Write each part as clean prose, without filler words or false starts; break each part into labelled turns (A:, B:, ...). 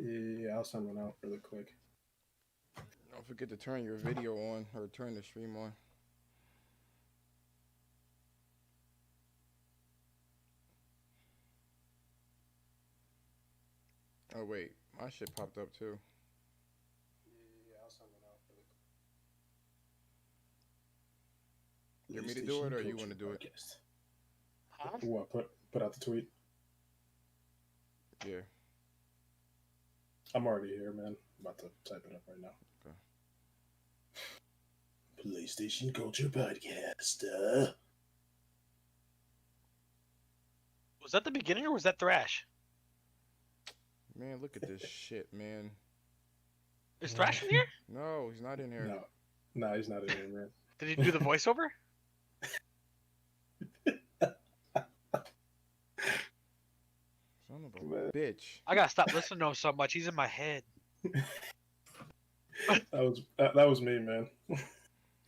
A: Yeah, I'll send one out really quick.
B: Don't forget to turn your video on or turn the stream on. Oh wait, my shit popped up too.
A: Yeah, I'll send one out really
B: You want me to
A: quick.
B: do it
A: PlayStation
B: or you want
A: Culture
B: to do it?
A: Podcast.
C: Huh?
A: What? Put out the tweet.
B: Yeah.
A: I'm already here, man. I'm about to type it up right now.
B: Okay.
A: PlayStation Culture Podcast.
C: Was that the beginning or was that Thrash?
B: Man, look at this shit, man.
C: Is Thrash in here?
B: No, he's not in here.
A: No, he's not in here, man.
C: Did he do the voiceover?
B: Son of a
A: Man.
B: bitch.
C: I gotta stop listening to him so much. He's in my head.
A: That was me, man.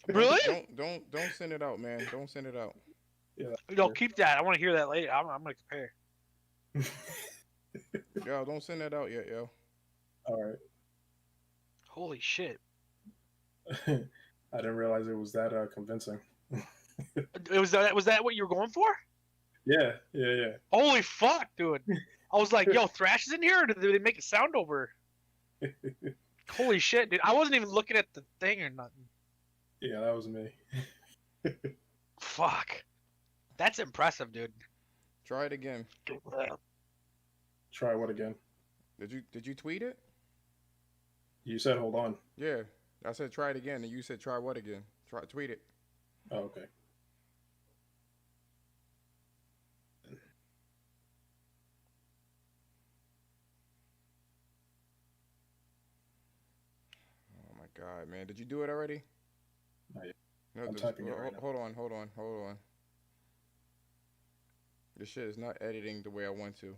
C: Really?
B: Don't send it out, man. Don't send it out.
A: Yeah.
C: No, keep that. I want to hear that later. I'm gonna compare.
B: Yo, don't send that out yet, yo.
A: All right.
C: Holy shit!
A: I didn't realize it was that convincing.
C: Was that what you were going for?
A: Yeah.
C: Holy fuck, dude! I was like, yo, Thrash is in here, or did they make a sound over? Holy shit, dude! I wasn't even looking at the thing or nothing.
A: Yeah, that was me.
C: Fuck, that's impressive, dude.
B: Try it again.
A: Try what again?
B: Did you tweet it?
A: You said hold on.
B: Yeah. I said try it again, and you said try what again? Tweet it.
A: Oh, okay.
B: Oh my god, man. Did you do it already?
A: Not yet.
B: No,
A: I'm typing it right now.
B: hold on. This shit is not editing the way I want to.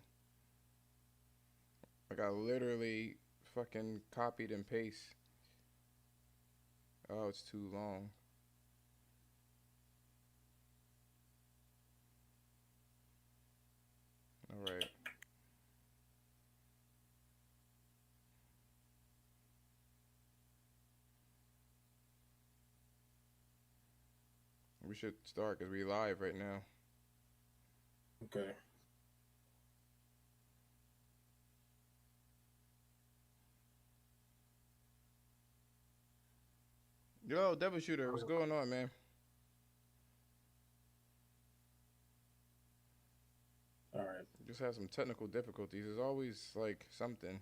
B: Like I literally fucking copied and paste. Oh, it's too long. All right. We should start because we live right now.
A: Okay.
B: Yo, Devil Shooter, what's going on, man?
A: All right.
B: Just have some technical difficulties. There's always like something.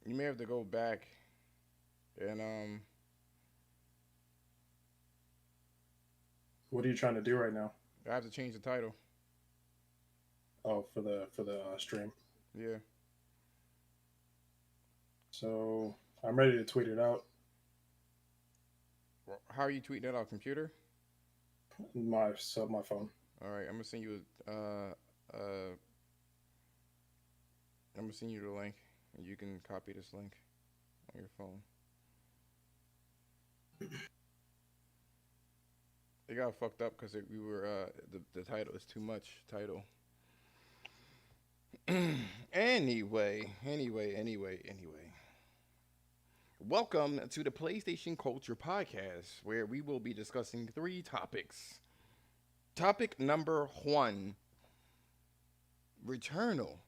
B: You may have to go back and
A: What are you trying to do right now?
B: I have to change the title.
A: Oh, for the stream.
B: Yeah.
A: So I'm ready to tweet it out.
B: How are you tweeting it out? Computer?
A: My phone.
B: All right, I'm gonna send you I'm gonna send you the link, and you can copy this link on your phone. It got fucked up because we were the title is too much title. Anyway. Welcome to the PlayStation Culture Podcast, where we will be discussing 3 topics. Topic number 1: Returnal.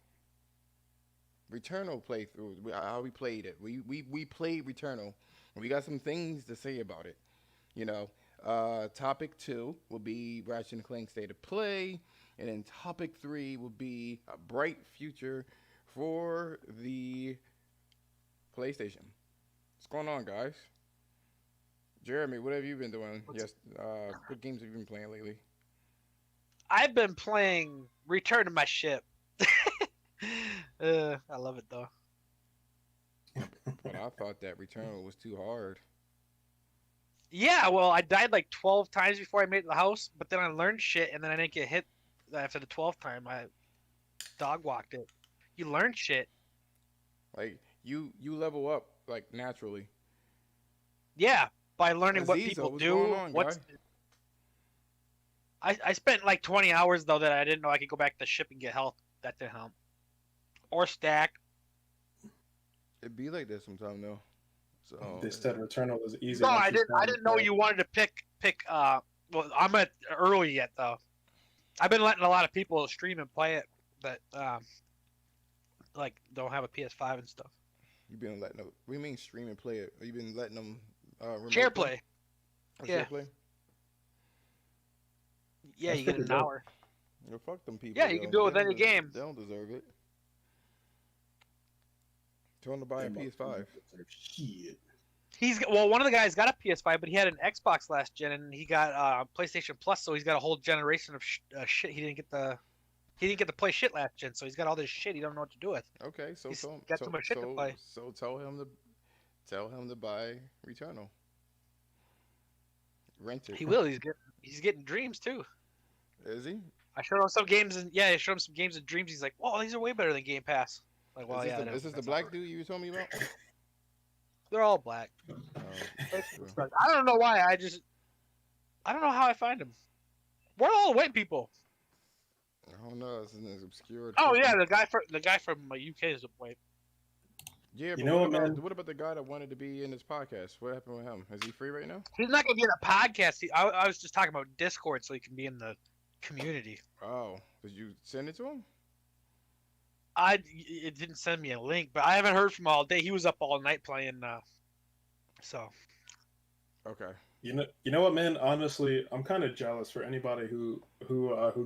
B: Returnal playthrough. How we played it. We played Returnal. We got some things to say about it. You know. Topic 2 will be Ratchet and Clank State of Play, and then topic 3 will be a bright future for the PlayStation. What's going on, guys? Jeremy, what have you been doing? What games have you been playing lately?
C: I've been playing Return to My Ship. I love it though.
B: But I thought that Returnal was too hard.
C: Yeah, well, I died like 12 times before I made it to the house, but then I learned shit, and then I didn't get hit after the 12th time. I dog walked it. You learn shit.
B: Like you level up like naturally.
C: Yeah, by learning what
B: Aziza,
C: people
B: what's
C: do.
B: going on, guy?
C: I spent like 20 hours though that I didn't know I could go back to the ship and get health That didn't help. Or stack.
B: It be like this sometimes though. So
A: They said Returnal is easy
C: No,
A: once
C: I
A: you
C: didn't. I
A: find
C: didn't know you wanted to pick. Well, I'm at early yet though. I've been letting a lot of people stream and play it that like don't have a PS5 and stuff.
B: you been letting them. What do you mean stream and play it? You been letting them
C: Share
B: remote play?
C: play.
B: Or
C: Yeah.
B: share play?
C: Yeah,
A: That's
C: you get
A: pretty
C: an
A: dope.
C: hour.
B: Yo, fuck them people.
C: Yeah, you can do it with any game.
B: They don't deserve it. Tell them to buy a
A: Them
B: PS5.
A: motherfuckers deserve shit.
C: One of the guys got a PS5, but he had an Xbox last gen, and he got PlayStation Plus, so he's got a whole generation of shit. He didn't get to play shit last gen, so he's got all this shit he don't know what to do with.
B: Okay, so
C: He's
B: tell,
C: got
B: so,
C: too much shit to play.
B: so tell him to buy Returnal. Rent it.
C: He will. He's getting dreams too.
B: Is he?
C: I showed him some games, and yeah, I showed him some games and dreams. He's like, "Whoa, these are way better than Game Pass." Like, well, yeah.
B: Is this the black dude you were telling me about?
C: They're all black.
B: Oh, true.
C: I don't know why. I don't know how I find them. Where are all the white people?
B: I don't know. It's obscure.
C: Oh yeah, the guy from UK is white.
B: Yeah, but
A: You know what,
B: about,
A: man?
B: what about the guy that wanted to be in this podcast? What happened with him? Is he free right now?
C: He's not gonna be in a podcast. I was just talking about Discord, so he can be in the community.
B: Oh, did you send it to him?
C: It didn't send me a link, but I haven't heard from him all day. He was up all night playing. So
B: Okay.
A: You know what, man? Honestly, I'm kind of jealous for anybody who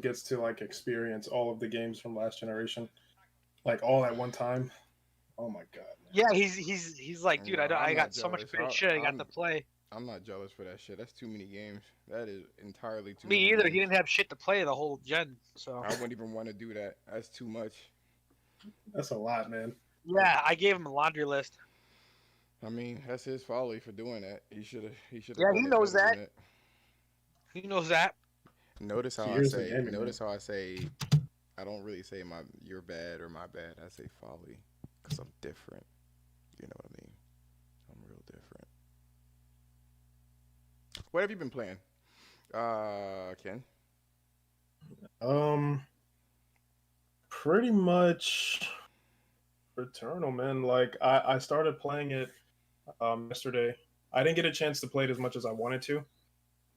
A: gets to like experience all of the games from last generation, like all at one time. Oh my god, man.
C: yeah, he's like, dude,
B: No, I'm
C: I got
B: not
C: so much
B: jealous.
C: great shit I got to play.
B: I'm not jealous for that shit. That's too many games. That is entirely too
C: Me
B: many
C: either.
B: games.
C: He didn't have shit to play the whole gen. So
B: I wouldn't even want to do that. That's too much.
A: That's a lot, man.
C: yeah, I gave him a laundry list.
B: I mean, that's his folly for doing that. He should have.
C: Yeah, he knows that. He knows that.
B: Notice how I
A: Here's the
B: say.
A: gaming,
B: Notice how I say. I don't really say you're bad or my bad. I say folly because I'm different. You know what I mean? I'm real different. What have you been playing, Ken?
A: Pretty much Returnal, man. Like I started playing it yesterday. I didn't get a chance to play it as much as I wanted to.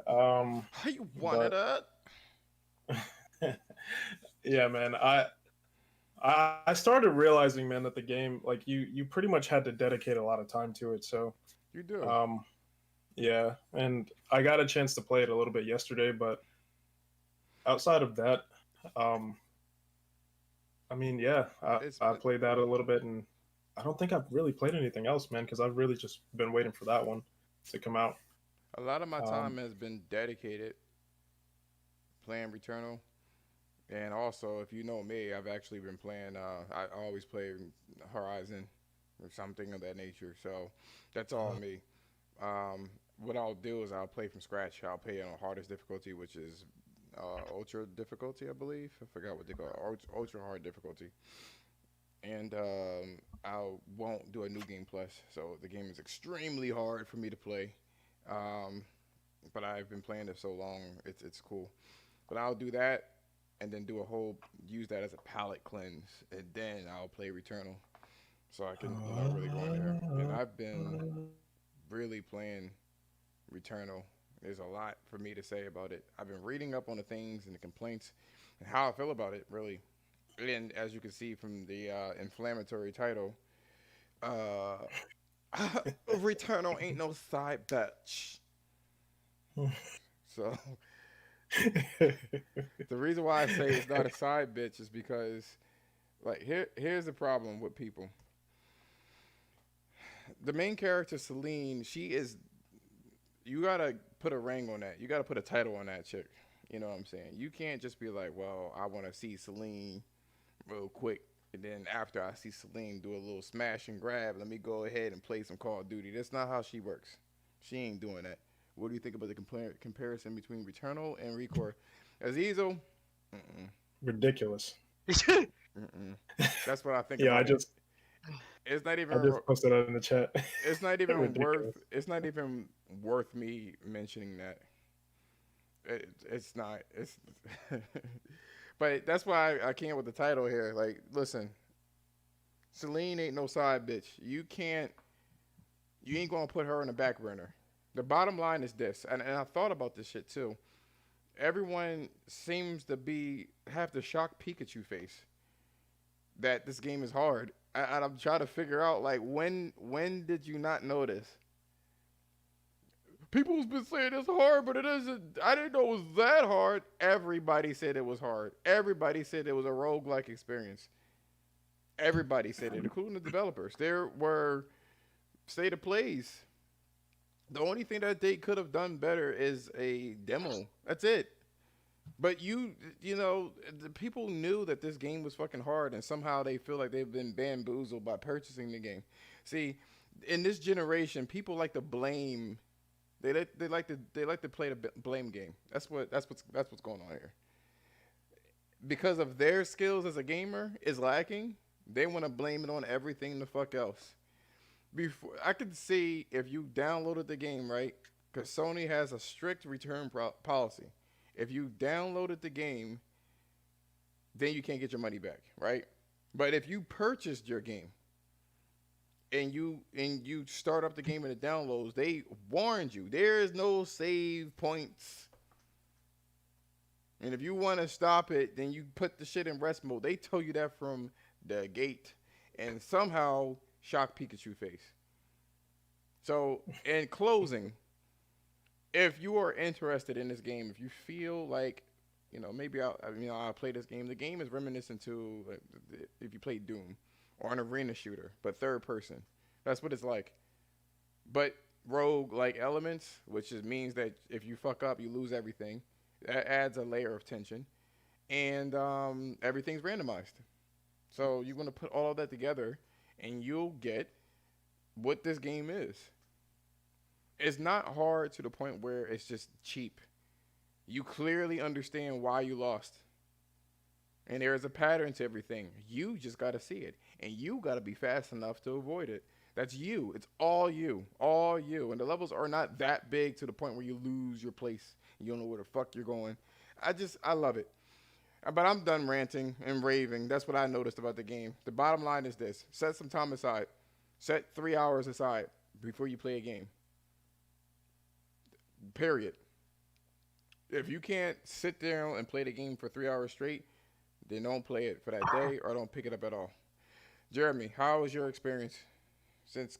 B: How you wanted it?
A: Yeah, man. I started realizing, man, that the game, like you pretty much had to dedicate a lot of time to it. So
B: You do.
A: yeah, and I got a chance to play it a little bit yesterday, but outside of that, I mean, yeah, I played that a little bit, and I don't think I've really played anything else, man, because I've really just been waiting for that one to come out.
B: A lot of my time has been dedicated playing Returnal. And also, if you know me, I've actually been playing. I always play Horizon or something of that nature. So that's all me. What I'll do is I'll play from scratch. I'll play on hardest difficulty, which is ultra difficulty, I believe. I forgot what they call it. Ultra hard difficulty. And I won't do a new game plus. So the game is extremely hard for me to play. But I've been playing it so long, it's cool. But I'll do that and then use that as a palate cleanse, and then I'll play Returnal, so I can really go in there. And I've been really playing Returnal. There's a lot for me to say about it. I've been reading up on the things and the complaints and how I feel about it, really. And as you can see from the inflammatory title, Returnal ain't no side bitch. So the reason why I say it's not a side bitch is because, like, here's the problem with people. The main character, Celine, you gotta put a ring on that. You gotta put a title on that chick. You know what I'm saying? You can't just be like, well, I want to see Celine real quick, and then after I see Celine do a little smash and grab, let me go ahead and play some Call of Duty. That's not how she works. She ain't doing that. What do you think about the comparison between Returnal and Recore? Azizel,
A: Ridiculous.
B: that's what I think.
A: Yeah,
B: about it's not even.
A: I just posted that in the chat.
B: It's not even
A: Ridiculous.
B: It's not even worth me mentioning that. It's not. It's. But that's why I came with the title here. Like, listen, Celine ain't no side bitch. You ain't gonna put her in the back burner. The bottom line is this, and I thought about this shit too. Everyone seems to have the shocked Pikachu face that this game is hard. I'm trying to figure out like when did you not notice? People's been saying it's hard, but it isn't. I didn't know it was that hard. Everybody said it was hard. Everybody said it was a roguelike experience. Everybody said it, including the developers. There were state of plays. The only thing that they could have done better is a demo. That's it. But the people knew that this game was fucking hard, and somehow they feel like they've been bamboozled by purchasing the game. See, in this generation, people like to blame. They like to play the blame game. That's what's going on here. Because of their skills as a gamer is lacking, they want to blame it on everything the fuck else. Before I could see if you downloaded the game, right? Because Sony has a strict return policy. If you downloaded the game, then you can't get your money back, right? But if you purchased your game and you start up the game and it downloads, they warned you there is no save points. And if you want to stop it, then you put the shit in rest mode. They tell you that from the gate, and somehow shock Pikachu face. So, in closing, if you are interested in this game, if you feel like, maybe I'll play this game. The game is reminiscent to if you play Doom or an arena shooter, but third person. That's what it's like. But rogue like elements, which means that if you fuck up, you lose everything. That adds a layer of tension, and everything's randomized. So you're gonna put all of that together, and you'll get what this game is. It's not hard to the point where it's just cheap. You clearly understand why you lost. And there is a pattern to everything. You just got to see it. And you got to be fast enough to avoid it. That's you. It's all you. All you. And the levels are not that big to the point where you lose your place. You don't know where the fuck you're going. I love it. But I'm done ranting and raving. That's what I noticed about the game. The bottom line is this. Set some time aside. Set 3 hours aside before you play a game. Period. If you can't sit there and play the game for 3 hours straight, then don't play it for that day or don't pick it up at all. Jeremy, how was your experience since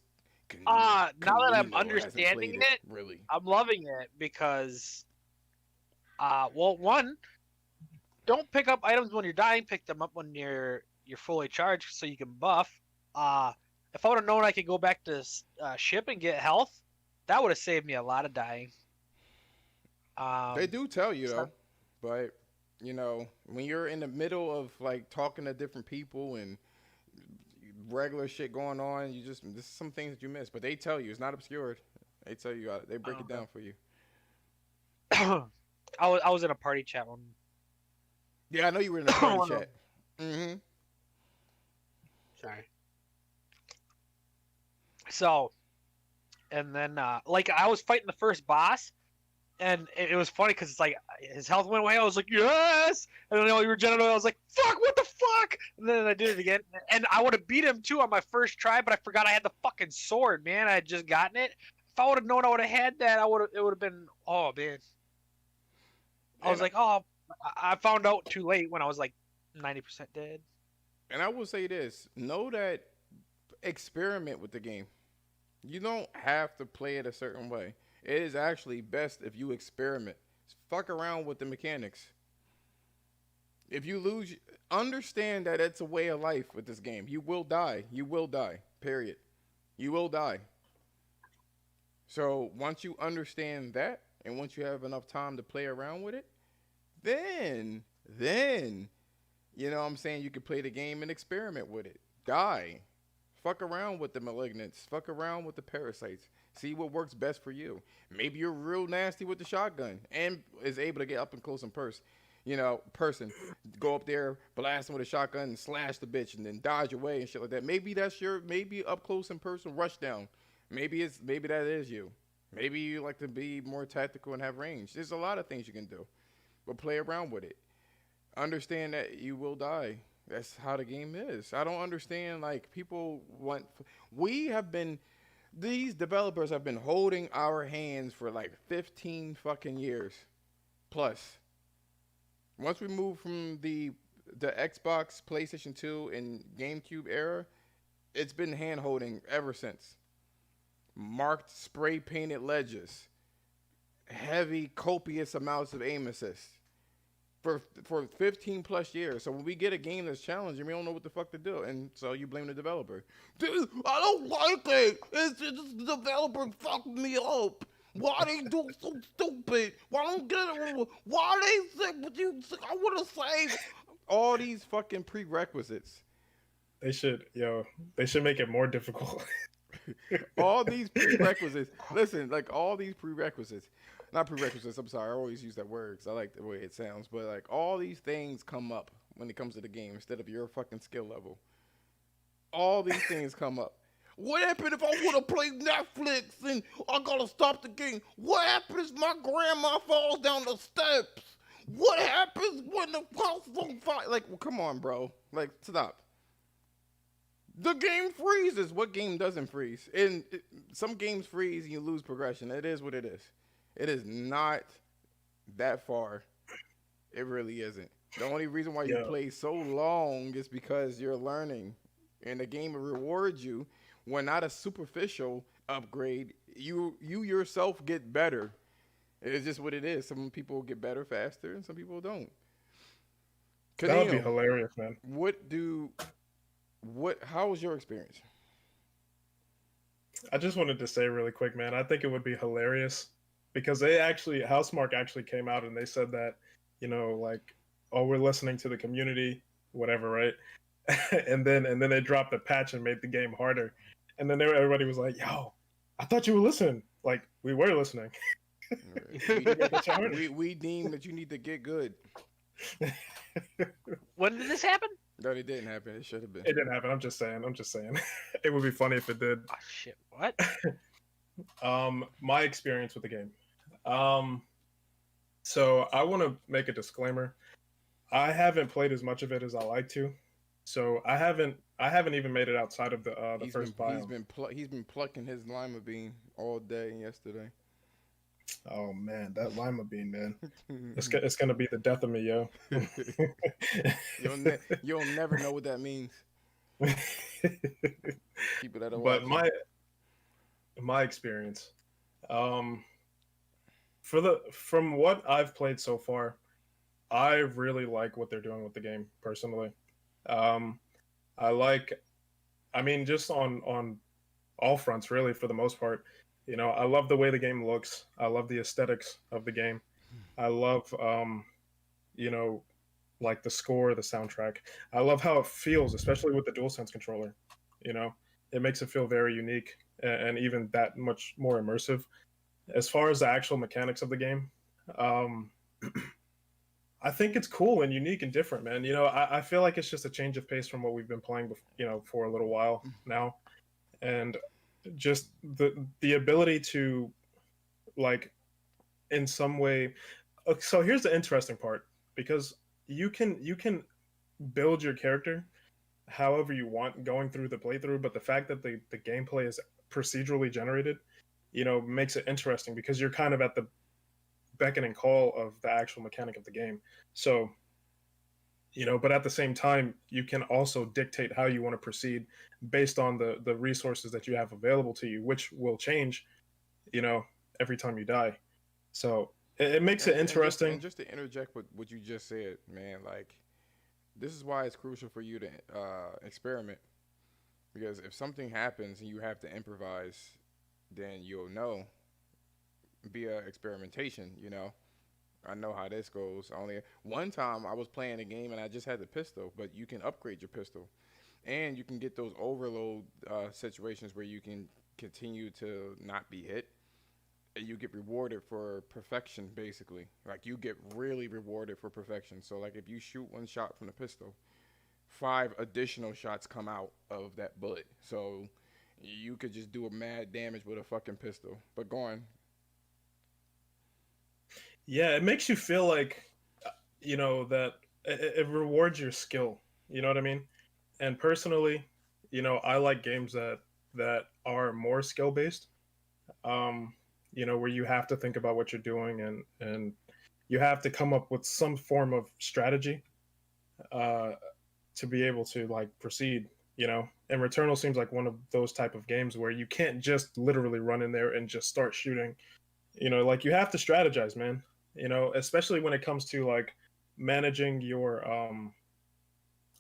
C: now that I'm
B: Camilo
C: understanding it,
B: really?
C: I'm loving it because, one, don't pick up items when you're dying. Pick them up when you're fully charged so you can buff. If I would have known I could go back to ship and get health, that would have saved me a lot of dying.
B: They do tell you though, but when you're in the middle of like talking to different people and regular shit going on, there's some things that you miss. But they tell you it's not obscured. They tell you they break it down for you.
C: I was in a party chat one.
B: Yeah, I know you were in a party chat. Mm-hmm.
C: Sorry. So, and then I was fighting the first boss. And it was funny because it's like his health went away. I was like, yes! And then he regenerated. I was like, fuck, what the fuck? And then I did it again. And I would have beat him too on my first try, but I forgot I had the fucking sword, man. I had just gotten it. If I would have known I would have had that, it would have been, oh, man. I was like, oh, I found out too late when I was like 90% dead.
B: And I will say this. Know that experiment with the game. You don't have to play it a certain way. It is actually best if you experiment. Fuck around with the mechanics. If you lose, understand that it's a way of life with this game. You will die. You will die. Period. You will die. So once you understand that, and once you have enough time to play around with it, then, you know what I'm saying, you can play the game and experiment with it. Die. Fuck around with the malignants. Fuck around with the parasites. See what works best for you. Maybe you're real nasty with the shotgun and is able to get up and close and person. Go up there, blast him with a shotgun and slash the bitch and then dodge away and shit like that. Maybe that's maybe up close and person rush down. Maybe that is you. Maybe you like to be more tactical and have range. There's a lot of things you can do, but play around with it. understand that you will die. That's how the game is. I don't understand. Like people want. We have been. These developers have been holding our hands for like 15 fucking years plus. Once we move from the Xbox, PlayStation 2, and GameCube era, it's been hand holding ever since. Marked spray painted ledges, heavy copious amounts of aim assist for 15 plus years. So when we get a game that's challenging, we don't know what the fuck to do, and so you blame the developer. Dude, I don't like it. It's just the developer fucked me up. Why they do so stupid? Why don't get it? Why they say what you? I want to say all these fucking prerequisites.
A: They should make it more difficult.
B: All these prerequisites. Listen, like all these prerequisites. Not prerequisites. I'm sorry. I always use that word because I like the way it sounds. But like all these things come up when it comes to the game instead of your fucking skill level. All these things come up. What happened if I want to play Netflix and I gotta stop the game? What happens if my grandma falls down the steps? What happens when the house on fire? Like, well, come on, bro. Like, stop. The game freezes. What game doesn't freeze? And some games freeze and you lose progression. It is what it is. It is not that far. It really isn't. The only reason why you play so long is because you're learning. And the game will reward you when not a superficial upgrade. You yourself get better. It's just what it is. Some people get better faster and some people don't.
A: That would be hilarious, man.
B: How was your experience?
A: I just wanted to say really quick, man, I think it would be hilarious because Housemarque actually came out and they said that, like, oh, we're listening to the community, whatever, right? and then they dropped a patch and made the game harder. And then everybody was like, yo, I thought you were listening. Like, we were listening.
B: we deem that you need to get good.
C: When did this happen?
B: No, it didn't happen. It should have been.
A: It didn't happen. I'm just saying. It would be funny if it did.
C: Oh shit! What?
A: My experience with the game. So I want to make a disclaimer. I haven't played as much of it as I like to. So I haven't even made it outside of the first biome.
B: He's been plucking his lima bean all day yesterday.
A: Oh man, that lima bean, man. It's gonna be the death of me, yo.
B: You'll never know what that means. People that are
A: but
B: watching.
A: my experience, from what I've played so far, I really like what they're doing with the game personally. Just on all fronts, really, for the most part. I love the way the game looks. I love the aesthetics of the game. I love, like the score, the soundtrack. I love how it feels, especially with the DualSense controller. It makes it feel very unique and even that much more immersive. As far as the actual mechanics of the game, I think it's cool and unique and different, man. I feel like it's just a change of pace from what we've been playing, for a little while now, and just the ability to, like, in some way. So here's the interesting part, because you can build your character however you want going through the playthrough, but the fact that the gameplay is procedurally generated, makes it interesting because you're kind of at the beck and call of the actual mechanic of the game. So, but at the same time, you can also dictate how you want to proceed based on the resources that you have available to you, which will change, every time you die. So it makes it interesting.
B: And just to interject with what you just said, man, like, this is why it's crucial for you to experiment. Because if something happens and you have to improvise, then you'll know via experimentation, I know how this goes. Only one time I was playing a game and I just had the pistol, but you can upgrade your pistol. And you can get those overload situations where you can continue to not be hit. And you get rewarded for perfection, basically. Like, you get really rewarded for perfection. So, like, if you shoot one shot from the pistol, 5 additional shots come out of that bullet. So, you could just do a mad damage with a fucking pistol. But go on.
A: Yeah, it makes you feel like, that it rewards your skill. You know what I mean? And personally, I like games that are more skill based. Um, where you have to think about what you're doing, and you have to come up with some form of strategy uh, to be able to like proceed. And Returnal seems like one of those type of games where you can't just literally run in there and just start shooting. Like you have to strategize, man. Especially when it comes to like managing your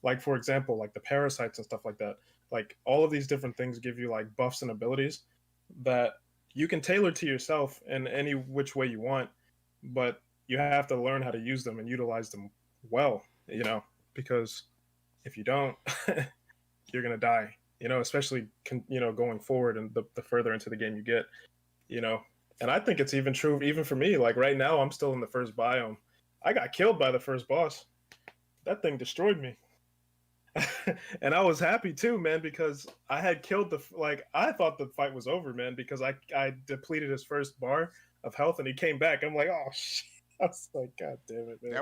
A: like for example, like the parasites and stuff like that. Like all of these different things give you like buffs and abilities that you can tailor to yourself in any which way you want, but you have to learn how to use them and utilize them well, because if you don't, you're gonna die. Especially going forward and the further into the game you get. You know, and I think it's even true even for me. Like right now, I'm still in the first biome. I got killed by the first boss. That thing destroyed me. And I was happy too, man, because I had killed I thought the fight was over, man, because I depleted his first bar of health and he came back. I'm like, oh shit. I was like, God damn it, man.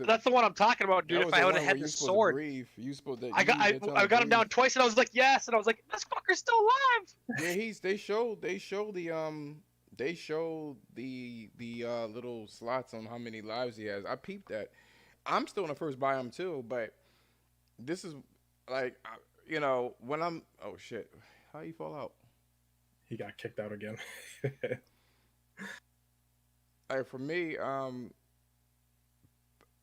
C: That's the one I'm talking about, dude.
B: That was
C: If I
B: the
C: would
B: one
C: have
B: where
C: had
B: you
C: the
B: supposed
C: sword,
B: to breathe. You supposed to.
C: I got him down twice, and I was like, yes, and I was like, this fucker's still alive.
B: Yeah, they showed the little slots on how many lives he has. I peeped that. I'm still in the first biome too, but this is like when I'm oh shit, how you fall out?
A: He got kicked out again.
B: Like for me,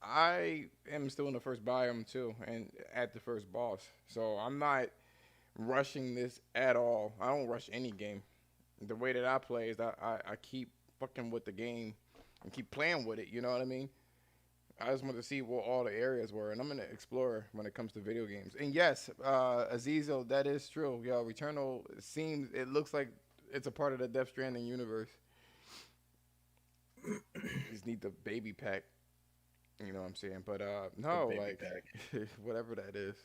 B: I am still in the first biome too, and at the first boss. So I'm not rushing this at all. I don't rush any game. The way that I play is I keep fucking with the game and keep playing with it. You know what I mean? I just want to see what all the areas were, and I'm gonna explore when it comes to video games. And yes, Azizo, that is true. Yo, Returnal it looks like it's a part of the Death Stranding universe. You just need the baby pack. You know what I'm saying? But no, like whatever that is.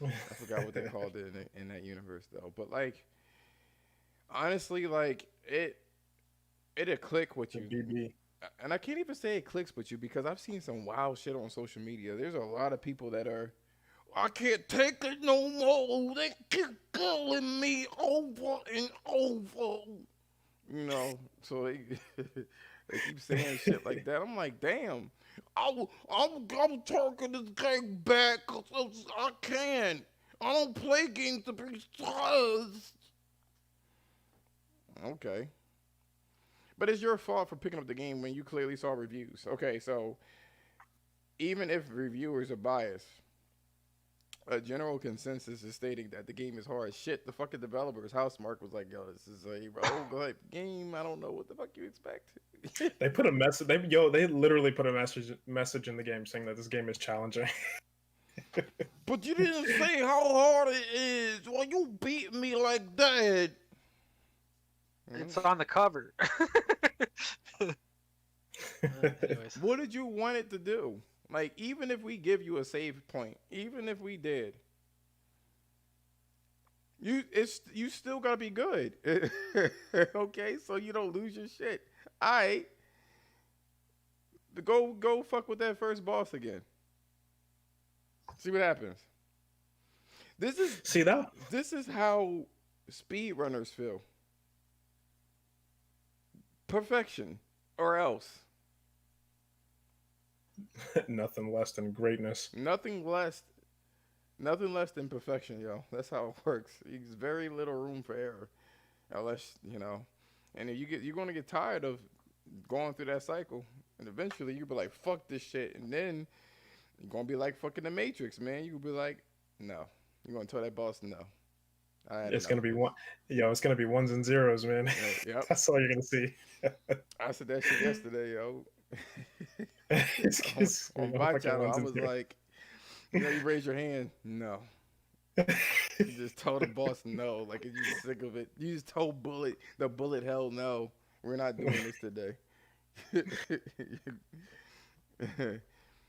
B: I forgot what they called it in that universe though. But like honestly, like it'll click with you.
A: BB.
B: And I can't even say it clicks with you because I've seen some wild shit on social media. There's a lot of people that are, I can't take it no more. They keep killing me over and over. So they they keep saying shit like that. I'm like, damn. I'm taking this game back because I can. I don't play games to be stressed. Okay. But it's your fault for picking up the game when you clearly saw reviews. Okay, so even if reviewers are biased, a general consensus is stating that the game is hard. Shit, the fucking developers, Housemarque was like, yo, this is a roguelike game. I don't know what the fuck you expect.
A: They put a message. They literally put a message in the game saying that this game is challenging.
B: But you didn't say how hard it is. Why you beat me like that?
C: It's on the cover.
B: What did you want it to do? Like, even if we give you a save point, even if we did, you still gotta be good. Okay, so you don't lose your shit. Alright. Go fuck with that first boss again. See what happens. This is how speedrunners feel. Perfection or else.
A: Nothing less than greatness.
B: Nothing less than perfection, yo. That's how it works. There's very little room for error, unless And if you're gonna get tired of going through that cycle, and eventually you'll be like, "Fuck this shit," and then you're gonna be like fucking the Matrix, man. You'll be like, "No," you're gonna tell that boss no.
A: It's gonna be it's gonna be ones and zeros, man.
B: Yep.
A: That's all you're gonna see.
B: I said that shit yesterday, yo. On my channel, I was like, you raise your hand. No. You just told the boss no. Like, you sick of it. You just told the bullet hell no. We're not doing this today.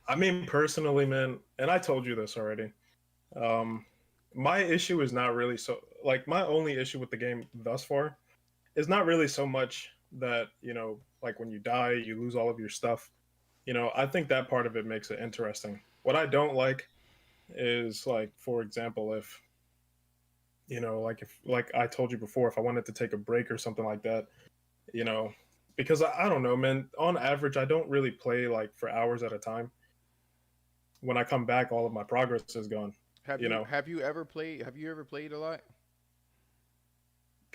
A: I mean, personally, man, and I told you this already. My issue is not really my only issue with the game thus far is not really so much that, like when you die, you lose all of your stuff. I think that part of it makes it interesting. What I don't like is like, for example, if like if like I told you before, if I wanted to take a break or something like that, you know, because I don't know, man. On average, I don't really play like for hours at a time. When I come back, all of my progress is gone.
B: Have
A: You
B: you
A: know,
B: have you ever played? Have you ever played a lot?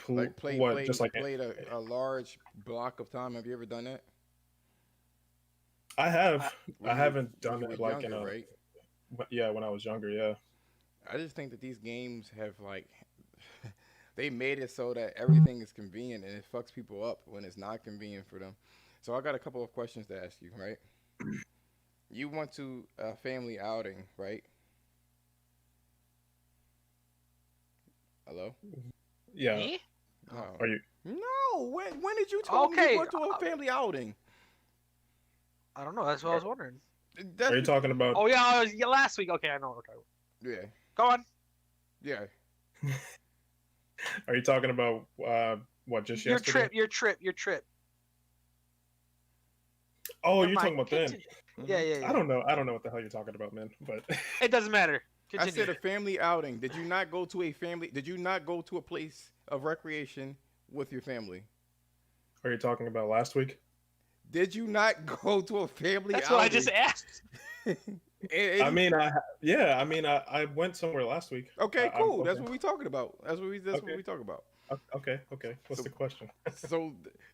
B: Like
A: what? Just like
B: played a large block of time. Have you ever done that?
A: I have. I haven't
B: When
A: done
B: you were
A: it like in
B: younger,
A: a
B: right?
A: yeah, when I was younger. Yeah.
B: I just think that these games have like they made it so that everything is convenient and it fucks people up when it's not convenient for them. So I got a couple of questions to ask you, right? You went to a family outing, right? Hello?
A: Yeah.
C: Me? Oh.
B: No.
A: Are you?
B: No. When did you tell me you
C: Okay.
B: went to a family outing?
C: I don't know. That's what I was wondering.
A: Are
B: That's
A: you talking about?
C: Oh yeah, yeah, last week. Okay, I know what we're talking
B: yeah.
C: about. Go on.
B: Yeah.
A: Are you talking about what? Just
C: Your
A: yesterday?
C: trip. Your trip. Your trip.
A: Oh,
C: Never
A: you're
C: mind.
A: talking about then.
C: Continue. Yeah,
B: Hmm.
C: yeah,
A: I
C: yeah.
A: don't know. I don't know what the hell you're talking about, man. But
C: It doesn't matter.
B: I
C: Continue.
B: said a family outing. Did you not go to a family? Did you not go to a place of recreation with your family?
A: are you talking about last week?
B: Did you not go to a family
C: That's what I just
B: outing?
C: asked.
A: I
B: Any?
A: mean, yeah. I mean, I went somewhere last week.
B: Okay, cool. That's
A: Okay.
B: what we talking about. That's what
A: Okay.
B: we talk about.
A: Okay. Okay. What's
B: So
A: the question?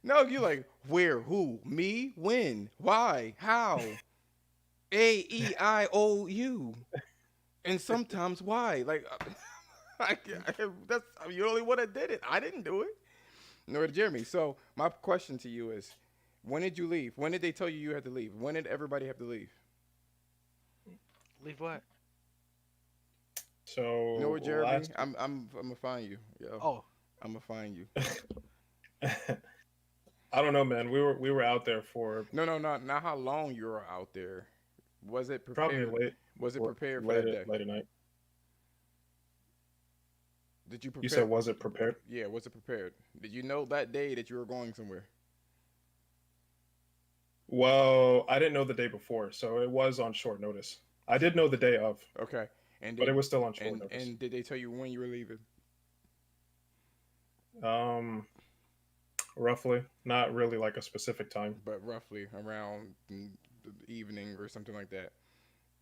B: no, you like where, who, me, when, why, how, A-E-I-O-U, and sometimes why. Like, that's I'm the only one that did it. I didn't do it. Nor did Jeremy. So my question to you is, when did you leave? When did they tell you you had to leave? When did everybody have to leave?
C: Leave what?
B: You know
A: So
B: what, Jeremy?
A: last.
B: I'm gonna find you. Yo,
C: Oh,
B: I'm gonna find you.
A: I don't know, man. We were out there for
B: No, no, not how long you were out there. Was it
A: probably
B: prepared? Was it prepared for
A: late
B: that day?
A: late at night.
B: Did you
A: You
B: prepare?
A: said was it prepared?
B: Yeah, was it prepared? Did you know that day that you were going somewhere?
A: Well, I didn't know the day before, so it was on short notice. I did know the day of,
B: Okay, and
A: but it
B: did
A: was still on short notice.
B: and did they tell you when you were leaving?
A: Um, roughly, not really like a specific time.
B: But roughly around the evening or something like that.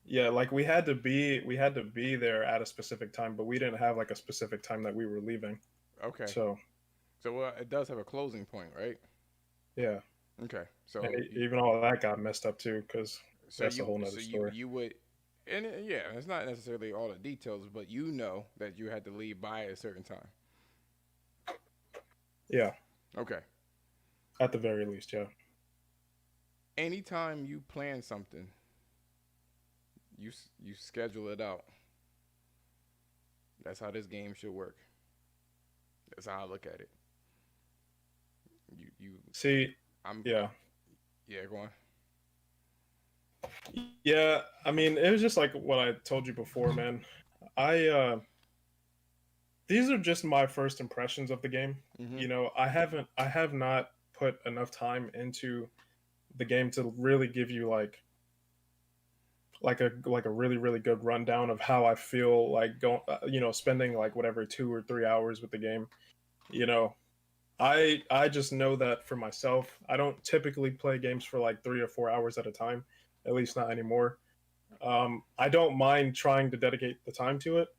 A: Yeah, like we had to be there at a specific time, but we didn't have like a specific time that we were leaving.
B: Okay,
A: So
B: so it does have a closing point, right?
A: yeah,
B: Okay,
A: and
B: so
A: even all of that got messed up too, because that's a whole nother story.
B: you would, and yeah, it's not necessarily all the details, but you know that you had to leave by a certain time.
A: Yeah,
B: Okay.
A: at the very least, yeah.
B: Anytime you plan something, you schedule it out. That's how this game should work. That's how I look at it. You
A: See,
B: I'm
A: yeah,
B: yeah, go on.
A: yeah. I mean, it was just like what I told you before, man. I these are just my first impressions of the game.
B: Mhm.
A: I have not put enough time into the game to really give you like a really really good rundown of how I feel like going spending like whatever 2 or 3 hours with the game. You know, I just know that for myself. I don't typically play games for like 3 or 4 hours at a time, at least not anymore. I don't mind trying to dedicate the time to it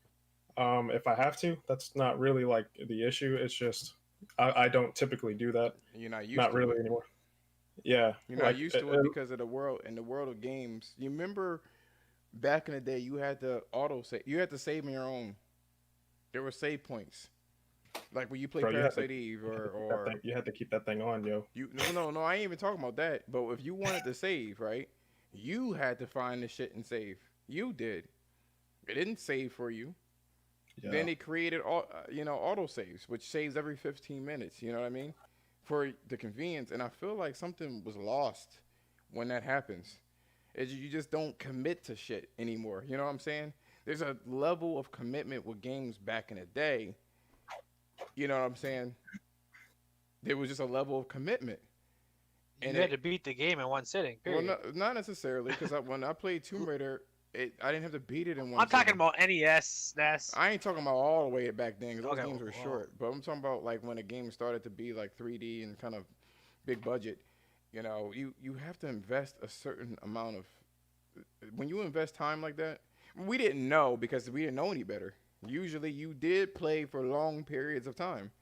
A: if I have to. That's not really like the issue. It's just I don't typically do that.
B: You're not used
A: Not
B: to
A: really
B: it.
A: anymore. Yeah,
B: You're not
A: like
B: used to it because of the world in the world of games. You remember back in the day, you had to auto save. You had to save on your own. There were save points, like when you play
A: bro,
B: Parasite Eve or
A: you had to keep that thing on, yo.
B: you. No. I ain't even talking about that. But if you wanted to save, right, you had to find the shit and save. You did. It didn't save for you.
A: Yeah,
B: Then it created auto saves, which saves every 15 minutes. You know what I mean? For the convenience, and I feel like something was lost when that happens. Is you just don't commit to shit anymore. You know what I'm saying? There's a level of commitment with games back in the day. You know what I'm saying? There was just a level of commitment. and
C: You had to beat the game in one sitting.
B: well,
C: Period.
B: not necessarily because when I played Tomb Raider, I didn't have to beat it in one
C: I'm talking
B: sitting.
C: about NES, SNES.
B: I ain't talking about all the way back then, 'cause those
C: Okay,
B: games were
C: well,
B: short. But I'm talking about like when a game started to be like 3D and kind of big budget. You know, you have to invest a certain amount of. When you invest time like that, we didn't know because we didn't know any better. Usually, you did play for long periods of time.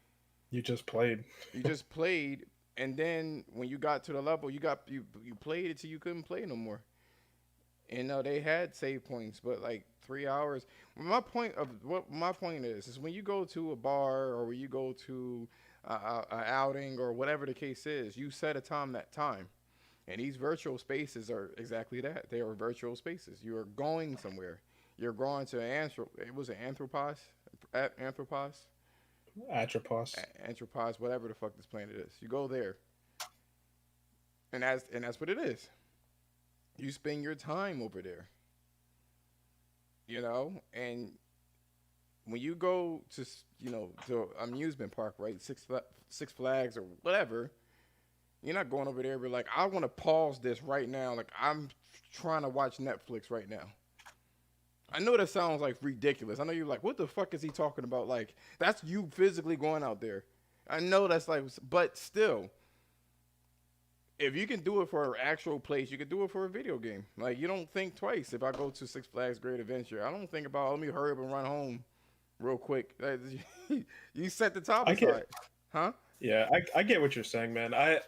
A: You just played.
B: You just played, and then when you got to the level, you played it till you couldn't play no more. And they had save points, but like 3 hours. My point is when you go to a bar or when you go to a outing or whatever the case is, you set a time that time. And these virtual spaces are exactly that. They are virtual spaces. You are going somewhere. You're going to it was an
A: Atropos.
B: Anthropos, whatever the fuck this planet is. You go there, and that's what it is. You spend your time over there, and when you go to to amusement park, right, Six Flags or whatever, you're not going over there. But like, I want to pause this right now. Like, I'm trying to watch Netflix right now. I know that sounds like ridiculous. I know you're like, what the fuck is he talking about? Like, that's you physically going out there. I know that's like, but still, if you can do it for an actual place, you can do it for a video game. Like, you don't think twice. If I go to Six Flags Great Adventure, I don't think about, let me hurry up and run home real quick. You set the top
A: I
B: aside.
A: get.
B: Huh?
A: Yeah, I get what you're saying, man. My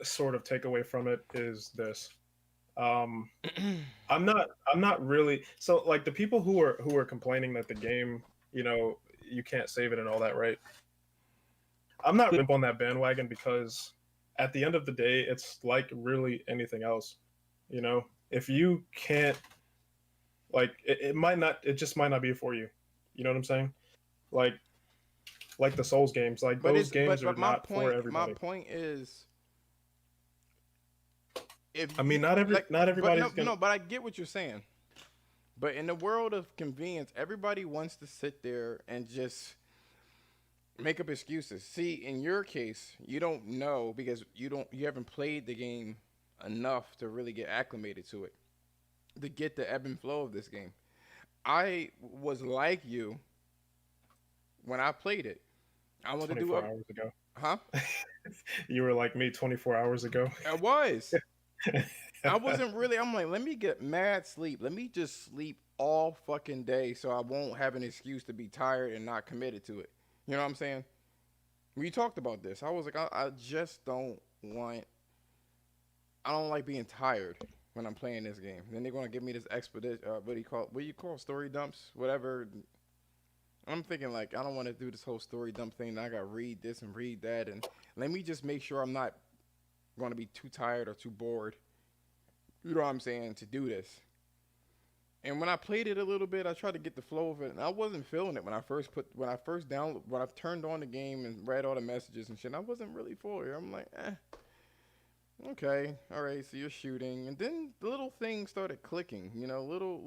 A: sort of takeaway from it is this. Um, I'm not really so like the people who are complaining that the game, you can't save it and all that, right? I'm not really on that bandwagon because at the end of the day, it's like really anything else. If you can't like it just might not be for you. You know what I'm saying? Like like the Souls games, like
B: But
A: those
B: it's
A: games are
B: but my
A: not for
B: point my
A: everybody.
B: point is if
A: I
B: you
A: mean,
B: like
A: not
B: but
A: everybody's
B: no
A: gonna.
B: no but I get what you're saying. But in the world of convenience, everybody wants to sit there and just make up excuses. See, in your case, you don't know because you haven't played the game enough to really get acclimated to it, to get the ebb and flow of this game. I was like you when I played it. I wanted to do
A: 24
B: a
A: hours ago.
B: huh?
A: You were like me 24 hours ago.
B: I was. I wasn't really. I'm like, let me get mad sleep. Let me just sleep all fucking day so I won't have an excuse to be tired and not committed to it. You know what I'm saying? We talked about this. I was like, I just don't want. I don't like being tired when I'm playing this game. Then they're gonna give me this expedition. What do you call story dumps? Whatever. I'm thinking like I don't want to do this whole story dump thing. I gotta read this and read that, and let me just make sure I'm not gonna be too tired or too bored. You know what I'm saying? To do this. And when I played it a little bit, I tried to get the flow of it, and I wasn't feeling it when I turned on the game and read all the messages and shit. I wasn't really for it. I'm like, okay, all right. So you're shooting, and then the little things started clicking. Little,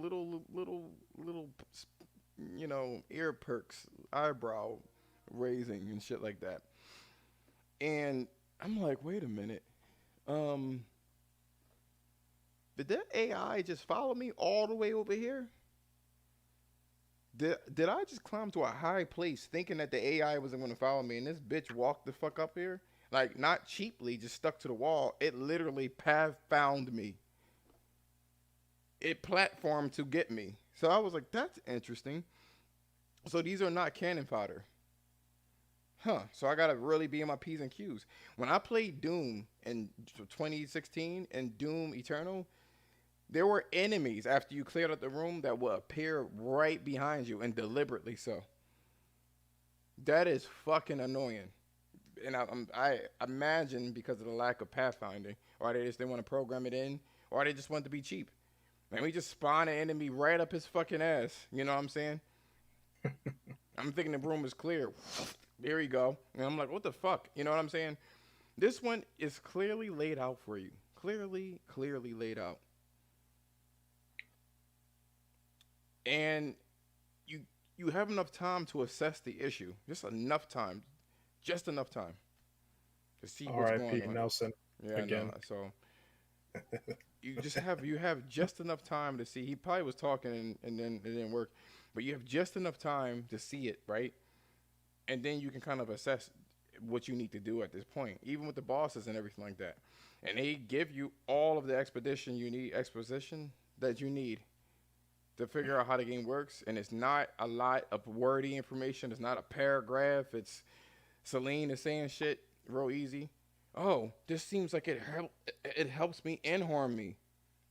B: ear perks, eyebrow raising, and shit like that. And I'm like, wait a minute. Um, did that AI just follow me all the way over here? Did I just climb to a high place thinking that the AI wasn't going to follow me and this bitch walked the fuck up here? Like, not cheaply, just stuck to the wall. It literally path found me. It platformed to get me. So I was like, that's interesting. So these are not cannon fodder. Huh. So I gotta really be in my P's and Q's. When I played Doom in 2016 and Doom Eternal, there were enemies after you cleared out the room that would appear right behind you and deliberately so. That is fucking annoying. And I imagine because of the lack of pathfinding, or they just didn't want to program it in, or they just want to be cheap. Man, we just spawn an enemy right up his fucking ass. You know what I'm saying? I'm thinking the room is clear. There you go. And I'm like, what the fuck? You know what I'm saying? This one is clearly laid out for you. Clearly laid out. And you have enough time to assess the issue. Just enough time. to see what's going
A: R.I.P.
B: on.
A: Nelson
B: Yeah, I know.
A: again.
B: So you have just enough time to see. He probably was talking and then it didn't work, but you have just enough time to see it, right? And then you can kind of assess what you need to do at this point, even with the bosses and everything like that. And they give you all of the exposition that you need to figure out how the game works. And it's not a lot of wordy information. It's not a paragraph. It's Celine is saying shit real easy. Oh, this seems like it helps me and harm me.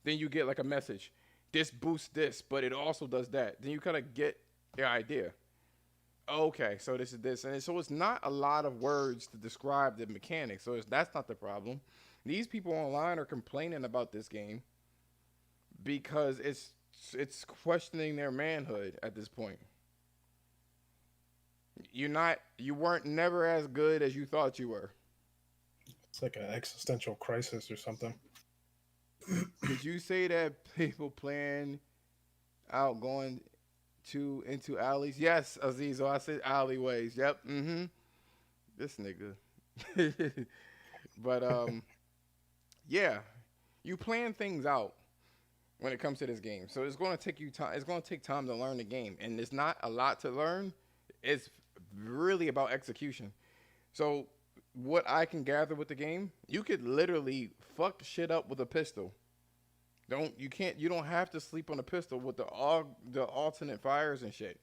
B: Then you get like a message. This boosts this, but it also does that. Then you kind of get the idea. Okay, so this is this, and so it's not a lot of words to describe the mechanics. So that's not the problem. These people online are complaining about this game because it's questioning their manhood at this point. You weren't never as good as you thought you were.
A: It's like an existential crisis or something.
B: Did you say that people playing out going to into alleys? Yes, Azizo, I said alleyways. Yep. Mm-hmm. This nigga. But yeah, you plan things out when it comes to this game. So it's going to take you time. It's going to take time to learn the game, and it's not a lot to learn. It's really about execution. So what I can gather with the game, you could literally fuck shit up with a pistol. You don't have to sleep on a pistol with the alternate fires and shit.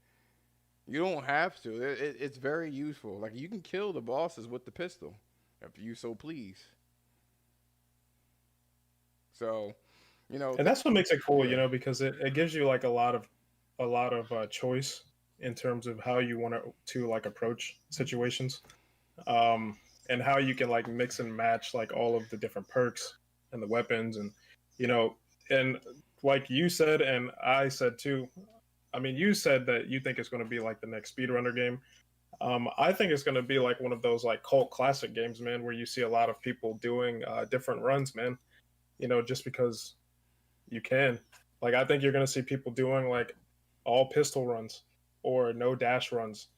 B: You don't have to. It's very useful. Like you can kill the bosses with the pistol if you so please. So,
A: And that's what makes it cool,
B: yeah.
A: because it gives you like a lot of choice in terms of how you want to like approach situations, and how you can like mix and match like all of the different perks and the weapons, and you know, and like you said and I said too. I mean, you said that you think it's going to be like the next speedrunner game. I think it's going to be like one of those like cult classic games, man, where you see a lot of people doing different runs, man. Just because you can. Like, I think you're going to see people doing like all pistol runs or no dash runs,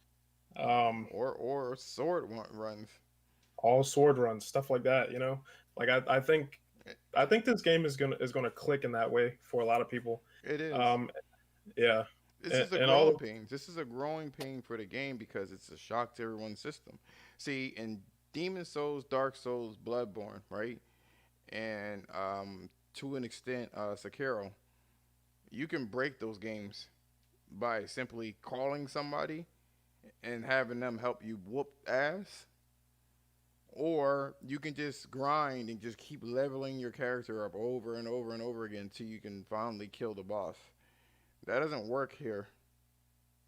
A: um,
B: Or runs.
A: all sword runs, stuff like that. Like I think this game is gonna click in that way for a lot of people.
B: It is.
A: Um, yeah,
B: This
A: and,
B: is a
A: and
B: growing
A: all
B: pain. This is a growing pain for the game because it's a shock to everyone's system. See, in Demon Souls, Dark Souls, Bloodborne, right, and to an extent, Sekiro, you can break those games by simply calling somebody and having them help you whoop ass, or you can just grind and just keep leveling your character up over and over and over again until you can finally kill the boss. That doesn't work here.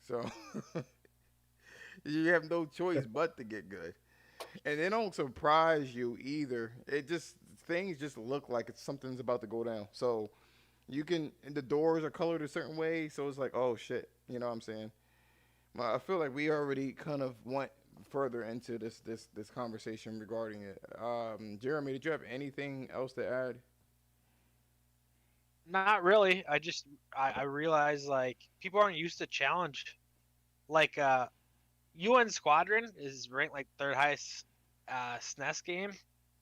B: So you have no choice but to get good. And they don't surprise you either. It just things just look like something's about to go down. So you can and the doors are colored a certain way, so it's like, oh shit, you know what I'm saying? I feel like we already kind of went further into this conversation regarding it. Jeremy, did you have anything else to add?
C: Not really. I realize like people aren't used to challenge. Like UN Squadron is ranked like third highest SNES game.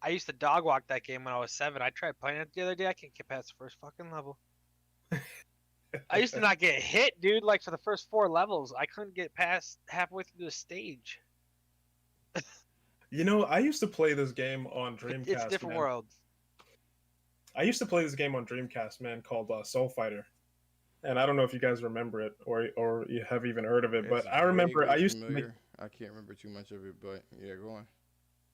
C: I used to dog walk that game when I was 7. I tried playing it the other day. I can't get past the first fucking level. I used to not get hit, dude. Like for the first 4 levels, I couldn't get past halfway through the stage.
A: I used to play this game on
C: It's a
A: Dreamcast,
C: different
A: man.
C: world.
A: I used to play this game on Dreamcast, man, called Soul Fighter. And I don't know if you guys remember it or you have even heard of it,
B: It's
A: but I remember I
B: vaguely
A: used to make
B: familiar. I can't remember too much of it, but yeah, go on.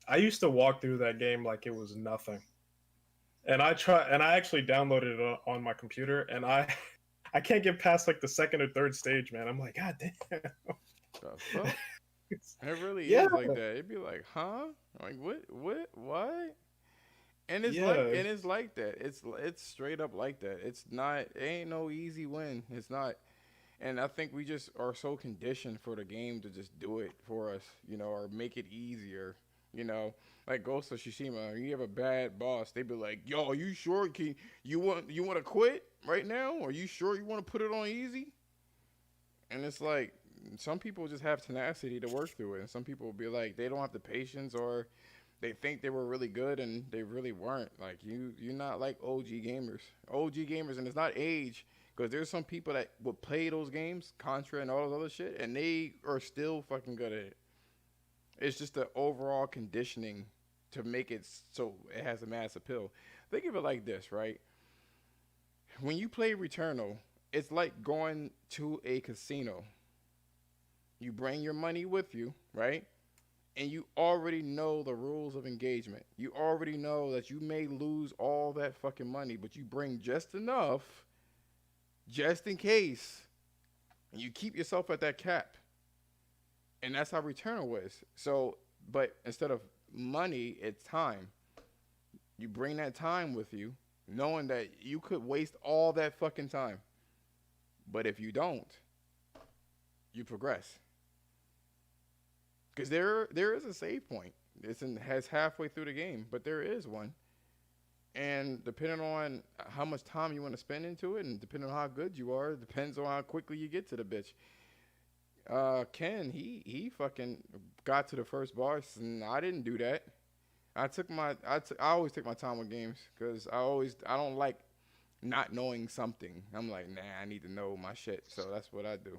A: I used to walk through that game like it was nothing. And I actually downloaded it on my computer, and I can't get past like the second or third stage, man. I'm like, God damn.
B: The fuck? It really
A: Yeah,
B: is like that. It'd be like, huh? Like what?
A: yeah.
B: And it's like that. It's straight up like that. It's not. It ain't no easy win. It's not. And I think we just are so conditioned for the game to just do it for us, or make it easier. Like Ghost of Tsushima, you have a bad boss, they be like, "Yo, are you sure? You want to quit right now? Are you sure you want to put it on easy?" And it's like some people just have tenacity to work through it, and some people will be like they don't have the patience or They think they were really good and they really weren't. Like you're not like OG gamers. OG gamers, and it's not age, because there's some people that would play those games, Contra and all those other shit, and they are still fucking good at it. It's just the overall conditioning to make it so it has a mass appeal. Think of it like this, right? When you play Returnal, it's like going to a casino. You bring your money with you, right? And you already know the rules of engagement. You already know that you may lose all that fucking money, but you bring just enough, just in case, and you keep yourself at that cap. And that's how Returnal is. So, but instead of money, it's time. You bring that time with you, knowing that you could waste all that fucking time. But if you don't, you progress. Because there is a save point. Has halfway through the game, but there is one. And depending on how much time you want to spend into it, and depending on how good you are, it depends on how quickly you get to the bitch. Ken, he fucking got to the first boss, and I didn't do that. I always take my time with games, because I don't like not knowing something. I'm like, nah, I need to know my shit, so that's what I do.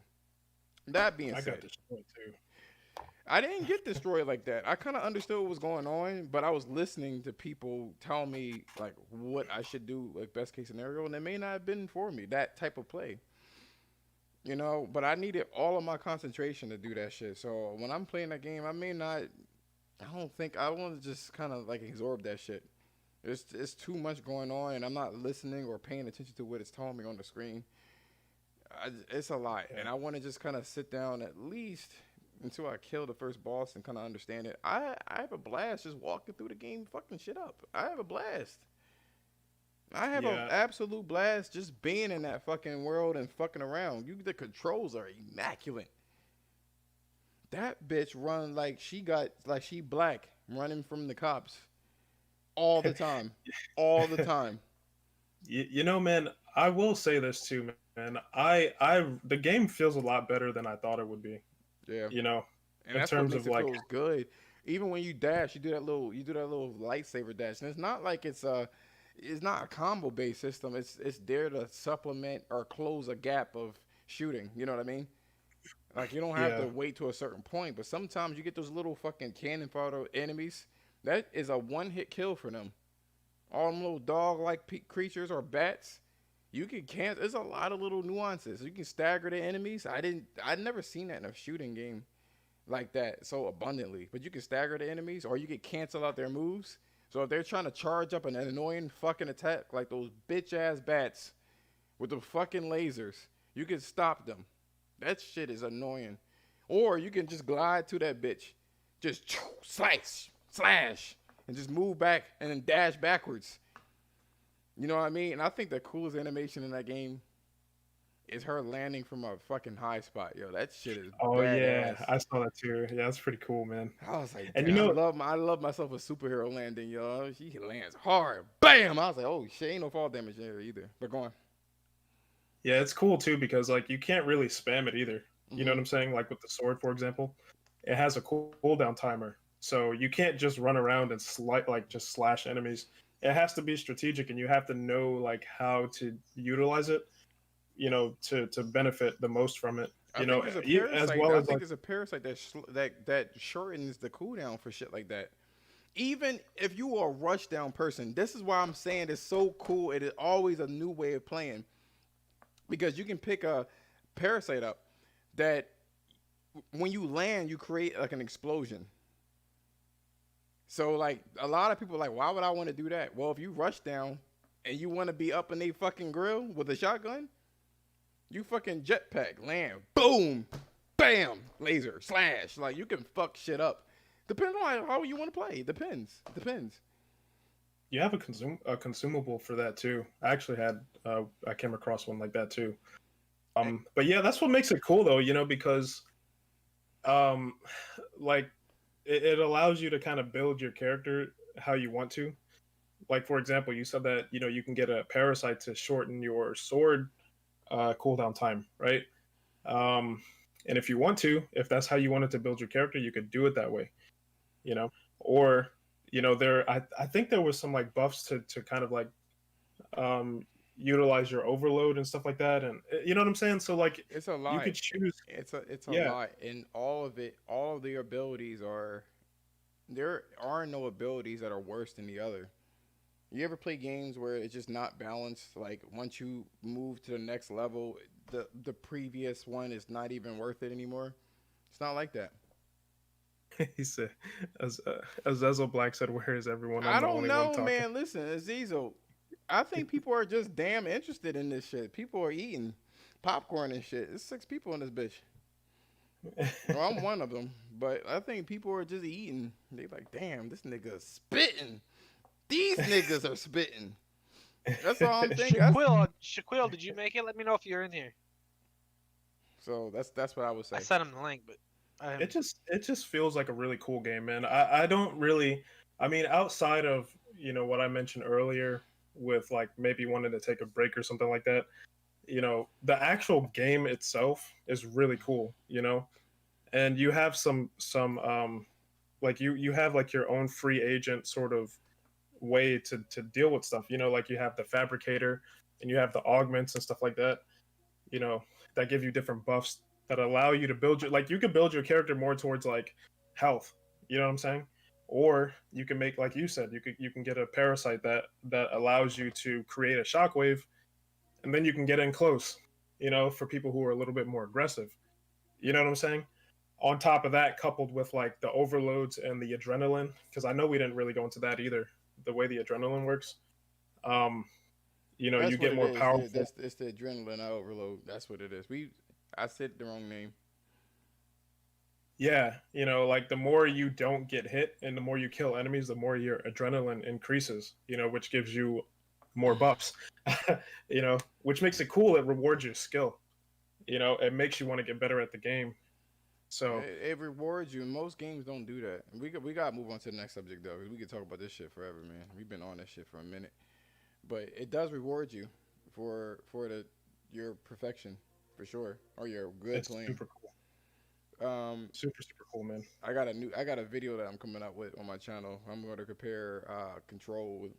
B: That being
A: I
B: said,
A: got destroyed too.
B: I didn't get destroyed like that. I kind of understood what was going on, but I was listening to people tell me like what I should do, like best case scenario, and it may not have been for me, that type of play. You know, but I needed all of my concentration to do that shit. So when I'm playing that game, I don't think I want to just kind of like absorb that shit. It's too much going on, and I'm not listening or paying attention to what it's telling me on the screen. It's a lot, and I want to just kind of sit down at least until I kill the first boss and kind of understand it. I have a blast just walking through the game, fucking shit up. I have a blast. I have an absolute blast just being in that fucking world and fucking around. The controls are immaculate. That bitch run like she black, running from the cops all the time, all the time.
A: You know, man, I will say this too, man. The game feels a lot better than I thought it would be.
B: Yeah,
A: You know,
B: and
A: in
B: that's what
A: terms
B: makes
A: of
B: it
A: like,
B: feels good. Even when you dash, you do that little lightsaber dash, and it's not like it's not a combo based system. It's there to supplement or close a gap of shooting. You know what I mean? Like you don't have to
A: yeah,
B: wait to a certain point, but sometimes you get those little fucking cannon fodder enemies. That is a one hit kill for them. All them little dog like creatures or bats. You can cancel. There's a lot of little nuances. You can stagger the enemies. I'd never seen that in a shooting game like that so abundantly. But you can stagger the enemies, or you can cancel out their moves. So if they're trying to charge up an annoying fucking attack like those bitch ass bats with the fucking lasers, you can stop them. That shit is annoying. Or you can just glide to that bitch, just slash, and just move back and then dash backwards. You know what I mean? And I think the coolest animation in that game is her landing from a fucking high spot. Yo, that shit is
A: oh yeah,
B: badass.
A: I saw that too. Yeah, that's pretty cool, man.
B: I was like,
A: And
B: damn,
A: you know,
B: I love myself a superhero landing, yo. She lands hard. Bam! I was like, oh shit, ain't no fall damage there either. But go on.
A: yeah, it's cool too because like you can't really spam it either. You know
B: Mm-hmm.
A: what I'm saying? Like with the sword, for example, it has a cooldown timer, so you can't just run around and just slash enemies. It has to be strategic, and you have to know like how to utilize it. You know, to benefit the most from it.
B: I
A: You
B: think
A: know,
B: there's a
A: as
B: parasite.
A: well
B: I
A: as
B: think
A: like
B: there's a parasite that shortens the cooldown for shit like that. Even if you are a rush down person, this is why I'm saying it's so cool. It is always a new way of playing because you can pick a parasite up that when you land, you create like an explosion. So like a lot of people are like, why would I want to do that? Well, if you rush down and you want to be up in a fucking grill with a shotgun, you fucking jetpack land, boom, bam, laser slash. Like you can fuck shit up. Depends on how you want to play. Depends. Depends.
A: you have a consumable for that too. I actually had I came across one like that too. But yeah, that's what makes it cool though. You know, because um, like it allows you to kind of build your character how you want to. Like for example, you said that you know you can get a parasite to shorten your sword cooldown time, right? Um, and if you want to, if that's how you wanted to build your character, you could do it that way, you know. Or you know, I think there was some like buffs to kind of like utilize your overload and stuff like that, and you know what I'm saying. So like
B: It's a
A: you
B: lot.
A: could choose,
B: It's a
A: yeah.
B: lot, and all of it, all of the abilities are. There are no abilities that are worse than the other. You ever play games where it's just not balanced? Like once you move to the next level, the previous one is not even worth it anymore. It's not like that.
A: He said, as Ezel Black said, "Where is everyone?
B: I
A: I'm the
B: don't
A: only one
B: know,
A: talking."
B: man. Listen, Azizo, I think people are just damn interested in this shit. People are eating popcorn and shit. There's 6 people in this bitch. Well, I'm one of them, but I think people are just eating. They like, damn, this nigga's spitting. These niggas are spitting. That's all I'm thinking.
C: Shaquille, did you make it? Let me know if you're in here.
B: So that's what I would
C: I
B: say.
C: sent him the link, but
A: It just feels like a really cool game, man. I don't really, I mean, outside of what I mentioned earlier with like maybe wanting to take a break or something like that, the actual game itself is really cool, and you have some like you have like your own free agent sort of way to deal with stuff, like you have the fabricator and you have the augments and stuff like that, you know, that give you different buffs that allow you to build your, like, you can build your character more towards like health, you know what I'm saying? Or you can make, like you said, you can get a parasite that allows you to create a shockwave, and then you can get in close, for people who are a little bit more aggressive. You know what I'm saying? On top of that, coupled with like the overloads and the adrenaline, because I know we didn't really go into that either, the way the adrenaline works. Um, you
B: That's what
A: get
B: it
A: more
B: is.
A: powerful.
B: That's it's the adrenaline overload. That's what it is. I said the wrong name.
A: Yeah, like the more you don't get hit and the more you kill enemies, the more your adrenaline increases, which gives you more buffs, which makes it cool. It rewards your skill, it makes you want to get better at the game. So,
B: It rewards you. Most games don't do that. We got to move on to the next subject though. 'Cause we could talk about this shit forever, man. We've been on this shit for a minute, but it does reward you for your perfection for sure, or your good
A: it's
B: playing.
A: super cool.
B: Um,
A: Super, super cool, man.
B: I got a video that I'm coming up with on my channel. I'm going to compare Control with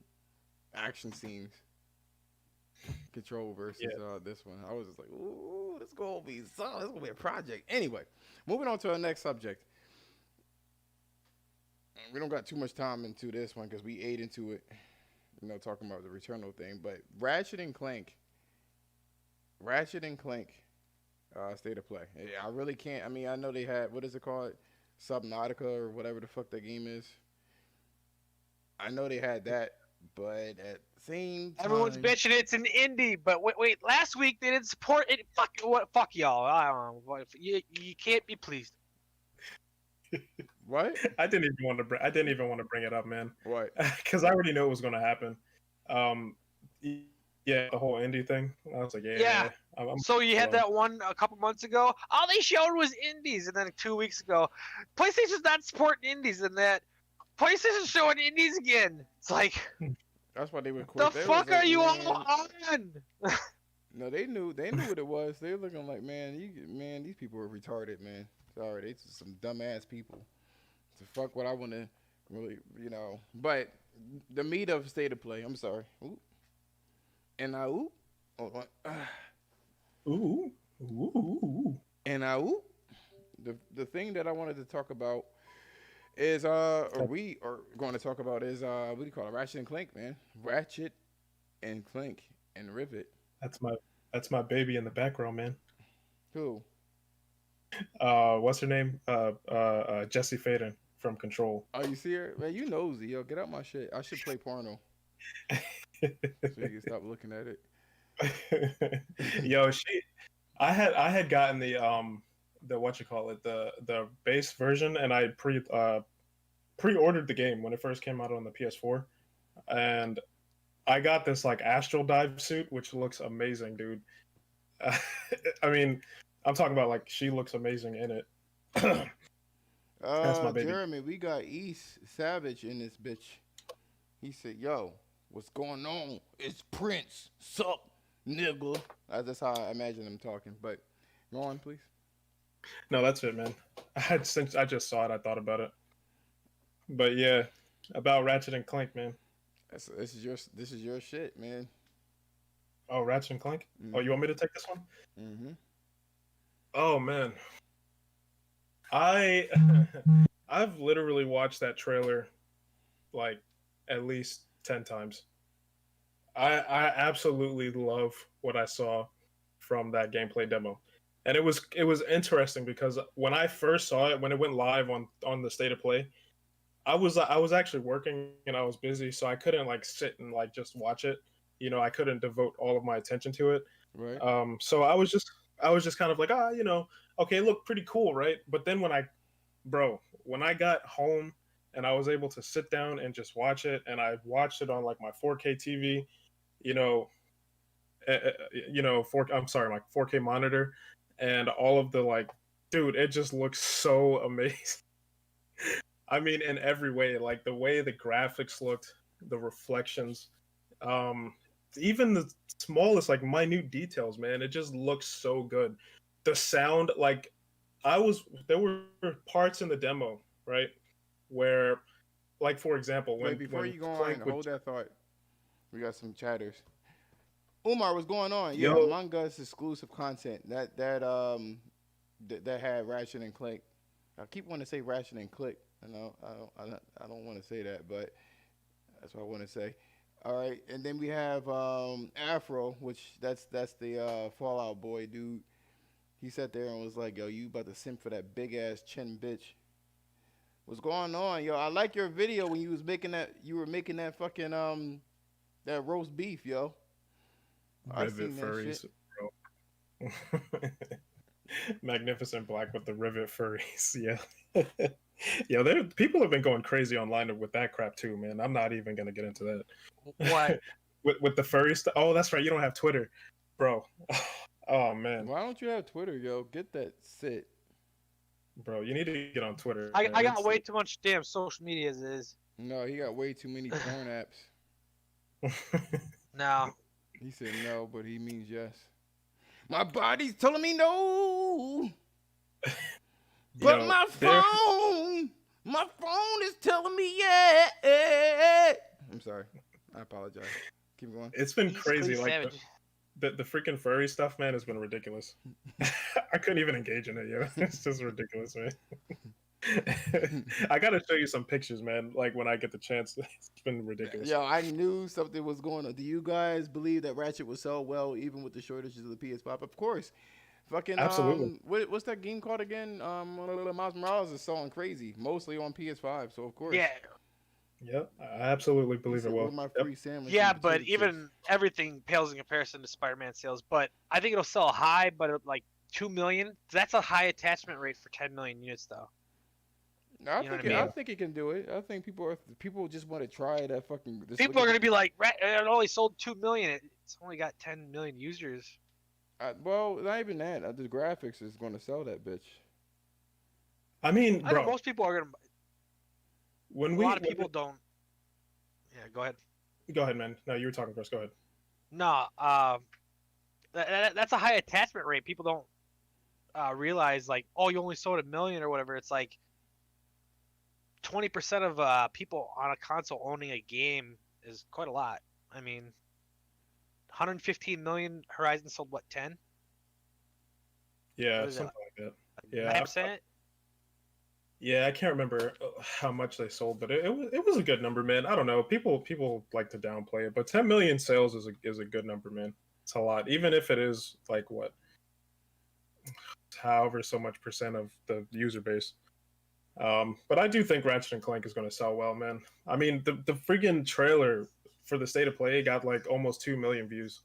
B: action scenes. Control versus
A: Yeah.
B: this one. I was just like, ooh, this gonna be so. This gonna be a project. Anyway, moving on to our next subject. We don't got too much time into this one because we ate into it. Talking about the Returnal thing. But Ratchet and Clank, state of play. I really can't. I mean, I know they had, what is it called, Subnautica or whatever the fuck that game is. I know they had that, but at the same time,
C: everyone's bitching it's an indie. But wait, last week they didn't support it. Fuck y'all. I don't know. You can't be pleased.
B: what?
A: I didn't even want to bring it up, man,
B: What?
A: because I already knew it was going to happen. Um, yeah, the whole indie thing. I was like,
C: Yeah.
A: yeah. I'm
C: So you had
A: alone.
C: that one a couple months ago. All they showed was indies, and then 2 weeks ago, PlayStation's not supporting indies, and that PlayStation's showing indies again. It's like,
B: That's why they would
C: the
B: quit. They was
C: fuck are
B: like,
C: you
B: man.
C: all on?
B: No, they knew what it was. They were looking like, man, these people are retarded, man. Sorry, they just some dumbass people. So fuck what I want to really. But the meat of state of play. I'm sorry. Ooh. And I ooh. Hold on.
A: Ooh, ooh, ooh.
B: And I ooh. The thing that I wanted to talk about is or we are going to talk about is what do you call it? Ratchet and Clank, man. Ratchet and Clank and Rivet.
A: That's my that's my baby in the background, man.
B: Who?
A: What's her name? Jesse Faden from Control.
B: Oh, you see her? Man, you nosy. Yo, get out my shit. I should play porno so you can stop looking at it.
A: Yo, I had gotten the what you call it, the base version, and I pre-ordered the game when it first came out on the PS4, and I got this like astral dive suit which looks amazing, dude. I mean, I'm talking about like she looks amazing in it. That's my baby.
B: Jeremy, we got East Savage in this bitch. He said, "Yo, what's going on? It's Prince. Sup, nigga." That's how I imagine him talking. But go on, please.
A: No, that's it, man. Since I just saw it, I thought about it. But yeah, About Ratchet and Clank, man.
B: This is your shit, man.
A: Oh, Ratchet and Clank. Oh, you
B: Mhm.
A: want me to take this one?
B: Mhm.
A: Oh man, I I've literally watched that trailer like at least 10 times. I absolutely love what I saw from that gameplay demo, and it was interesting because when I first saw it, when it went live on the state of play, I was actually working and I was busy, so I couldn't like sit and like just watch it. I couldn't devote all of my attention to it.
B: Right.
A: So I was just kind of like, okay, it looked pretty cool, right? But then when I got home and I was able to sit down and just watch it, and I watched it on like my 4K TV, you know, I'm sorry, my 4K monitor, and all of the like, dude, it just looks so amazing. I mean, in every way, like the way the graphics looked, the reflections, um, even the smallest, like minute details, man, it just looks so good. The sound, like, there were parts in the demo, right, where, like, for example,
B: Wait,
A: when
B: before
A: when
B: you go on,
A: Clank would,
B: hold that thought. We got some chatters. Umar, what's going on? Yeah,
A: yo,
B: Among Us exclusive content that had Ratchet and Clank. I keep wanting to say Ratchet and Click. I don't want to say that, but that's what I want to say. All right, and then we have Afro, which that's the Fallout boy dude. He sat there and was like, "Yo, you about to simp for that big ass chin bitch? What's going on, yo? I like your video when you was making that. You were making that fucking that roast beef, yo. I
A: rivet
B: seen that shit.
A: furries, bro. Magnificent Black with the rivet furries, yeah. Yeah, people have been going crazy online with that crap too, man. I'm not even gonna get into
C: What?
A: that. With the furry stuff. Oh, that's right. You don't have Twitter, bro. Oh man,
B: Why don't you have Twitter, yo? Get that shit.
A: bro, you need to get on Twitter, man.
C: I
A: It's
C: got way too much damn social media as it is.
B: No, he got way too many porn apps.
C: No.
B: He said no, but he means yes. My body's telling me no, but
A: yo,
B: my phone is telling me yeah. I'm sorry. I apologize. Keep going.
A: it's been
C: Basically
A: crazy. Like
C: savage.
A: the freaking furry stuff, man, has been ridiculous. I couldn't even engage in it, yo. It's just ridiculous, man. I gotta show you some pictures, man. Like when I get the chance, it's been ridiculous.
B: Yo, I knew something was going on. Do you guys believe that Ratchet would sell well even with the shortages of the PS5? Of course. Fucking
A: Absolutely.
B: what's that game called again? Miles Morales is selling crazy, mostly on PS5. So of course,
C: Yeah.
A: Yep, I absolutely
B: he
A: believe it
B: said, "Where
A: will.
B: my
A: Yep.
B: free sandwich
C: Yeah,
B: and
C: but
B: potato chips?"
C: even everything pales in comparison to Spider-Man sales. But I think it'll sell high, but like 2 million. That's a high attachment rate for 10 million units, though.
B: No,
C: You know what I
B: I
C: mean?
A: Yeah.
B: think he can do it. I think people just want to try that fucking. Just look
C: People
B: at
C: are
B: the.
C: gonna be like, it only sold 2 million. It's only got 10 million users.
B: Well, not even that. The graphics is going to sell that bitch.
A: I mean,
C: I think
A: bro,
C: most people are gonna.
A: when
C: A lot
A: we
C: of
A: when
C: people don't. Yeah, go ahead.
A: go ahead, man. No, you were talking first. Go ahead.
C: No, that's a high attachment rate. People don't realize like, oh, you only sold 1 million or whatever. It's like 20% of people on a console owning a game is quite a lot. I mean, 115 million Horizon sold what 10?
A: Yeah,
C: What is it?
A: something like that.
C: Like 9%?
A: Yeah, I can't remember how much they sold, but it was a good number, man. I don't know. People like to downplay it, but 10 million sales is a good number, man. It's a lot, even if it is like what, however so much percent of the user base. But I do think Ratchet and Clank is going to sell well, man. I mean, the freaking trailer for the state of play got like almost 2 million views.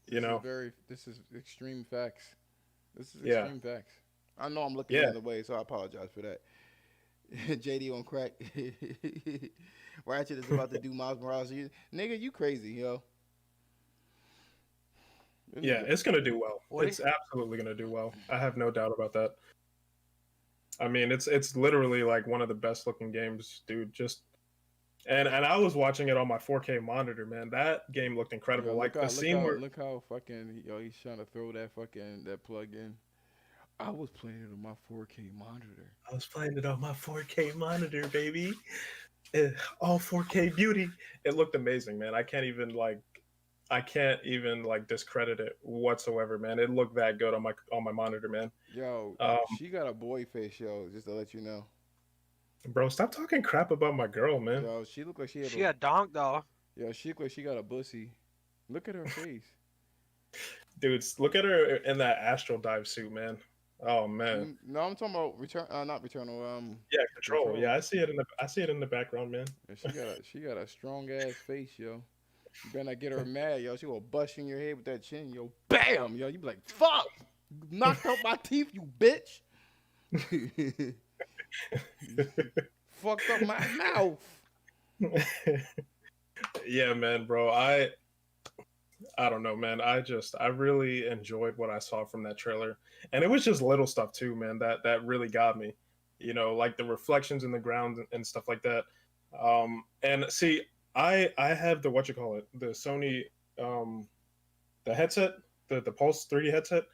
A: You know,
B: This is extreme facts. This is
A: yeah,
B: extreme facts. I know I'm looking the
A: yeah,
B: other way, so I apologize for that. JD on crack. Ratchet is about to do Miles Morales. Nigga, you crazy, yo. This
A: yeah.
B: nigga.
A: It's going to do well.
C: What?
A: It's absolutely going to do well. I have no doubt about that. I mean, it's literally like one of the best looking games, dude. Just and I was watching it on my 4K monitor, man. That game looked incredible.
B: Yo,
A: Like the scene where
B: look how fucking yo he's trying to throw that fucking that plug in. I was playing it on my 4K monitor.
A: I was playing it on my 4K monitor, baby. eh, all 4K beauty. It looked amazing, man. I can't even like discredit it whatsoever, man. It looked that good on my monitor, man.
B: Yo,
A: Um,
B: she got a boy face, yo. Just to let you know,
A: bro, stop talking crap about my girl, man.
B: yo, she look like she have
C: She
B: a.
C: got donk though.
B: Yo, she look like she got a bussy. Look at her face.
A: Dudes, look at her in that astral dive suit, man. Oh man.
B: No, I'm talking about return. Not Returnal.
A: Yeah, control. Yeah,
B: Control.
A: I see it in the background, man.
B: Yeah, she got a strong ass face, yo. You better not get her mad, yo. She will bust you in your head with that chin, yo. Bam, yo. You be like, fuck, knocked out my teeth, you bitch. Fucked up my mouth.
A: Yeah, man, bro. I don't know, man. I really enjoyed what I saw from that trailer, and it was just little stuff too, man. That really got me. You know, like the reflections in the ground and stuff like that. And see, I have the what you call it, the Sony, um, the headset, the Pulse 3D headset,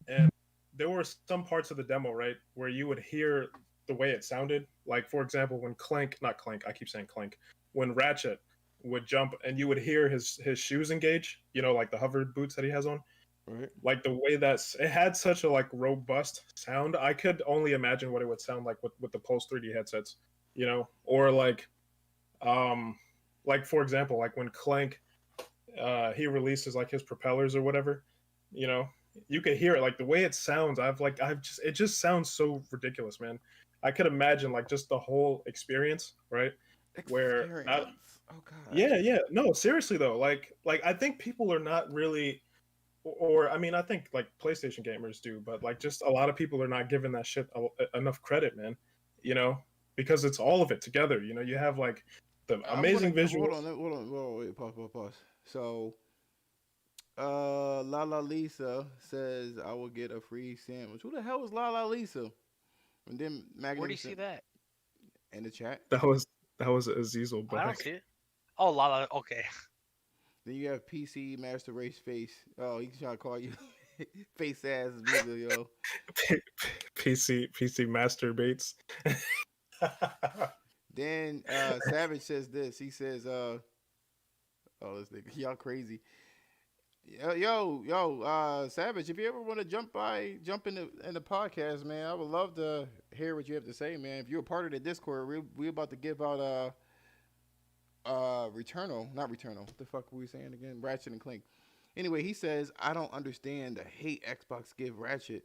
A: and there were some parts of the demo, right, where you would hear the way it sounded. Like for example, when Clank, not Clank, I keep saying Clank, when Ratchet would jump and you would hear his shoes engage, you know, like the hover boots that he has on.
B: Right.
A: Like the way it had such a like robust sound. I could only imagine what it would sound like with the Pulse 3D headsets, you know, or um like for example, like when Clank he releases like his propellers or whatever, you know, you could hear it like the way it sounds. I've just it just sounds so ridiculous, man. I could imagine like just the whole experience, right? Where not,
B: Experience. Oh God.
A: yeah, yeah, no, seriously though, like I think people are not really, or I mean, I think like PlayStation gamers do, but like just a lot of people are not giving that shit enough credit, man. You know, because it's all of it together. You know, you have like the
B: I'm gonna
A: amazing
B: hold
A: visuals.
B: on, wait, pause. So, Lala Lisa says I will get a free sandwich. Who the hell is Lala Lisa? And then
C: Where do you see
B: Magnificent
C: that?
B: in the chat.
A: That was that was Azizel
C: I don't
A: Black.
C: see it. Oh, Lala. Okay.
B: Then you have PC Master Race Face. Oh, he's trying to call you face ass nigga, yo.
A: PC masturbates.
B: Then Savage says this. He says, oh this nigga, y'all crazy. Savage, if you ever want to jump in the podcast, man, I would love to hear what you have to say, man. If you're a part of the Discord, we about to give out Returnal, not Returnal. What the fuck were we saying again? Ratchet and Clank. Anyway, he says, I don't understand the hate Xbox give Ratchet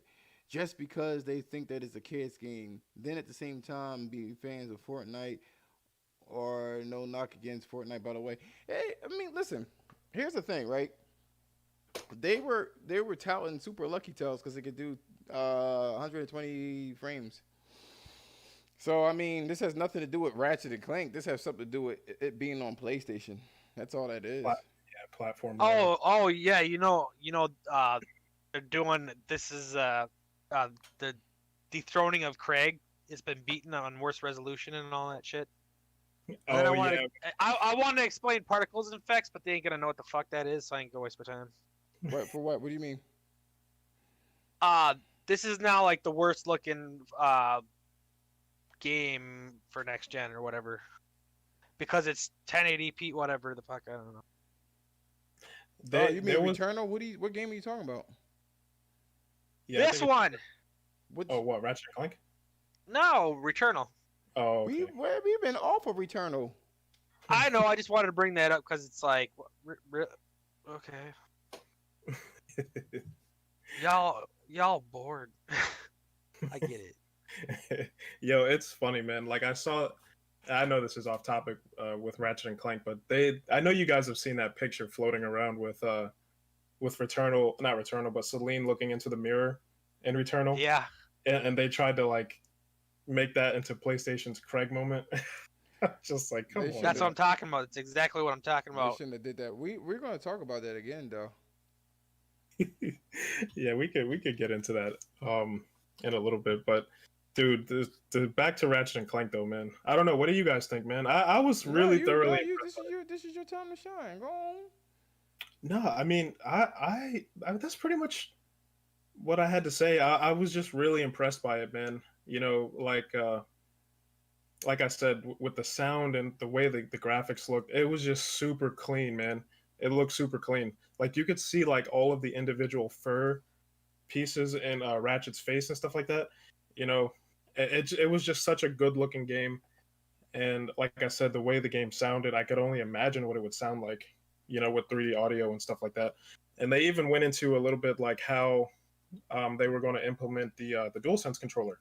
B: just because they think that it's a kid's game. Then at the same time, be fans of Fortnite or no knock against Fortnite, by the way. Hey, I mean, listen, here's the thing, right? They were touting Super Lucky Tails because it could do 120 frames. So I mean, this has nothing to do with Ratchet and Clank. This has something to do with it being on PlayStation. That's all that is.
A: Yeah, platform.
C: Oh yeah. They're doing this is the dethroning of Craig. It's been beaten on worse resolution and all that shit. And then
A: Oh
C: I
A: yeah,
C: want to explain particles and effects, but they ain't gonna know what the fuck that is, so I ain't gonna waste my time.
B: What for? What? What do you mean?
C: Uh this is now like the worst looking game for next gen or whatever, because it's 1080p, whatever the fuck, I don't know.
B: Oh, you mean
A: there was
B: Returnal? What game are you talking about?
A: yeah. I
C: This
A: think it's-
C: one,
B: What?
A: Oh, what Ratchet and Clank?
C: no, Returnal.
A: Oh, okay.
B: We've been off of Returnal.
C: I know. I just wanted to bring that up because it's like, okay, y'all bored. I get it.
A: Yo, it's funny, man. Like I know this is off topic with Ratchet and Clank, but I know you guys have seen that picture floating around with Returnal, not Returnal, but Celine looking into the mirror in Returnal,
C: Yeah,
A: and they tried to like make that into PlayStation's Craig moment. Just like, come
B: They
A: on.
B: should
C: that's
B: have.
C: what I'm talking about. It's exactly what I'm talking
B: They
C: about.
B: shouldn't have did that. We're gonna talk about that again, though.
A: Yeah, we could get into that in a little bit, but dude, the back to Ratchet and Clank though, man. I don't know. What do you guys think, man? I was really thoroughly.
B: This is your time to shine. Go on.
A: No, I mean, that's pretty much what I had to say. I was just really impressed by it, man. You know, like like I said, with the sound and the way the graphics looked, it was just super clean, man. It looked super clean. Like you could see like all of the individual fur pieces in Ratchet's face and stuff like that. You know, it was just such a good looking game. And like I said, the way the game sounded, I could only imagine what it would sound like, you know, with 3D audio and stuff like that. And they even went into a little bit like how they were going to implement the DualSense controller,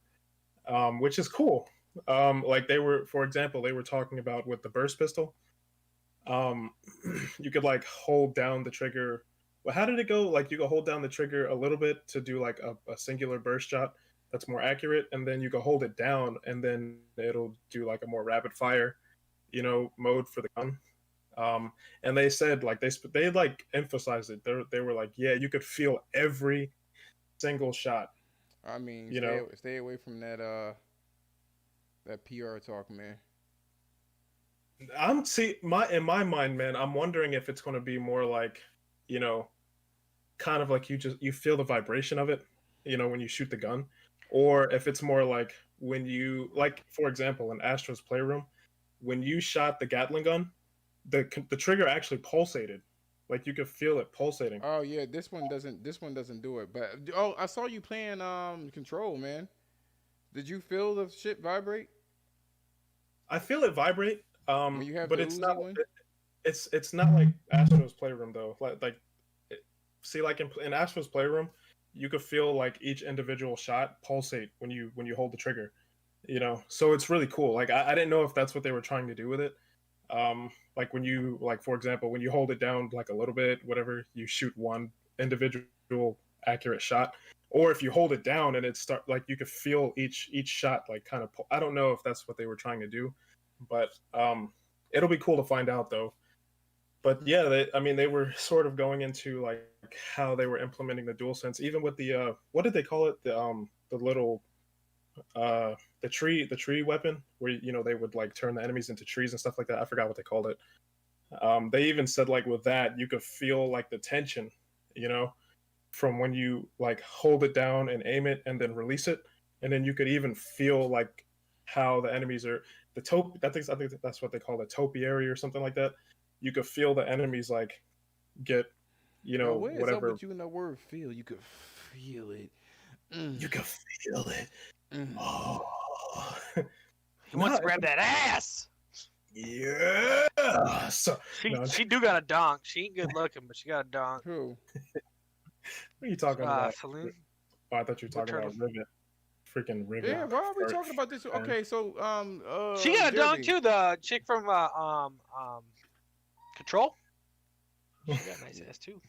A: which is cool. Like they were, for example, they were talking about with the burst pistol. Um, you could like hold down the trigger. Well, how did it go? Like you could hold down the trigger a little bit to do like a singular burst shot that's more accurate, and then you can hold it down, and then it'll do like a more rapid fire, you know, mode for the gun. And they said like they like emphasized it. They were like, yeah, you could feel every single shot.
B: I mean,
A: You know,
B: stay away from that PR talk, man.
A: I'm see my in my mind, man. I'm wondering if it's going to be more like, you know, kind of like you feel the vibration of it, you know, when you shoot the gun, or if it's more like when you like, for example, in Astro's Playroom, when you shot the Gatling gun, the trigger actually pulsated, like you could feel it pulsating.
B: Oh yeah, this one doesn't do it. But oh, I saw you playing Control, man. Did you feel the shit vibrate
A: I feel it vibrate,
B: when you have the
A: but it's
B: Uzi
A: not.
B: one?
A: It's not like Astro's Playroom though. Like see, like in Astro's Playroom, you could feel like each individual shot pulsate when you hold the trigger. You know, so it's really cool. Like I didn't know if that's what they were trying to do with it. Like when you like, for example, when you hold it down like a little bit, whatever, you shoot one individual accurate shot, or if you hold it down and it start like you could feel each shot like kind of. I don't know if that's what they were trying to do, but it'll be cool to find out though. But yeah, I mean, they were sort of going into like how they were implementing the dual sense, even with the what did they call it? The little uh the tree weapon where you know they would like turn the enemies into trees and stuff like that. I forgot what they called it. They even said like with that you could feel like the tension, you know, from when you like hold it down and aim it and then release it, and then you could even feel like how the enemies are the top. I think that's what they call the topiary or something like that. You could feel the enemies like get, you
B: Yo,
A: know,
B: what is up
A: whatever.
B: with you in the word feel? You could feel it. Mm,
A: You can feel it.
B: mm.
A: Oh,
C: He
A: no,
C: wants to grab that ass.
A: yeah. So, no,
C: She do got a donk. She ain't good looking, but she got a donk.
B: Who?
A: what are you talking about?
C: Celine.
A: Oh, I thought you were talking
C: Returnal.
A: about Rivet. Freaking Rivet.
B: Yeah, why are we
A: Fart,
B: talking about this?
A: man.
B: Okay, so
C: She got a donk
B: Jeremy.
C: too. The chick from Control. She got a nice ass too.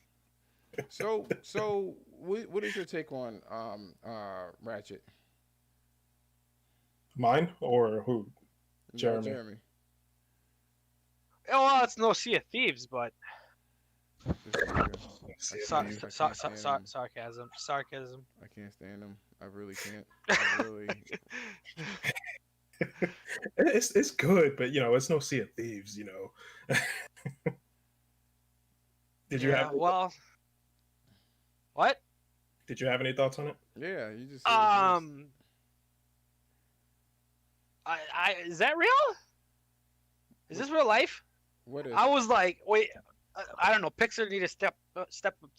B: So what is your take on Ratchet?
A: Mine or who?
B: No,
A: Jeremy.
B: Jeremy.
C: Oh, well, it's no Sea of Thieves, but
B: This nigga.
C: sarcasm, sarcasm.
B: I can't stand him. I really can't. I really.
A: It's good, but you know, it's no Sea of Thieves. You know. Did you
C: Yeah.
A: have
C: Well, what?
A: Did you have any thoughts on it?
B: Yeah, you just. Said it was-
C: Is that real? Is this real life?
B: What is?
C: I was like, wait, I don't know. Pixar need to step up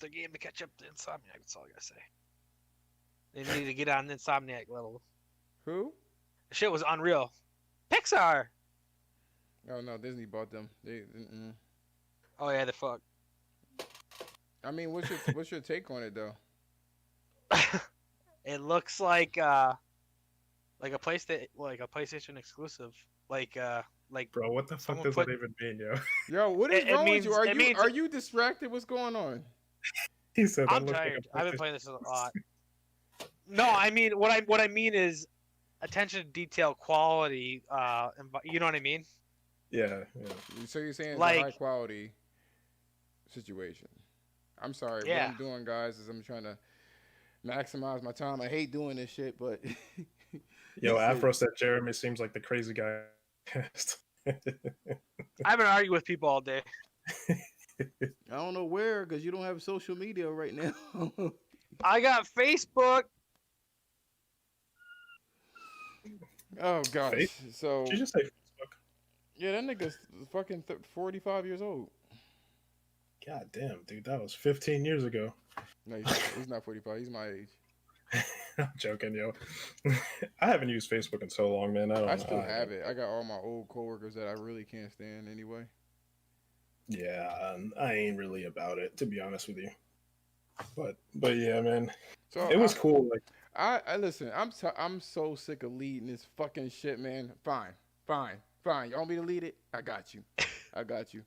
C: the game to catch up to Insomniac. That's all I gotta say. They need to get on the Insomniac level.
B: Who?
C: The shit was unreal. Pixar.
B: Oh no, Disney bought them. Mm-mm.
C: Oh yeah, the fuck.
B: I mean, what's your take on it though?
C: It looks like a PlayStation exclusive. Like
A: Bro, what the fuck
C: someone
A: does
C: put-
A: that even mean, yo?
B: Yo, what is
C: It
B: wrong
C: means-
B: with you?
C: it means-
B: Are you distracted? What's going on?
A: He said that
C: I'm
A: looks
C: tired.
A: like
C: I've been playing this a lot. No, I mean what I mean is attention to detail, quality. You know what I mean?
A: Yeah, yeah.
B: So you're saying it's
C: Like-
B: a high quality situation? I'm sorry.
C: Yeah.
B: What I'm doing, guys, is I'm trying to maximize my time. I hate doing this shit, but
A: Yo, Afro said Jeremy seems like the crazy guy.
C: I've been arguing with people all day.
B: I don't know where because you don't have social media right now.
C: I got Facebook.
B: Oh gosh.
A: Face? Did
B: So
A: you just say Facebook?
B: yeah, that nigga's fucking 45 years old.
A: God damn, dude, that was 15 years ago.
B: No, he's not. He's not 45. He's my age.
A: I'm joking, yo. I haven't used Facebook in so long, man. I
B: I
A: don't know.
B: still have it. I got all my old coworkers that I really can't stand anyway.
A: Yeah, I ain't really about it, to be honest with you. But yeah, man,
B: So
A: it was cool. Like,
B: I listen. I'm so sick of leading this fucking shit, man. Fine. You want me to lead it? I got you. I got you.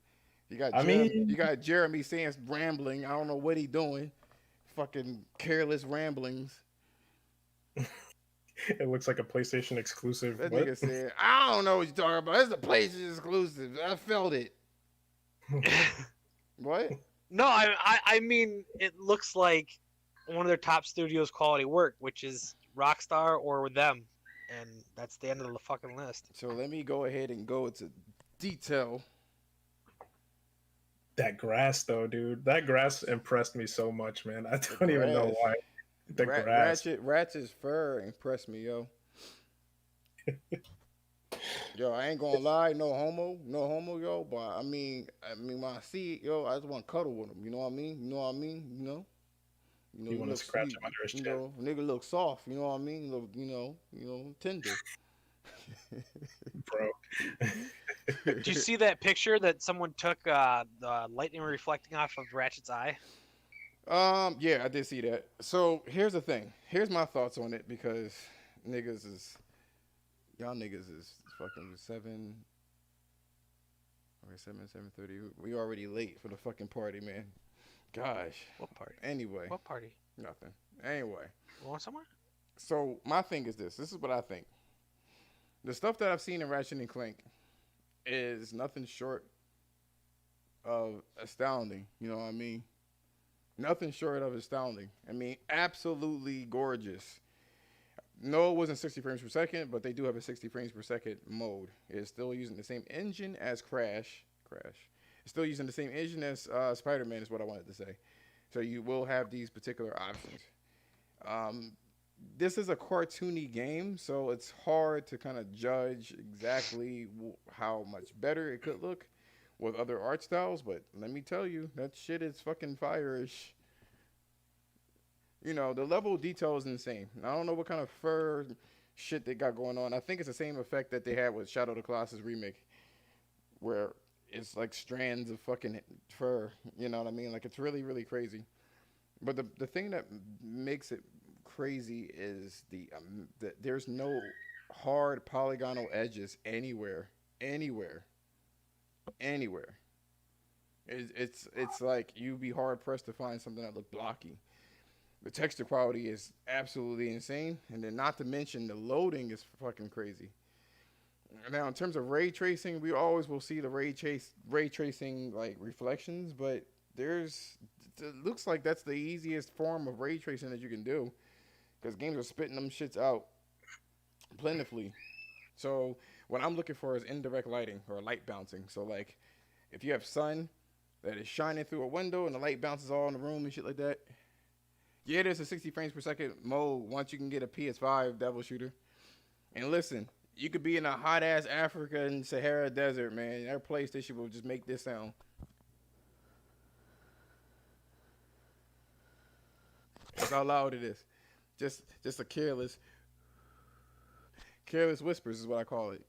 A: I
B: You
A: mean,
B: got Jeremy saying rambling. I don't know what he doing. Fucking careless ramblings.
A: it looks like a PlayStation exclusive.
B: That
A: What?
B: nigga said, I don't know what you're talking about. It's a PlayStation exclusive. I felt it. What?
C: No, I mean it looks like one of their top studios' quality work, which is Rockstar or with them, and that's the end of the fucking list.
B: So let me go ahead and go into detail.
A: That grass, though, dude. That grass impressed me so much, man. I
B: The
A: don't even know
B: grass.
A: why. The grass.
B: Ratchet's fur impressed me, yo. Yo, I ain't gonna lie, no homo, yo. But when I see it, yo, I just want to cuddle with him. You know what I mean?
A: You want to scratch him under his chin,
B: Nigga look soft. You know what I mean? Look, tender.
A: bro.
C: Did you see that picture that someone took the lightning reflecting off of Ratchet's eye?
B: Yeah, I did see that. So here's the thing. Here's my thoughts on it because y'all niggas is fucking 7:30. We already late for the fucking party, man. Gosh.
C: What party?
B: Anyway,
C: What party?
B: nothing. Anyway,
C: You going somewhere?
B: so my thing is this. This is what I think. The stuff that I've seen in Ratchet and Clank is nothing short of astounding. You know what I mean? Nothing short of astounding. I mean, absolutely gorgeous. No, it wasn't 60 frames per second, but they do have a 60 frames per second mode. It's still using the same engine as Crash. It's still using the same engine as Spider-Man is what I wanted to say. So you will have these particular options. This is a cartoony game, so it's hard to kind of judge exactly how much better it could look with other art styles, but let me tell you, that shit is fucking fire-ish. You know, the level of detail is insane. I don't know what kind of fur shit they got going on. I think it's the same effect that they had with Shadow of the Colossus remake, where it's like strands of fucking fur. You know what I mean? Like, it's really, really crazy. But the thing that makes it crazy is there's no hard polygonal edges anywhere. It's like you'd be hard pressed to find something that look blocky. The texture quality is absolutely insane, and then not to mention the loading is fucking crazy. Now, in terms of ray tracing, we always will see the ray tracing like reflections, but it looks like that's the easiest form of ray tracing that you can do, because games are spitting them shits out plentifully. So what I'm looking for is indirect lighting or light bouncing. So like, if you have sun that is shining through a window and the light bounces all in the room and shit like that. Yeah, there's a 60 frames per second mode once you can get a PS5 Devil Shooter. And listen, you could be in a hot ass African Sahara desert, man. Their PlayStation will just make this sound. That's how loud it is. Just a careless whispers is what I call it.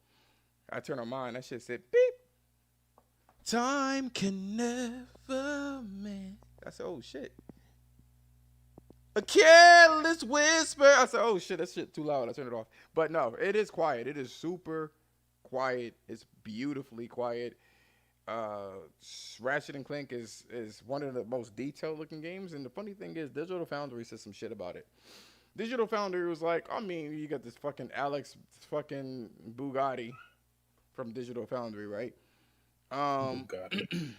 B: I turn on mine, that shit said beep. Time can never mend. I said, oh shit. A careless whisper. I said, oh shit, that shit too loud. I turned it off. But no, it is quiet. It is super quiet. It's beautifully quiet. Ratchet and Clank is one of the most detailed looking games. And the funny thing is, Digital Foundry said some shit about it. Digital Foundry was like, I mean, you got this fucking Alex fucking Bugatti from Digital Foundry, right?
A: Bugatti.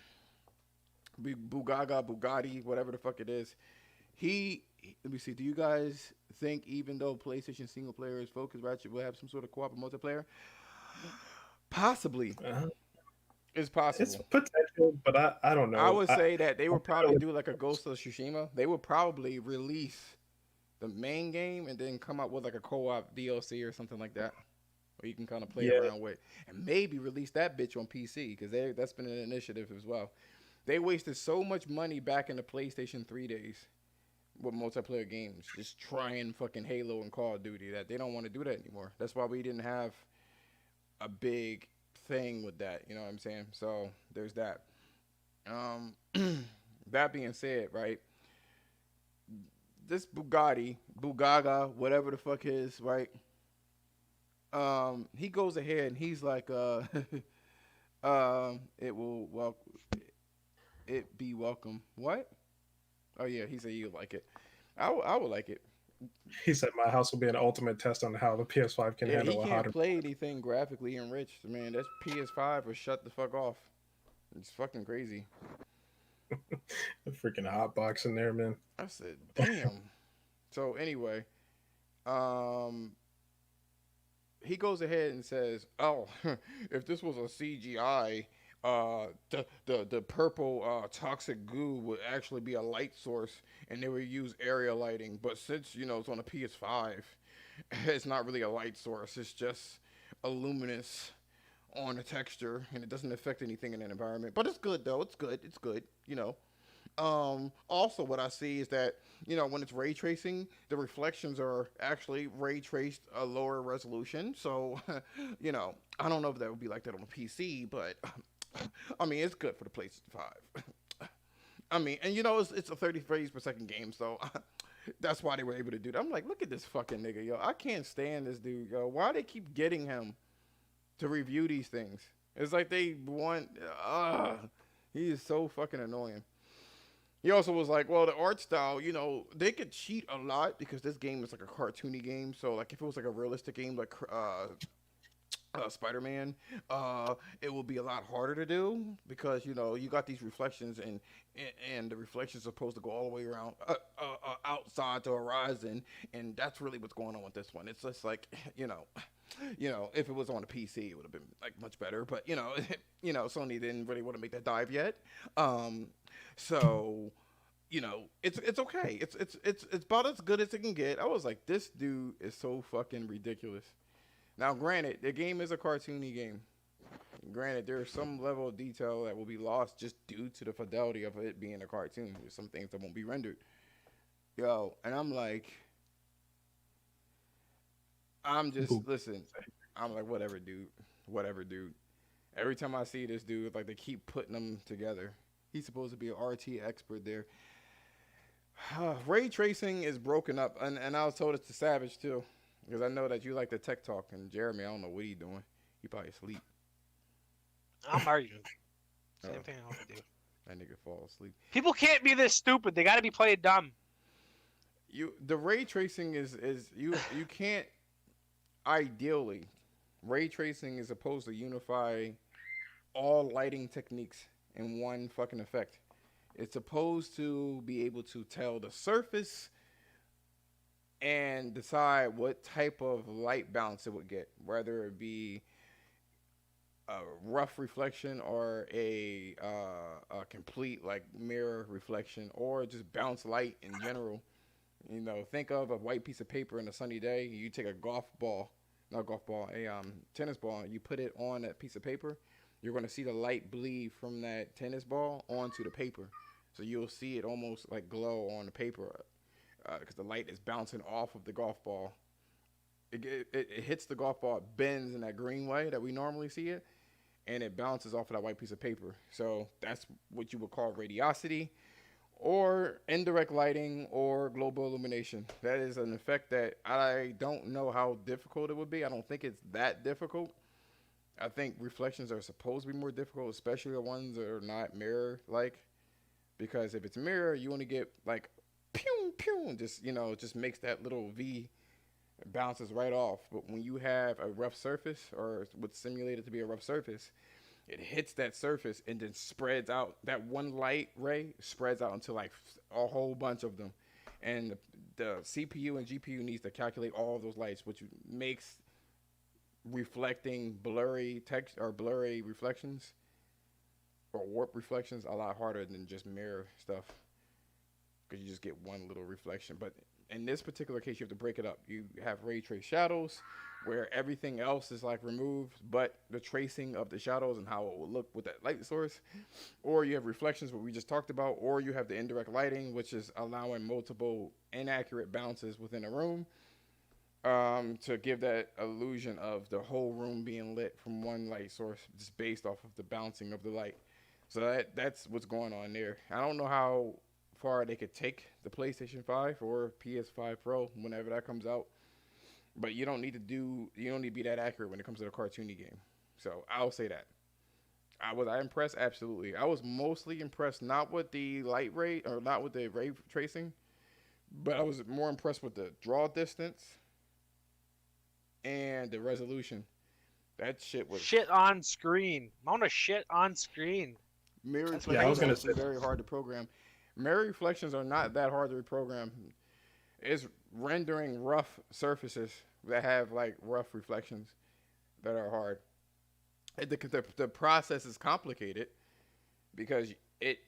B: Bugatti, whatever the fuck it is. Let me see. Do you guys think even though PlayStation single player is focused, Ratchet will have some sort of co-op or multiplayer? Possibly. It's possible.
A: It's potential, but I don't know.
B: I would say that they would probably do like a Ghost of Tsushima. They would probably release the main game and then come out with like a co-op DLC or something like that. or you can kind of play
A: Yeah,
B: around with, and maybe release that bitch on PC because that's been an initiative as well. They wasted so much money back in the PlayStation 3 days with multiplayer games, just trying fucking Halo and Call of Duty, that they don't want to do that anymore. That's why we didn't have a big thing with that. You know what I'm saying? So there's that. Um, that being said, right? This Bugaga, whatever the fuck is, right? He goes ahead and he's like, it will it be welcome. What? Oh yeah, he said you like it. I would like it.
A: he said my house will be an ultimate test on how the PS5 can
B: Yeah, he
A: handle a
B: can't
A: hotter
B: play anything graphically enriched. Man, that's PS5 or shut the fuck off. It's fucking crazy.
A: freaking hot box in there, man.
B: I said, damn. So anyway, um, he goes ahead and says, "Oh, if this was a CGI, the purple toxic goo would actually be a light source, and they would use area lighting. But since it's on a PS5, it's not really a light source. It's just a luminous on the texture, and it doesn't affect anything in the environment. But it's good though. It's good. It's good. You know." Also, what I see is that when it's ray tracing, the reflections are actually ray traced a lower resolution. So, I don't know if that would be like that on a PC, but I mean, it's good for the PlayStation 5. I mean, and it's a 30 frames per second game, so that's why they were able to do that. I'm like, look at this fucking nigga, yo. I can't stand this dude, yo. Why they keep getting him to review these things? It's like they want. He is so fucking annoying. He also was like, well, the art style, they could cheat a lot because this game is like a cartoony game. So, like, if it was like a realistic game like Spider-Man, it would be a lot harder to do because you got these reflections and the reflections are supposed to go all the way around outside the horizon, and that's really what's going on with this one. It's just like if it was on a PC, it would have been like much better. But Sony didn't really want to make that dive yet. So it's okay. It's about as good as it can get. I was like, this dude is so fucking ridiculous. Now, granted, the game is a cartoony game. Granted, there's some level of detail that will be lost just due to the fidelity of it being a cartoon. There's some things that won't be rendered. Yo, and I'm like, listen. I'm like, whatever, dude. Whatever, dude. Every time I see this dude, like they keep putting them together. He's supposed to be an RT expert there. Ray tracing is broken up, and I was told it's to Savage too, because I know that you like the tech talk, and Jeremy, I don't know what he's doing. He probably asleep.
C: I'm arguing. Same
B: Oh,
C: thing I want to do.
B: that nigga fall asleep.
C: People can't be this stupid. They got to be playing dumb.
B: The ray tracing is you can't ideally. Ray tracing is supposed to unify all lighting techniques in one fucking effect. It's supposed to be able to tell the surface and decide what type of light bounce it would get, whether it be a rough reflection or a complete like mirror reflection or just bounce light in general. Think of a white piece of paper in a sunny day. You take a tennis ball, and you put it on that piece of paper. You're going to see the light bleed from that tennis ball onto the paper. So you'll see it almost like glow on the paper because the light is bouncing off of the golf ball. It hits the golf ball, it bends in that green way that we normally see it, and it bounces off of that white piece of paper. So that's what you would call radiosity or indirect lighting or global illumination. That is an effect that I don't know how difficult it would be. I don't think it's that difficult. I think reflections are supposed to be more difficult, especially the ones that are not mirror-like. Because if it's mirror, you only get like pew pew, and just makes that little V bounces right off. But when you have a rough surface or what's simulated to be a rough surface, it hits that surface and then spreads out. That one light ray spreads out into like a whole bunch of them, and the CPU and GPU needs to calculate all of those lights, which makes reflecting blurry text or blurry reflections or warp reflections a lot harder than just mirror stuff, because you just get one little reflection. But in this particular case, you have to break it up. You have ray trace shadows, where everything else is like removed, but the tracing of the shadows and how it will look with that light source. Or you have reflections, what we just talked about, or you have the indirect lighting, which is allowing multiple inaccurate bounces within a room, to give that illusion of the whole room being lit from one light source, just based off of the bouncing of the light. So that's what's going on there. I don't know how far they could take the PlayStation 5 or PS5 Pro whenever that comes out, but you don't need to be that accurate when it comes to the cartoony game. So I'll say that. Was I impressed? Absolutely. I was mostly impressed not with the light rate or not with the ray tracing, but I was more impressed with the draw distance and the resolution. That shit was
C: Shit on screen. Amount of shit on screen.
B: mirror
C: That's what
A: Yeah, I was
B: reflections are
A: gonna
B: actually
A: say.
B: very hard to program. Mirror reflections are not that hard to reprogram. It's rendering rough surfaces that have like rough reflections that are hard. The process is complicated because it.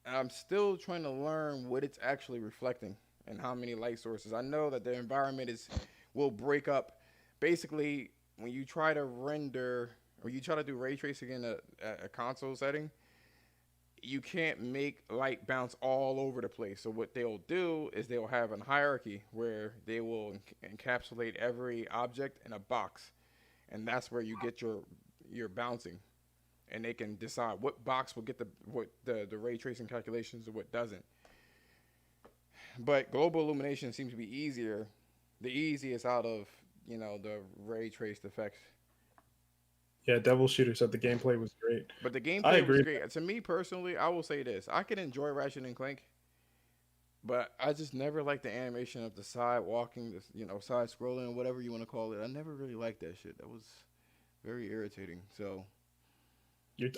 B: I'm still trying to learn what it's actually reflecting and how many light sources. I know that the environment is will break up. Basically, when you try to render or you try to do ray tracing in a console setting, you can't make light bounce all over the place. So what they'll do is they'll have a hierarchy where they will encapsulate every object in a box, and that's where you get your bouncing, and they can decide what box will get the ray tracing calculations and what doesn't. But global illumination seems to be the easiest out of the ray traced effects.
A: Yeah, Devil Shooter said the gameplay was great.
B: But the
A: I
B: gameplay was
A: agree.
B: great. To me personally, I will say this: I can enjoy Ratchet and Clank, but I just never liked the animation of the side walking, side scrolling, whatever you want to call it. I never really liked that shit. That was very irritating. So,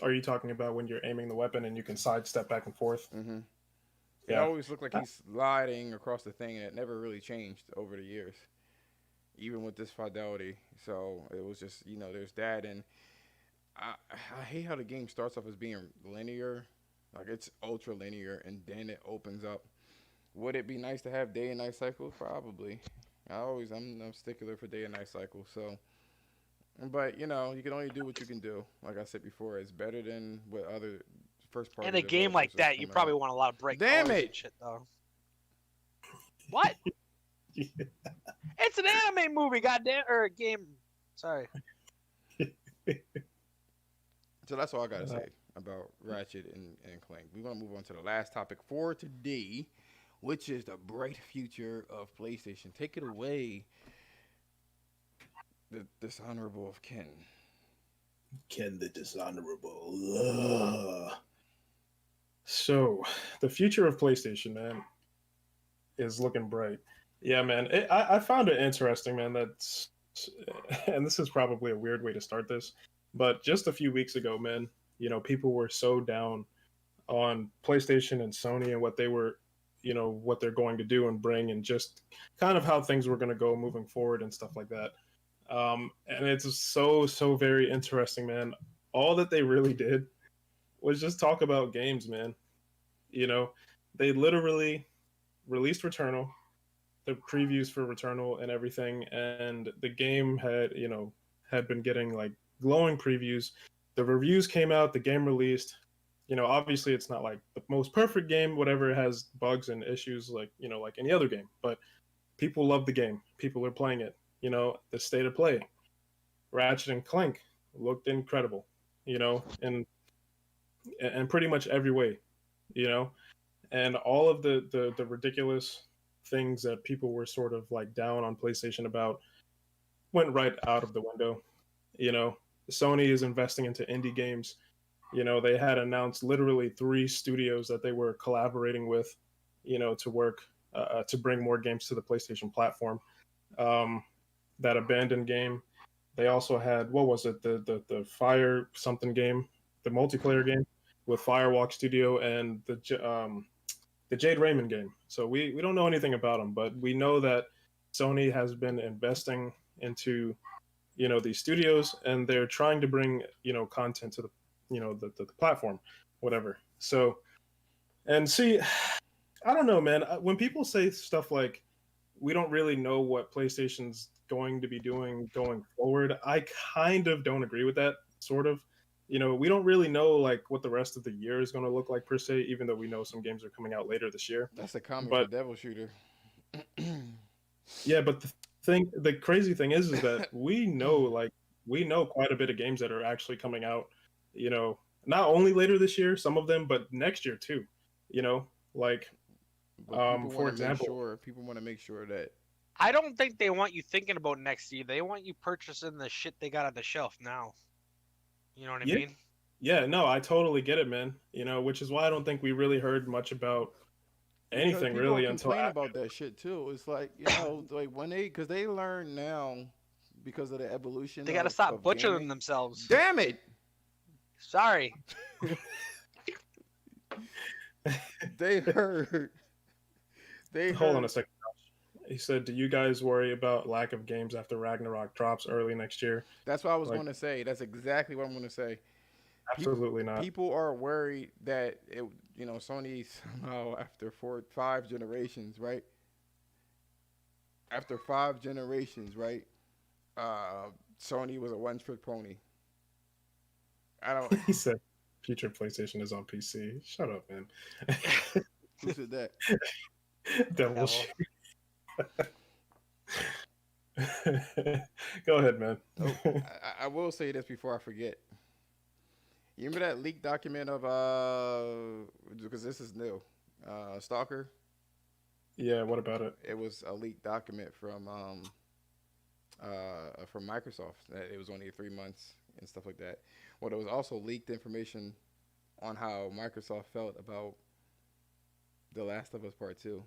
A: Are you talking about when you're aiming the weapon and you can sidestep back and forth?
B: hmm it
A: Yeah.
B: always looked like he's sliding across the thing, and it never really changed over the years, even with this fidelity. So it was just, there's that, and I hate how the game starts off as being linear, like it's ultra linear, and then it opens up. Would it be nice to have day and night cycles? Probably. I'm a stickler for day and night cycles. So, but you can only do what you can do. Like I said before, it's better than what other first party
C: In a game like
B: developers is
C: that, you
B: coming
C: probably
B: out.
C: want a lot of bright
B: Damn
C: colors
B: it!
C: and shit, though. What? It's an anime movie, goddamn, or a game. Sorry.
B: So that's all I gotta
A: Uh,
B: say about Ratchet and Clank. We're gonna move on to the last topic for today, which is the bright future of PlayStation. Take it away, the dishonorable of Ken.
A: Ken the Dishonorable. Ugh. So, the future of PlayStation, man, is looking bright. Yeah, man. I found it interesting, man. That's, and this is probably a weird way to start this, but just a few weeks ago, man, people were so down on PlayStation and Sony and what they were, what they're going to do and bring, and just kind of how things were going to go moving forward and stuff like that. And it's so very interesting, man. All that they really did was just talk about games, man. You know, they literally released Returnal, the previews for Returnal and everything, and the game had been getting like glowing previews. The reviews came out, the game released. Obviously it's not like the most perfect game, whatever, it has bugs and issues like, like any other game, but people love the game. People are playing it. The state of play. Ratchet and Clank looked incredible, in pretty much every way, you know, and all of the ridiculous things that people were sort of like down on PlayStation about went right out of the window. You know, Sony is investing into indie games. They had announced literally 3 studios that they were collaborating with, to work to bring more games to the PlayStation platform. That abandoned game. They also had, what was it, the Fire something game, the multiplayer game with Firewalk Studio, and the Jade Raymond game. So we don't know anything about them, but we know that Sony has been investing into these studios, and they're trying to bring content to the platform, whatever. So, and see, I don't know, man. When people say stuff like we don't really know what PlayStation's going to be doing going forward. I kind of don't agree with that, sort of. We don't really know like what the rest of the year is going to look like per se, even though we know some games are coming out later this year.
B: That's a comment for
A: But
B: Devil Shooter.
A: yeah, but the crazy thing is that we know quite a bit of games that are actually coming out. Not only later this year, some of them, but next year too. Like
B: But people want
A: for
B: to make
A: example,
B: sure. People want to make sure that
C: I don't think they want you thinking about next year. They want you purchasing the shit they got on the shelf now. You know what I
A: yeah,
C: mean?
A: yeah, no, I totally get it, man. Which is why I don't think we really heard much about
B: because
A: anything
B: people
A: really until
B: complain
A: after.
B: about that shit too. It's like like when because they learn now because of the evolution
C: They got to stop
B: of
C: butchering
B: gaming.
C: themselves.
B: Damn it!
C: Sorry.
B: They heard. They
A: Hold on
B: heard.
A: a second. He said, "Do you guys worry about lack of games after Ragnarok drops early next year?"
B: That's what I was
A: Like,
B: going to say. That's exactly what I'm going to say. People,
A: absolutely not.
B: people are worried that Sony somehow after 5 generations, right? After 5 generations, right? Sony was a one-trick pony. I don't.
A: He said, "Future PlayStation is on PC." Shut up, man.
B: Who said that?
A: Devil
C: Devil.
A: shit. Go ahead, man.
B: Oh, I will say this before I forget. You remember that leaked document of because this is new, Stalker.
A: Yeah, what about it?
B: It was a leaked document from Microsoft. That it was only 3 months and stuff like that. Well, there was also leaked information on how Microsoft felt about The Last of Us Part Two.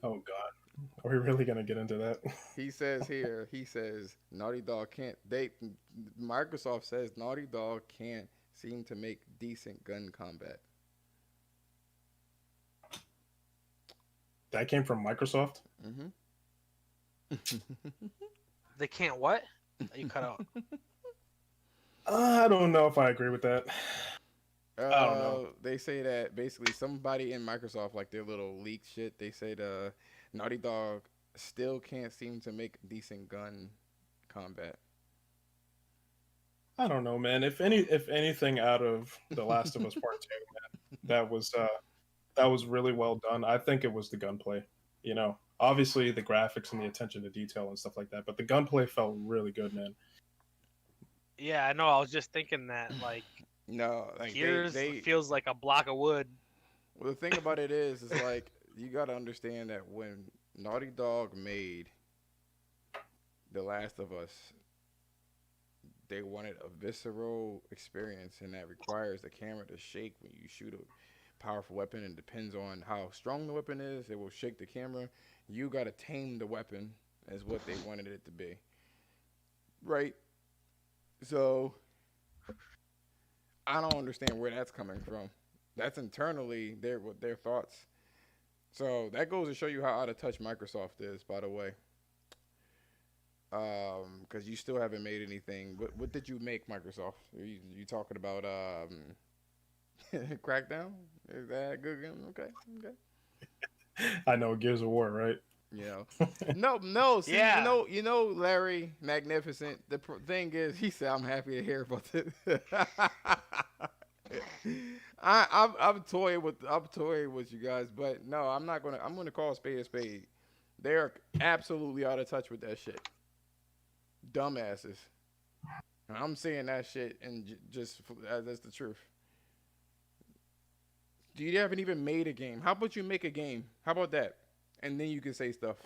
A: Oh God, are we really gonna get into that?
B: He says here, he says Naughty Dog can't. Microsoft says Naughty Dog can't seem to make decent gun combat.
A: That came from Microsoft.
B: Mm-hmm.
C: They can't what? You cut out.
A: I don't know if I agree with that. I don't know.
B: They say that basically somebody in Microsoft, like their little leak shit, they say the Naughty Dog still can't seem to make decent gun combat.
A: I don't know, man. If anything out of The Last of Us Part Two, man, that was really well done. I think it was the gunplay. Obviously the graphics and the attention to detail and stuff like that, but the gunplay felt really good, man.
C: Yeah, I know. I was just thinking that, like,
B: No, like
C: Gears
B: they
C: feels like a block of wood.
B: well, the thing about it is like you got to understand that when Naughty Dog made The Last of Us, they wanted a visceral experience, and that requires the camera to shake when you shoot a powerful weapon, and depends on how strong the weapon is. It will shake the camera. You got to tame the weapon, as what they wanted it to be, right? So I don't understand where that's coming from. That's internally their thoughts. So that goes to show you how out of touch Microsoft is, by the way. Because you still haven't made anything. What did you make, Microsoft? You talking about Crackdown? Is that a good game? Okay.
A: I know Gears of War, right?
B: No. See,
C: Yeah.
B: you know, Larry Magnificent. The thing is, he said, "I'm happy to hear about this." I'm toying with you guys, but no, I'm not gonna. I'm gonna call a spade a spade. They're absolutely out of touch with that shit. Dumbasses. And I'm saying that shit, and just that's the truth. You haven't even made a game. How about you make a game? How about that? And then you can say stuff.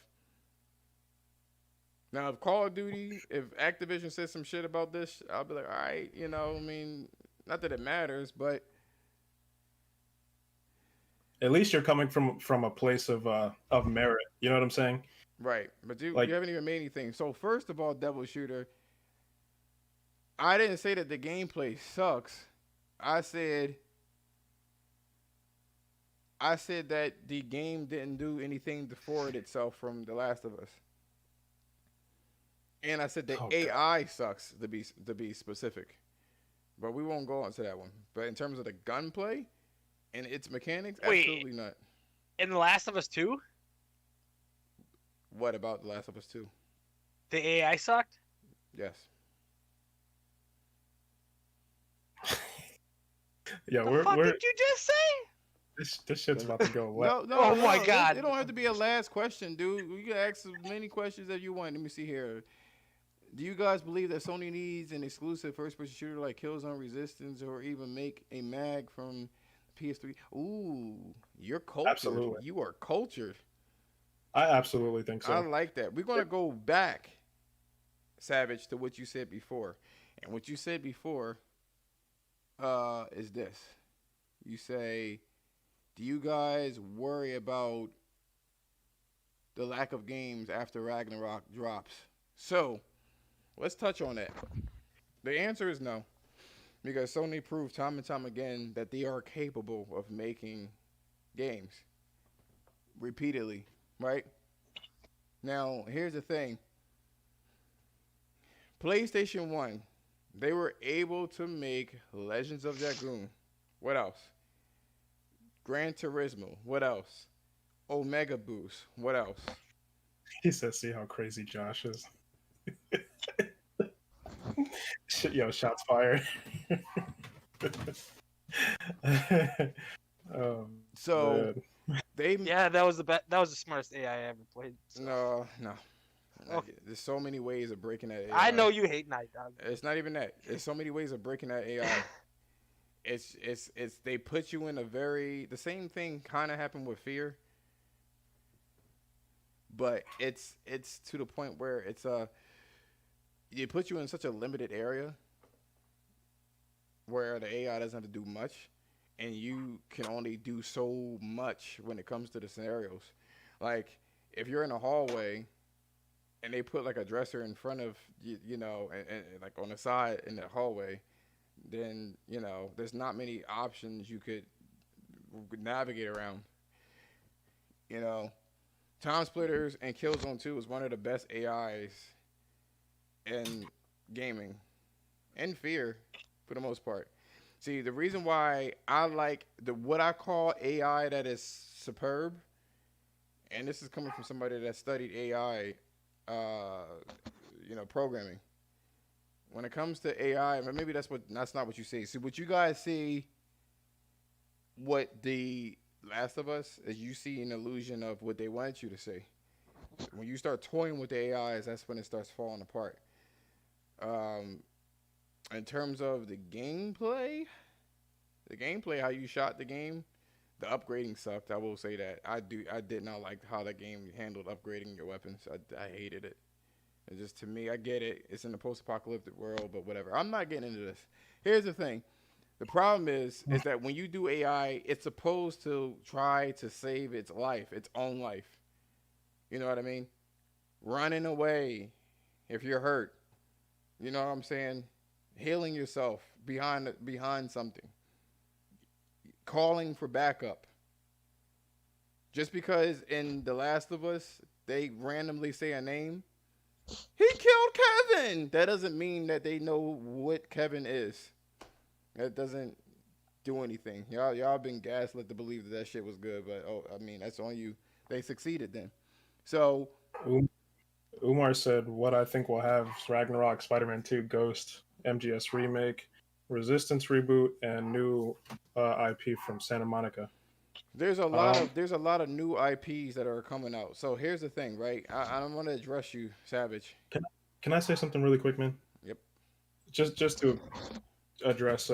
B: Now, if Call of Duty, if Activision says some shit about this, I'll be like, all right, I mean, not that it matters, but
A: At least you're coming from a place of merit. You know what I'm saying?
B: right. But you
A: Like,
B: haven't even made anything. So first of all, Devil Shooter, I didn't say that the gameplay sucks. I said that the game didn't do anything to forward itself from The Last of Us. And I said the AI sucks, to be specific. But we won't go into that one. But in terms of the gunplay and its mechanics,
C: Wait.
B: absolutely not.
C: In The Last of Us 2?
B: What about The Last of Us 2?
C: The AI sucked.
B: Yes.
A: Yeah,
C: The fuck
A: we're
C: did you just say?
A: this shit's about to go left.
B: No, no,
C: Oh
B: no.
C: my
B: It,
C: God.
B: it don't have to be a last question, dude. You can ask as many questions as you want. Let me see here. Do you guys believe that Sony needs an exclusive first-person shooter like Killzone Resistance, or even make a mag from PS3? Ooh, you're cultured.
A: Absolutely.
B: You are cultured.
A: I absolutely think
B: I
A: so.
B: like that. We're gonna go back, Savage, to what you said before, and what you said before is this. You say, do you guys worry about the lack of games after Ragnarok drops? So let's touch on that. The answer is no, because Sony proved time and time again that they are capable of making games repeatedly, right? Now, here's the thing. PlayStation 1, they were able to make Legends of Dragoon. What else? Gran Turismo. What else? Omega Boost. What else?
A: He says, "See how crazy Josh is." Shit, yo, shots fired. Oh
B: So
A: man.
B: they
C: Yeah, that was the that was the smartest AI I ever played. So.
B: no.
C: Okay.
B: There's so many ways of breaking that AI.
C: I know you hate Night Dog.
B: It's not even that. There's so many ways of breaking that AI. It's they put you in a very the same thing kind of happened with Fear, but it's to the point where it's it puts you in such a limited area where the AI doesn't have to do much, and you can only do so much when it comes to the scenarios. Like if you're in a hallway and they put like a dresser in front of you, and like on the side in the hallway, then there's not many options you could navigate around. You know, Time Splitters and Killzone 2 is one of the best AIs in gaming and Fear for the most part. See, the reason why I like the what I call AI that is superb, and this is coming from somebody that studied AI, programming. When it comes to AI, maybe that's not what you see. See, what you guys see, what the Last of Us is, you see an illusion of what they want you to see. When you start toying with the AIs, that's when it starts falling apart. Um, in terms of the gameplay, how you shot the game, the upgrading sucked. I will say that. I did not like how the game handled upgrading your weapons. I hated it. It's just, to me, I get it. It's in a post-apocalyptic world, but whatever. I'm not getting into this. Here's the thing. The problem is that when you do AI, it's supposed to try to save its life, its own life. You know what I mean? Running away if you're hurt. You know what I'm saying? Healing yourself behind something. Calling for backup. Just because in The Last of Us they randomly say a name, he killed Kevin. That doesn't mean that they know what Kevin is. That doesn't do anything. Y'all been gaslit to believe that shit was good, but that's on you. They succeeded then. So
A: Umar said, "What I think we'll have is Ragnarok, Spider-Man 2, Ghost, MGS remake, Resistance reboot, and new IP from Santa Monica."
B: there's a lot of new IPs that are coming out. So here's the thing, right? I don't want to address you, Savage.
A: Can I say something really quick, man?
B: Yep.
A: Just to address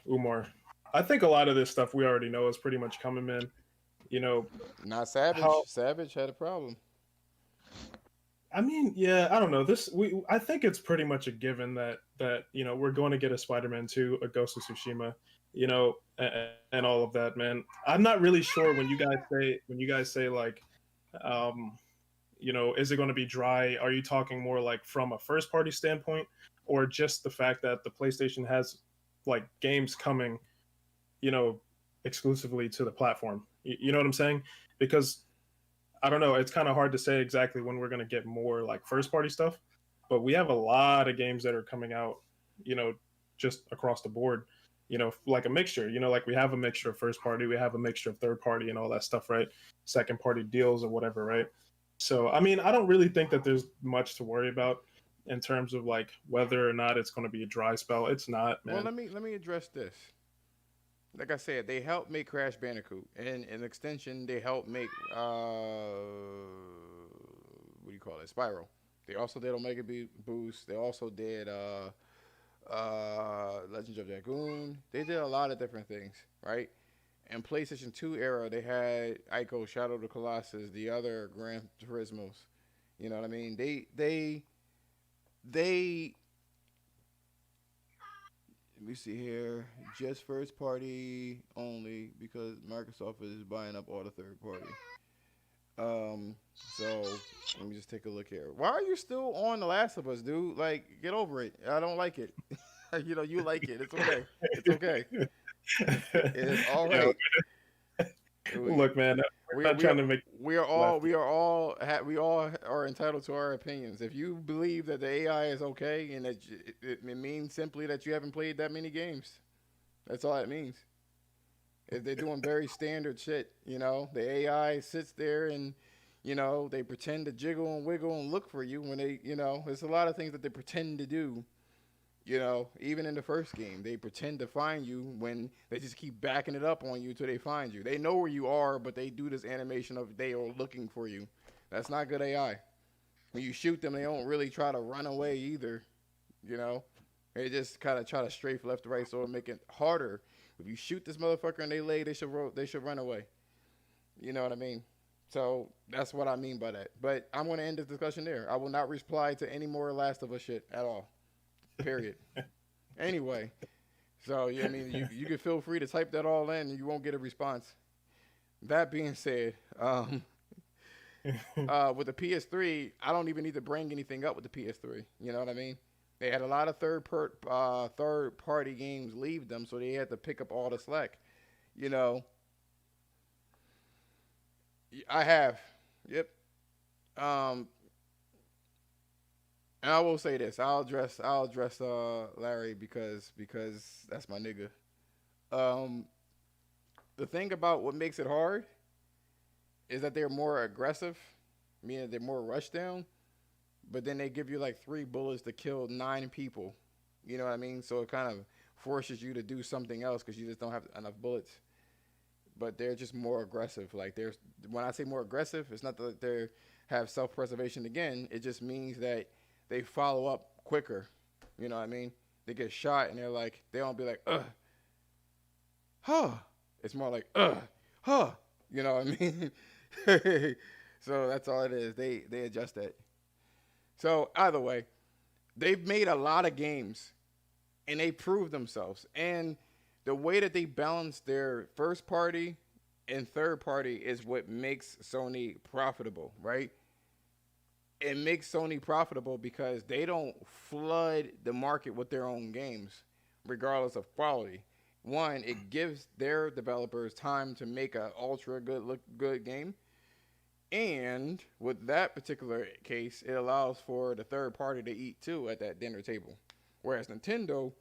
A: Umar. I think a lot of this stuff we already know is pretty much coming, man.
B: Not Savage.
A: How,
B: Savage had a problem.
A: I mean, yeah, I don't know. I think it's pretty much a given that we're going to get a Spider-Man 2, a Ghost of Tsushima, and all of that, man. I'm not really sure when you guys say like, is it going to be dry? Are you talking more like from a first-party standpoint, or just the fact that the PlayStation has like games coming, exclusively to the platform? You know what I'm saying? Because I don't know. It's kind of hard to say exactly when we're going to get more like first party stuff, but we have a lot of games that are coming out, just across the board, like a mixture, like we have a mixture of first party, we have a mixture of third party and all that stuff, right? Second party deals or whatever, right? So I mean, I don't really think that there's much to worry about in terms of like whether or not it's going to be a dry spell. It's not,
B: Well,
A: man.
B: let me address this. Like I said, they helped make Crash Bandicoot, and in extension, they helped make what do you call it, Spiral. They also did Omega Boost. They also did Legends of Dragoon. They did a lot of different things, right? In PlayStation 2 era, they had Ico, Shadow of the Colossus, the other Gran Turismos. You know what I mean? They let me see here. Just first party only because Microsoft is buying up all the third party. So let me just take a look here. Why are you still on The Last of Us, dude? Like, get over it. I don't like it. You know, you like it. It's okay. It's okay. It's all
A: You know,
B: right. We,
A: look, man, we're
B: we are
A: not
B: we are
A: trying to make
B: we are all
A: left.
B: we are all we all are entitled to our opinions. If you believe that the AI is okay and that it means simply that you haven't played that many games, that's all it means. If they're doing very standard shit, you know, the AI sits there and they pretend to jiggle and wiggle and look for you when there's a lot of things that they pretend to do. Even in the first game, they pretend to find you when they just keep backing it up on you till they find you. They know where you are, but they do this animation of they are looking for you. That's not good AI. When you shoot them, they don't really try to run away either. You know, they just kind of try to strafe left to right, so it make it harder. If you shoot this motherfucker and they lay, they should run away. You know what I mean? So that's what I mean by that. But I'm going to end this discussion there. I will not reply to any more Last of Us shit at all. Period. Anyway, so yeah, I mean, you can feel free to type that all in, and you won't get a response. That being said, with the PS3, I don't even need to bring anything up with the PS3. You know what I mean? They had a lot of third party games leave them, so they had to pick up all the slack. You know, I have, yep. Um, and I will say this: I'll address Larry because that's my nigga. Um, the thing about what makes it hard is that they're more aggressive, meaning they're more rush down, but then they give you like 3 bullets to kill 9 people. You know what I mean? So it kind of forces you to do something else because you just don't have enough bullets. But they're just more aggressive. Like when I say more aggressive, it's not that they have self-preservation again. It just means that they follow up quicker. You know what I mean? They get shot and they don't be like, huh. It's more like, huh. You know what I mean? So that's all it is. They adjust that. So either way, they've made a lot of games and they proved themselves. And the way that they balance their first party and third party is what makes Sony profitable, right? It makes Sony profitable because they don't flood the market with their own games, regardless of quality. One, it gives their developers time to make a ultra good game. And with that particular case, it allows for the third party to eat too at that dinner table. Whereas Nintendo,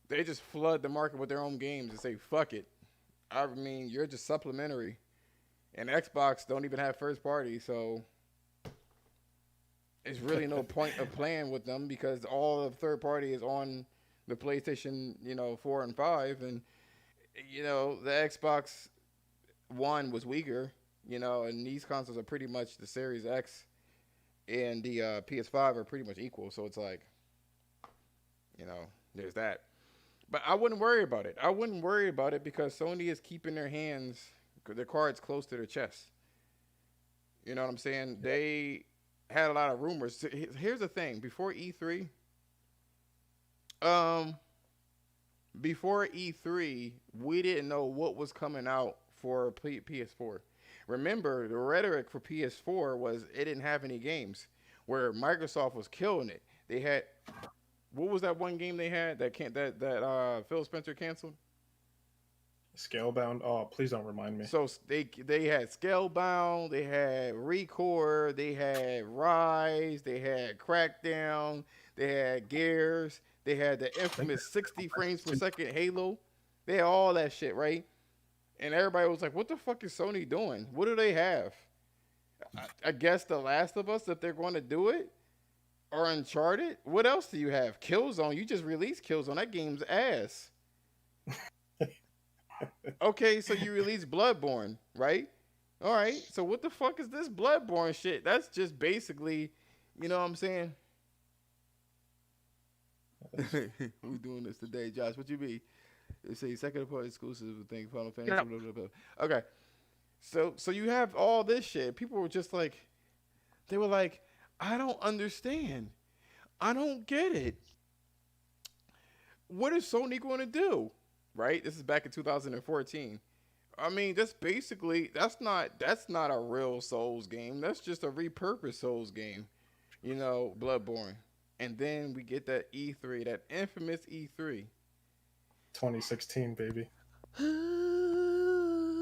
B: they just flood the market with their own games and say, fuck it. I mean, you're just supplementary. And Xbox don't even have first party, so it's really no point of playing with them because all of third party is on the PlayStation, 4 and 5. And, the Xbox One was weaker, and these consoles are pretty much the Series X and the PS5 are pretty much equal. So it's like, there's that. But I wouldn't worry about it. I wouldn't worry about it because Sony is keeping their cards close to their chest. You know what I'm saying? They had a lot of rumors. Here's the thing: before E3, we didn't know what was coming out for PS4. Remember, the rhetoric for PS4 was it didn't have any games, where Microsoft was killing it. They had, what was that one game they had that Phil Spencer canceled?
A: Scalebound. Oh, please don't remind me.
B: So they had Scalebound, they had Recore, they had Rise, they had Crackdown, they had Gears, they had the infamous 60 frames per second Halo. They had all that shit, right? And everybody was like, what the fuck is Sony doing? What do they have? I guess The Last of Us, if they're going to do it, or Uncharted. What else do you have? Killzone. You just released Killzone. That game's ass. Okay, so you released Bloodborne, right? All right. So what the fuck is this Bloodborne shit? That's just basically, you know what I'm saying? We doing this today, Josh. What you be? They say second party exclusive thing, Final Fantasy.
C: Yeah.
B: Blah, blah, blah. Okay. So you have all this shit. People were just like, they were like, I don't understand. I don't get it. What is Sony going to do? Right? This is back in 2014. I mean, that's basically that's not a real Souls game. That's just a repurposed Souls game. You know, Bloodborne. And then we get that E3, that infamous E3.
A: 2016, baby.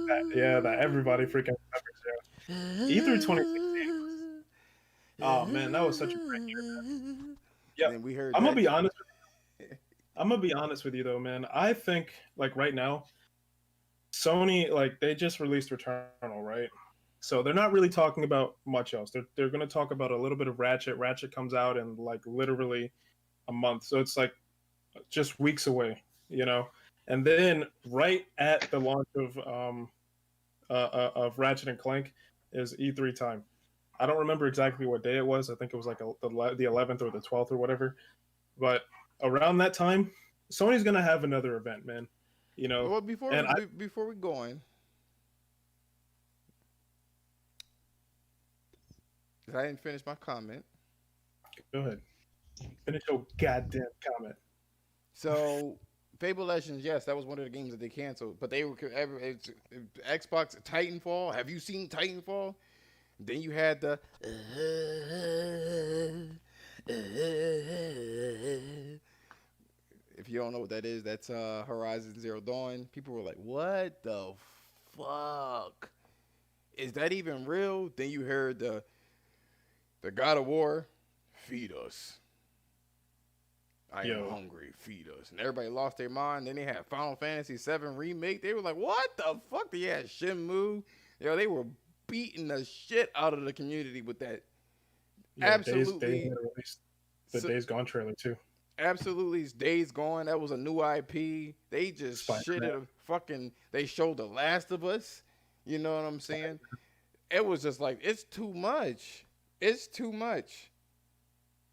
A: That everybody freaking remembers. Yeah. E3 2016. Oh man, that was such a great year, man. Yeah,
B: And we heard.
A: I'm gonna be honest. I'm gonna be honest with you though, man. I think like right now, Sony like they just released Returnal, right? So they're not really talking about much else. They're gonna talk about a little bit of Ratchet. Ratchet comes out in like literally a month, so it's like just weeks away, you know. And then right at the launch of Ratchet and Clank is E3 time. I don't remember exactly what day it was. I think it was like the 11th or the 12th or whatever. But around that time, Sony's gonna have another event, man. You know,
B: Well,
A: and
B: before we go on, 'cause I didn't finish my comment.
A: go ahead, finish your goddamn comment.
B: So, Fable Legends, yes, that was one of the games that they canceled, but they were Xbox Titanfall. Have you seen Titanfall? Then you had the. If you don't know what that is, that's Horizon Zero Dawn. People were like, "What the fuck? Is that even real?" Then you heard the God of War, feed us. I am hungry, feed us. And everybody lost their mind. Then they had Final Fantasy VII Remake. They were like, what the fuck? They had Shenmue. Yo, they were beating the shit out of the community with that.
A: Yeah,
B: Absolutely.
A: The Days Gone trailer too.
B: Absolutely. Days Gone. That was a new IP. They just shitted fucking. They showed The Last of Us. You know what I'm saying? It was just like, it's too much. It's too much.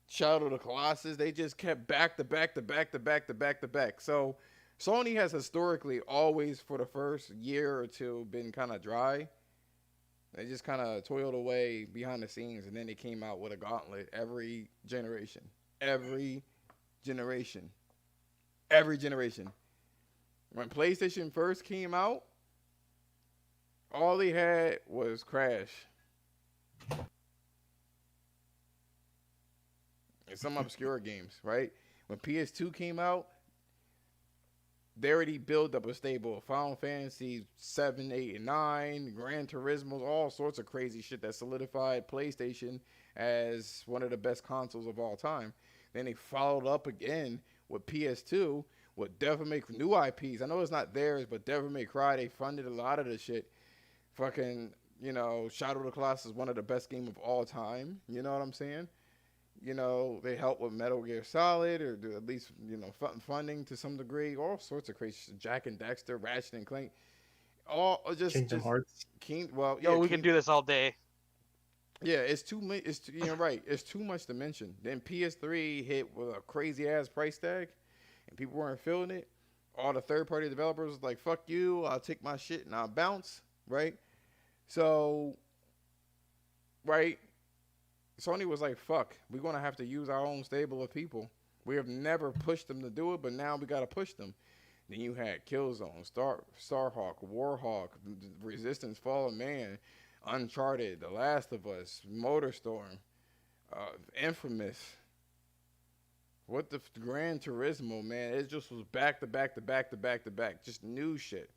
B: Shadow of the Colossus, they just kept back to back to back to back to back to back. So Sony has historically always, for the first year or two, been kind of dry. They just kind of toiled away behind the scenes, and then they came out with a gauntlet every generation. Every generation. Every generation. When PlayStation first came out, all they had was Crash. And some obscure games, right? When PS2 came out, they already built up a stable of Final Fantasy 7, 8, and 9, Gran Turismo, all sorts of crazy shit that solidified PlayStation as one of the best consoles of all time. Then they followed up again with PS2 with Devil May Cry, new IPs. I know it's not theirs, but Devil May Cry, they funded a lot of the shit. Fucking, Shadow of the Colossus is one of the best games of all time. You know what I'm saying? They help with Metal Gear Solid, or do at least, funding to some degree. All sorts of crazy shit. Jack and Dexter, Ratchet and Clank. All just
A: Kingdom Hearts.
C: We can do this all day.
B: Yeah, it's too much. Right. It's too much to mention. Then PS3 hit with a crazy ass price tag, and people weren't feeling it. All the third party developers was like, "Fuck you! I'll take my shit and I'll bounce." Right. So, right. Sony was like, fuck, we're going to have to use our own stable of people. We have never pushed them to do it, but now we got to push them. Then you had Killzone, Starhawk, Warhawk, Resistance, Fallen Man, Uncharted, The Last of Us, Motorstorm, Infamous. What the Gran Turismo, man. It just was back to back to back to back to back. Just new shit.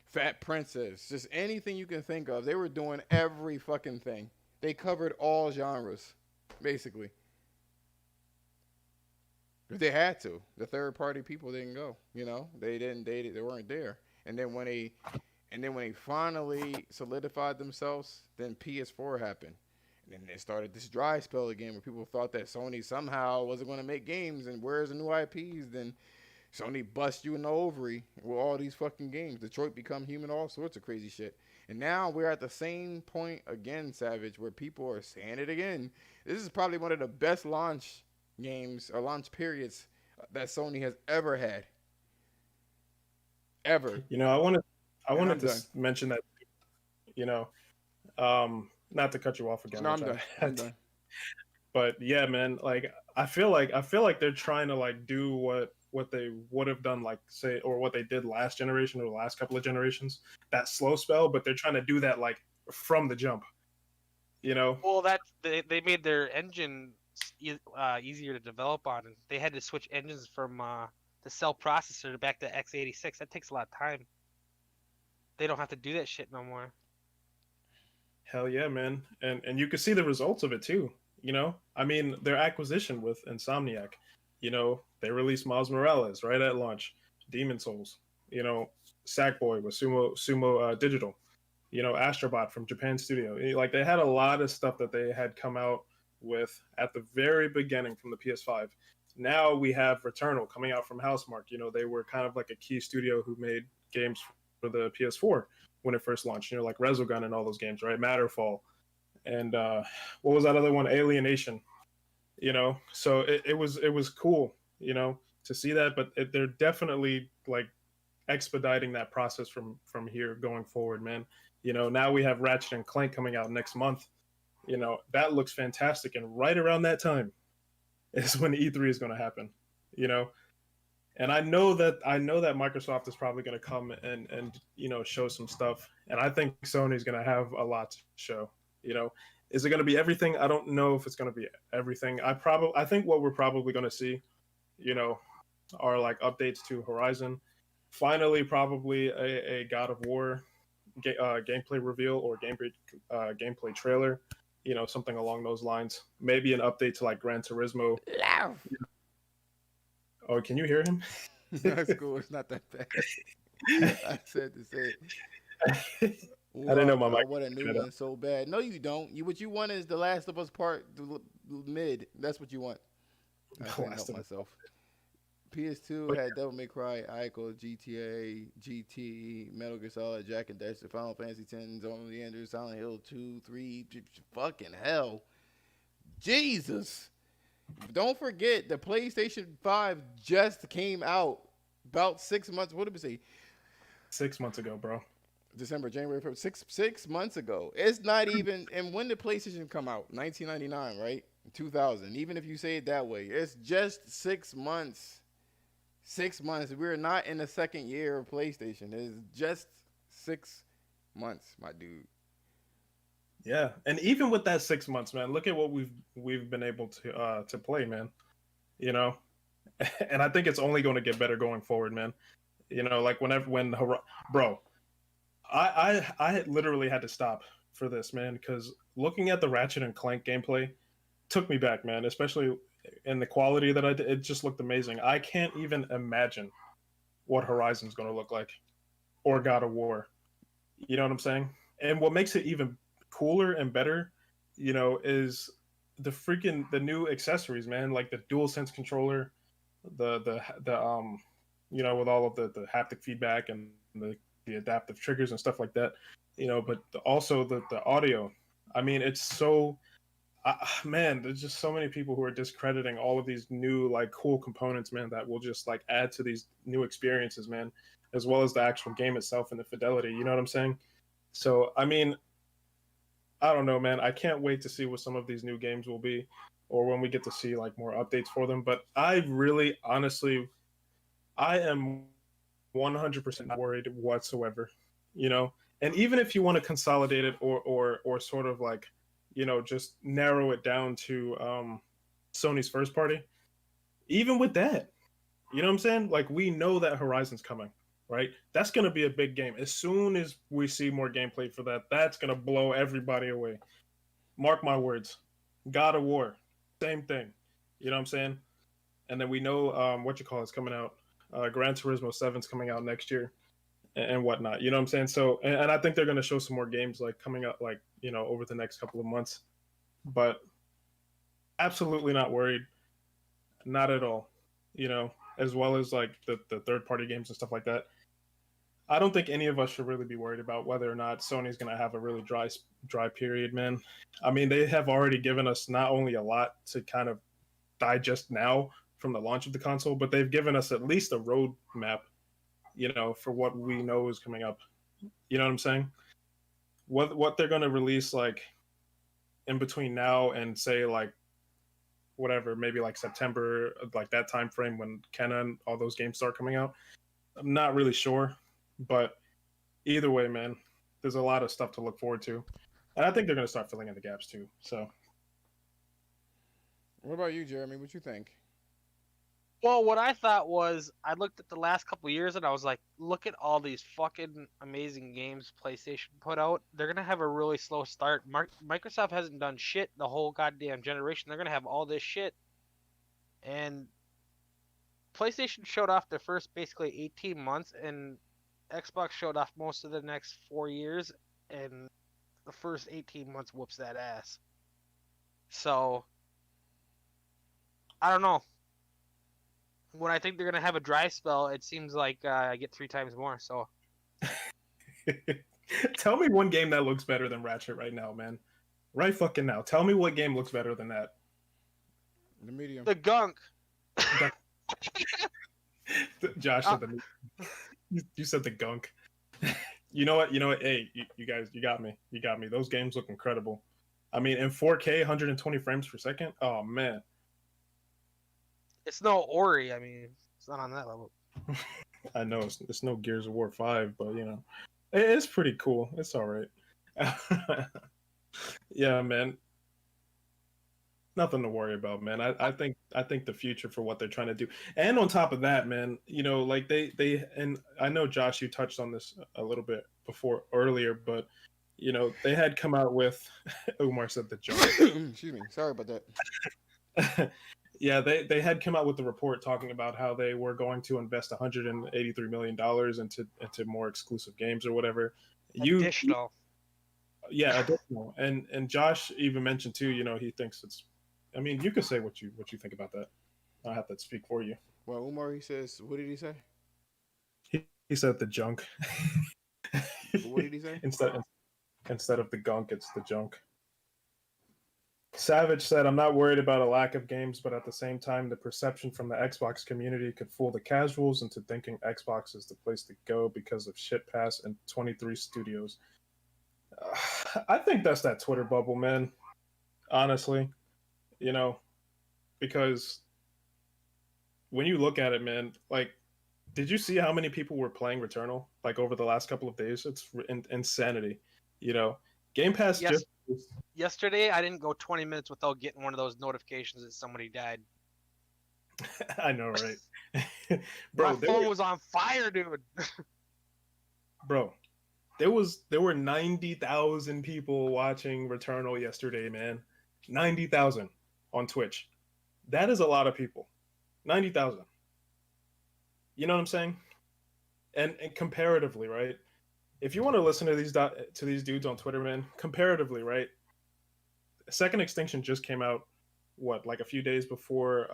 B: Fat Princess, just anything you can think of. They were doing every fucking thing. They covered all genres, basically. They had to. The third party people didn't go. They didn't. They weren't there. And then when they And then when they finally solidified themselves, then PS4 happened. And then they started this dry spell again where people thought that Sony somehow wasn't going to make games. And where's the new IPs? Then Sony bust you in the ovary with all these fucking games. Detroit Become Human, all sorts of crazy shit. And now we're at the same point again, Savage, where people are saying it again. This is probably one of the best launch games or launch periods that Sony has ever had. Ever.
A: You know, I
B: And
A: wanted
B: I'm
A: to
B: done.
A: mention that, you know, not to cut you off again,
B: No,
A: which
B: I'm
A: I
B: done. I'm
A: had to,
B: done.
A: but yeah, man, like I feel like they're trying to like do what they would have done, like say, or what they did last generation or the last couple of generations, that slow spell, but they're trying to do that like from the jump, you know.
C: Well, they made their engine easier to develop on, and they had to switch engines from the cell processor back to x86. That takes a lot of time. They don't have to do that shit no more.
A: Hell yeah, man. And you can see the results of it too. You know, I mean, their acquisition with Insomniac. You know, they released Miles Morales right at launch, Demon Souls. You know, Sackboy with Sumo Digital. You know, Astrobot from Japan Studio. Like they had a lot of stuff that they had come out with at the very beginning from the PS5. Now we have Returnal coming out from Housemark. You know, they were kind of like a key studio who made games for the PS4 when it first launched. You know, like Resogun and all those games, right? Matterfall, and what was that other one? Alienation. You know, so it was cool. You know, to see that, but they're definitely like expediting that process from here going forward, man. You know, now we have Ratchet and Clank coming out next month. You know, that looks fantastic, and right around that time is when E3 is going to happen. You know, and I know that Microsoft is probably going to come and you know show some stuff, and I think Sony's going to have a lot to show. You know, is it going to be everything? I don't know if it's going to be everything. I think what we're probably going to see, you know, are like updates to Horizon. Finally, probably a God of War gameplay reveal or gameplay trailer. You know, something along those lines. Maybe an update to like Gran Turismo.
B: Laugh.
A: Oh, can you hear him?
B: That's cool. It's not that bad. I said to say it.
A: I didn't know
B: Wow,
A: my
B: I
A: mic
B: want a
A: was
B: new
A: picking it up.
B: one so bad. No, you don't. What you want is The Last of Us Part Mid. That's what you want. I
A: The
B: couldn't
A: last
B: help
A: of it.
B: myself. PS2
A: But
B: had Devil May Cry, Ico, GTA, GT, Metal Gear Solid, Jack and Daxter, Final Fantasy X, Zone of the Enders, Silent Hill 2, 3, fucking hell. Jesus. Don't forget, the PlayStation 5 just came out about 6 months. What did we say?
A: 6 months ago, bro.
B: December, January, February, 6 months ago. It's not even. And when did PlayStation come out? 1999, right? 2000. Even if you say it that way, it's just 6 months. 6 months. We're not in the second year of PlayStation. It's just 6 months, my dude.
A: Yeah, and even with that 6 months, man, look at what we've been able to play, man. You know, and I think it's only going to get better going forward, man. You know, like bro, I had literally had to stop for this, man, because looking at the Ratchet and Clank gameplay took me back, man. Especially in the quality that I did, it just looked amazing. I can't even imagine what Horizon's going to look like or God of War. You know what I'm saying? And what makes it even cooler and better, you know, is the new accessories, man, like the dual sense controller, the you know, with all of the haptic feedback and the adaptive triggers and stuff like that, you know, but also the audio. I mean, it's so man, there's just so many people who are discrediting all of these new like cool components, man, that will just like add to these new experiences, man, as well as the actual game itself and the fidelity. You know what I'm saying? So, I mean, I don't know, man. I can't wait to see what some of these new games will be, or when we get to see like more updates for them. But I really, honestly, I am 100% not worried whatsoever. You know, and even if you want to consolidate it or sort of like, you know, just narrow it down to Sony's first party, even with that, you know what I'm saying? Like we know that Horizon's coming, right? That's gonna be a big game. As soon as we see more gameplay for that, that's gonna blow everybody away. Mark my words. God of War, same thing. You know what I'm saying? And then we know what you call it's coming out. Gran Turismo 7's coming out next year. and whatnot. You know what I'm saying? So, and I think they're going to show some more games like coming up, like over the next couple of months. But absolutely not worried, not at all. As well as like the third party games and stuff like that. I don't think any of us should really be worried about whether or not Sony's going to have a really dry period, man. I mean, they have already given us not only a lot to kind of digest now from the launch of the console, but they've given us at least a roadmap, for what we know is coming up. You know what I'm saying? What they're going to release like in between now and say like whatever, maybe like September, like that time frame when Kenna and all those games start coming out. I'm not really sure, but either way, man, there's a lot of stuff to look forward to, and I think they're going to start filling in the gaps too. So,
B: What about you, Jeremy? What you think?
C: Well, what I thought was, I looked at the last couple of years and I was like, look at all these fucking amazing games PlayStation put out. They're gonna have a really slow start. Microsoft hasn't done shit the whole goddamn generation. They're gonna have all this shit, and PlayStation showed off their first basically 18 months, and Xbox showed off most of the next 4 years, and the first 18 months whoops that ass. So, I don't know. When I think they're gonna have a dry spell, it seems like I get 3 times more. So
A: tell me one game that looks better than Ratchet right now, man. Right fucking now. Tell me what game looks better than that.
B: The medium.
C: the gunk.
A: Josh said the you said the gunk. You know what? Hey, you guys, you got me. You got me. Those games look incredible. I mean, in 4K, 120 frames per second. Oh man.
C: It's no Ori. I mean, it's not on that level.
A: I know it's no Gears of War 5, but it's pretty cool. It's all right. Yeah, man. Nothing to worry about, man. I think the future for what they're trying to do, and on top of that, man, like they and I know Josh, you touched on this a little bit before earlier, but they had come out with Umar said the joke.
B: Excuse me. Sorry about that.
A: Yeah, they had come out with the report talking about how they were going to invest $183 million into more exclusive games or whatever.
C: Additional.
A: Yeah, additional. And Josh even mentioned too, he thinks it's. I mean, you could say what you think about that. I'll have to speak for you.
B: Well, Umar, he says, what did he say?
A: He said the junk.
B: What did he say?
A: Instead of the gunk, it's the junk. Savage said, I'm not worried about a lack of games, but at the same time, the perception from the Xbox community could fool the casuals into thinking Xbox is the place to go because of shit pass and 23 studios. I think that's that Twitter bubble, man. Honestly, because when you look at it, man, like, did you see how many people were playing Returnal like over the last couple of days? It's insanity. Game Pass
C: Yes.
A: just.
C: Yesterday, I didn't go 20 minutes without getting one of those notifications that somebody died.
A: I know, right? Bro,
C: my phone was on fire, dude.
A: Bro, there were 90,000 people watching Returnal yesterday, man. 90,000 on Twitch. That is a lot of people. 90,000. You know what I'm saying? And comparatively, right? If you want to listen to these dudes on Twitter, man, comparatively, right? Second Extinction just came out, what, like a few days before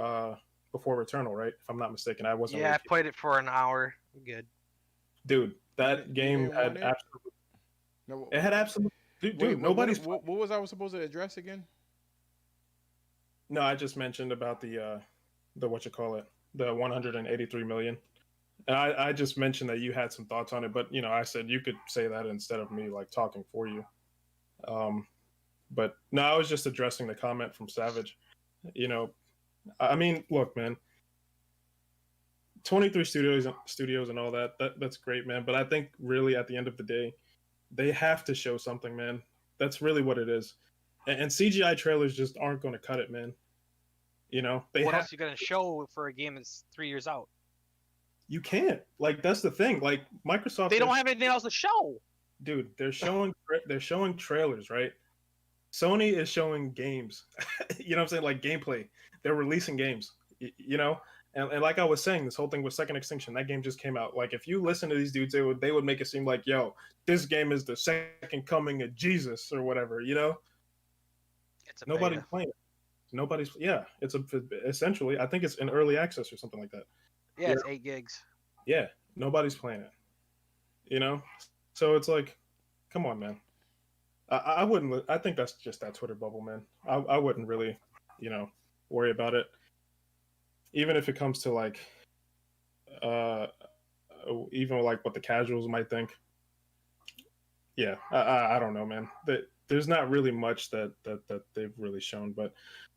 A: Returnal, right? If I'm not mistaken, I wasn't.
C: Yeah, I played it for an hour. Good.
A: Dude, that game had absolutely. No, it had absolutely. Dude, nobody's.
B: What was I supposed to address again?
A: No, I just mentioned about the what you call it, the 183 million. And I just mentioned that you had some thoughts on it, but I said you could say that instead of me like talking for you. But no, I was just addressing the comment from Savage. I mean, look, man, 23 studios and all that's great, man. But I think really at the end of the day, they have to show something, man. That's really what it is. And CGI trailers just aren't going to cut it, man.
C: What else are you going to show for a game that's 3 years out?
A: You can't. Like, that's the thing. Like, Microsoft.
C: They don't have anything else to show.
A: Dude, they're showing trailers, right? Sony is showing games. You know what I'm saying? Like gameplay. They're releasing games. And like I was saying, this whole thing with Second Extinction, that game just came out. Like, if you listen to these dudes, they would make it seem like, yo, this game is the second coming of Jesus or whatever. You know,
C: It's a
A: nobody's
C: beta.
A: playing it. Nobody's. Yeah, it's essentially. I think it's in early access or something like that.
C: Yeah,
A: Yeah,
C: it's 8 gigs.
A: yeah, nobody's playing it. You know, so it's like, come on, man. I wouldn't. I think that's just that Twitter bubble, man. I wouldn't really, worry about it. Even if it comes to like, uh, even like what the casuals might think. Yeah, I don't know, man. There's not really much that they've really shown, but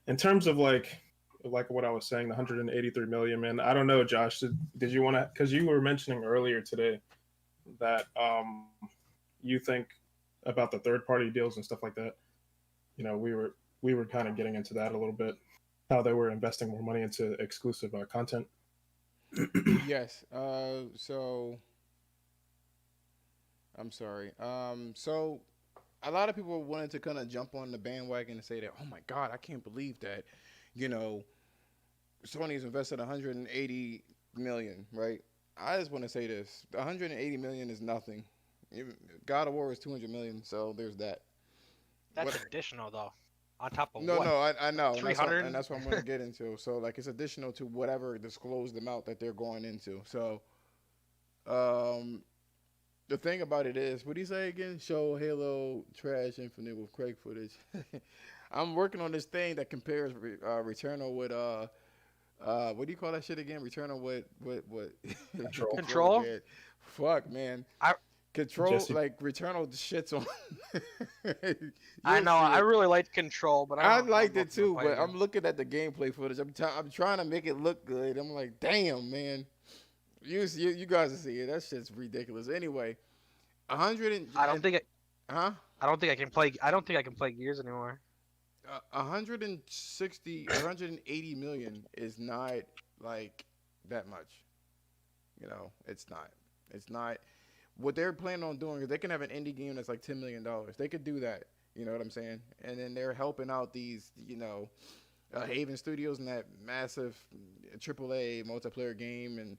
A: in terms of like what I was saying, the 183 million, man. I don't know, Josh. Did you want to? Because you were mentioning earlier today that you think about the third party deals and stuff like that. We were kind of getting into that a little bit, how they were investing more money into exclusive content.
B: Yes. So I'm sorry. So a lot of people wanted to kind of jump on the bandwagon and say that, oh my God, I can't believe that, you know, Sony's invested 180 million, right? I just want to say this: 180 million is nothing. God of War is 200 million, so there's that.
C: That's
B: What?
C: additional though, on top of
B: No,
C: what?
B: no, I know, and
C: Three
B: that's what
C: hundred.
B: and that's what I'm going to get into. So like, it's additional to whatever disclosed amount that they're going into. So, um, the thing about it is, what do you say again? Show Halo Trash Infinite with Craig footage. I'm working on this thing that compares Returnal with what do you call that shit again? Returnal with what?
A: Control.
C: Control?
B: Man. Fuck man.
C: I
B: Control
A: Jesse.
B: like Returnal shits on.
C: I
B: You'll
C: know.
B: see
C: I
B: it.
C: really liked Control, but
B: I
C: I don't
B: liked
C: know
B: it
C: if I'm gonna
B: too,
C: play it
B: but
C: again.
B: I'm looking at the gameplay footage. I'm trying to make it look good. I'm like, damn man, you guys will see it. That shit's ridiculous. Anyway, 100
C: I don't think
B: huh?
C: I don't think I can play. I don't think I can play Gears anymore.
B: 160 or 180 million is not like that much. It's not. It's not. What they're planning on doing is they can have an indie game that's like $10 million. They could do that. You know what I'm saying? And then they're helping out these, Haven Studios and that massive AAA multiplayer game, and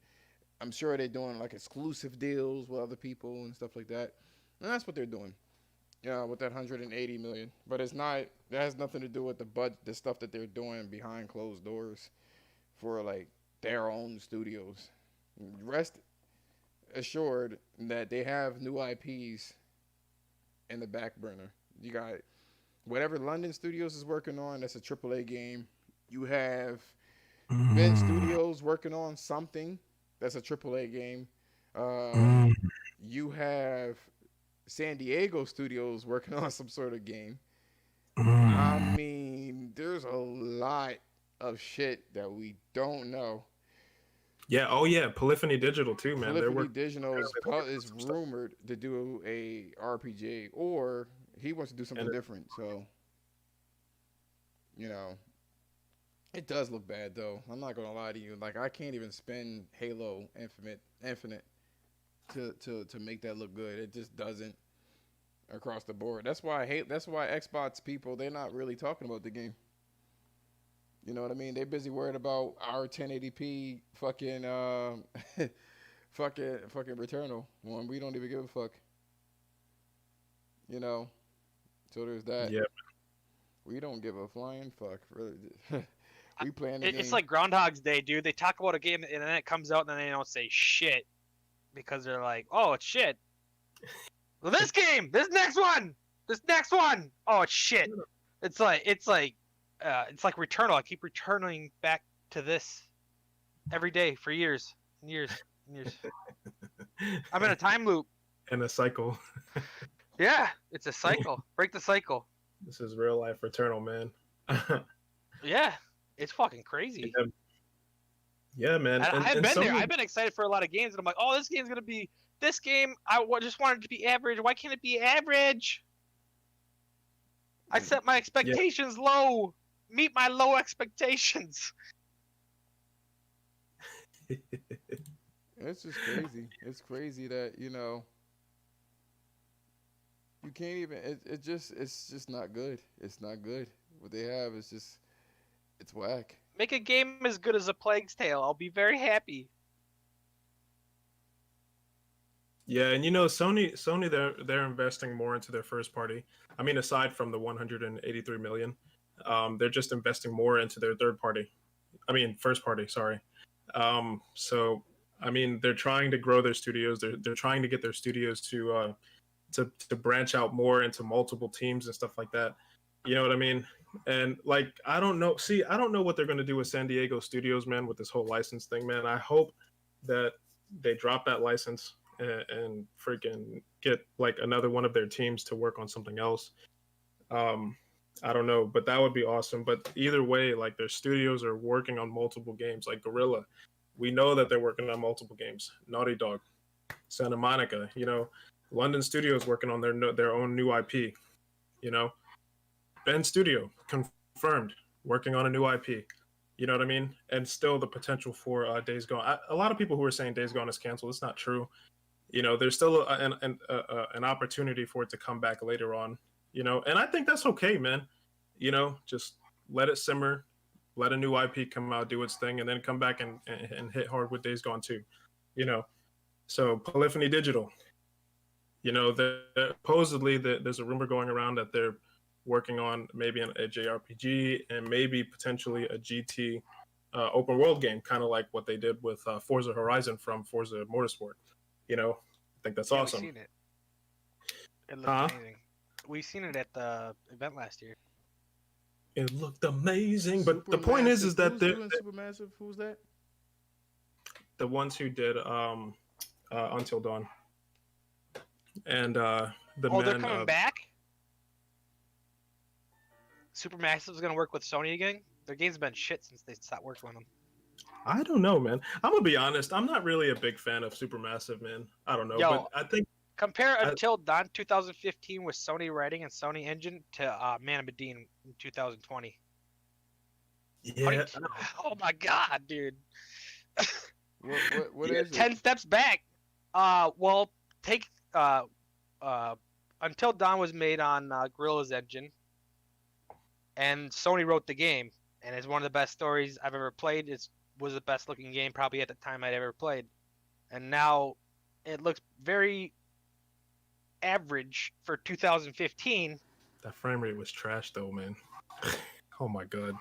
B: I'm sure they're doing like exclusive deals with other people and stuff like that. And that's what they're doing. Yeah, with that 180 million. But it's not. That has nothing to do with the stuff that they're doing behind closed doors for like their own studios. Rest assured that they have new IPs in the back burner. You got whatever London Studios is working on. That's a AAA game. You have Vent Studios working on something. That's a AAA game. Um, you have San Diego Studios working on some sort of game. I mean, there's a lot of shit that we don't know.
A: Yeah. Oh yeah. Polyphony Digital too, man. They're
B: Polyphony
A: working.
B: Digital
A: They're working on
B: is
A: some stuff.
B: rumored to do a RPG, or he wants to do something
A: And
B: different. So, you know, it does look bad though. I'm not gonna lie to you. Like, I can't even spend Halo Infinite to make that look good. It just doesn't across the board. That's why I hate. That's why Xbox people, they're not really talking about the game. You know what I mean? They're busy worried about our 1080p fucking fucking Returnal when we don't even give a fuck. You know. So there's that.
A: yeah.
B: We don't give a flying fuck. Really. We playing the
C: It's
B: game.
C: like Groundhog's Day, dude. They talk about a game and then it comes out and then they don't say shit because they're like, "Oh, it's shit." Well, this game, this next one. Oh, it's shit. It's like Returnal. I keep returning back to this every day for years and years and years. I'm in a time loop.
A: And a cycle.
C: Yeah, it's a cycle. Break the cycle.
A: This is real life Returnal, man.
C: Yeah, it's fucking crazy.
A: Yeah, man.
C: And I've
A: And
C: been
A: some
C: there. I've been excited for a lot of games, and I'm like, "Oh, this game's gonna be this game. Just wanted it to be average. Why can't it be average? I set my expectations low. Meet my low expectations."
B: It's just crazy. It's crazy that you can't even. It's just not good. It's not good. What they have is just it's whack.
C: Make a game as good as A Plague's Tale. I'll be very happy.
A: Yeah, and Sony, they're investing more into their first party. I mean, aside from the 183 million, they're just investing more into their third party. I mean, first party. Sorry. So I mean, they're trying to grow their studios. They're trying to get their studios to branch out more into multiple teams and stuff like that. You know what I mean? And like, I don't know. See, I don't know what they're going to do with San Diego studios, man, with this whole license thing, man. I hope that they drop that license and freaking get like another one of their teams to work on something else. Um, I don't know, but that would be awesome. But either way, like their studios are working on multiple games. Like Gorilla, we know that they're working on multiple games. Naughty Dog, Santa Monica, London Studios working on their own new IP. You know, Ben Studio confirmed working on a new IP. You know what I mean? And still the potential for Days Gone. A lot of people who are saying Days Gone is canceled. It's not true. There's still an opportunity for it to come back later on. And I think that's okay, man. Just let it simmer, let a new IP come out, do its thing, and then come back and hit hard with Days Gone too. So Polyphony Digital, supposedly there's a rumor going around that they're working on maybe a JRPG and maybe potentially a GT open world game, kind of like what they did with Forza Horizon from Forza Motorsport. I think that's awesome.
C: We've seen it. It looked amazing. We've seen it at the event last year.
A: It looked amazing, but the point is that they're
B: Supermassive. Who's that?
A: The ones who did Until Dawn, and they're
C: coming back. Supermassive's gonna work with Sony again. Their game's been shit since they stopped working on them.
A: I don't know, man. I'm gonna be honest. I'm not really a big fan of Supermassive, man. I don't know, but I think
C: compare Until Dawn 2015 with Sony writing and Sony engine to Man of Medine in 2020.
A: Yeah.
C: Oh my god, dude.
B: What is it?
C: 10 steps back. Well, take Until Dawn was made on Gorilla's engine, and Sony wrote the game, and it's one of the best stories I've ever played. It was the best looking game probably at the time I'd ever played, and now it looks very average for 2015.
A: That frame rate was trash, though, man. Oh my god.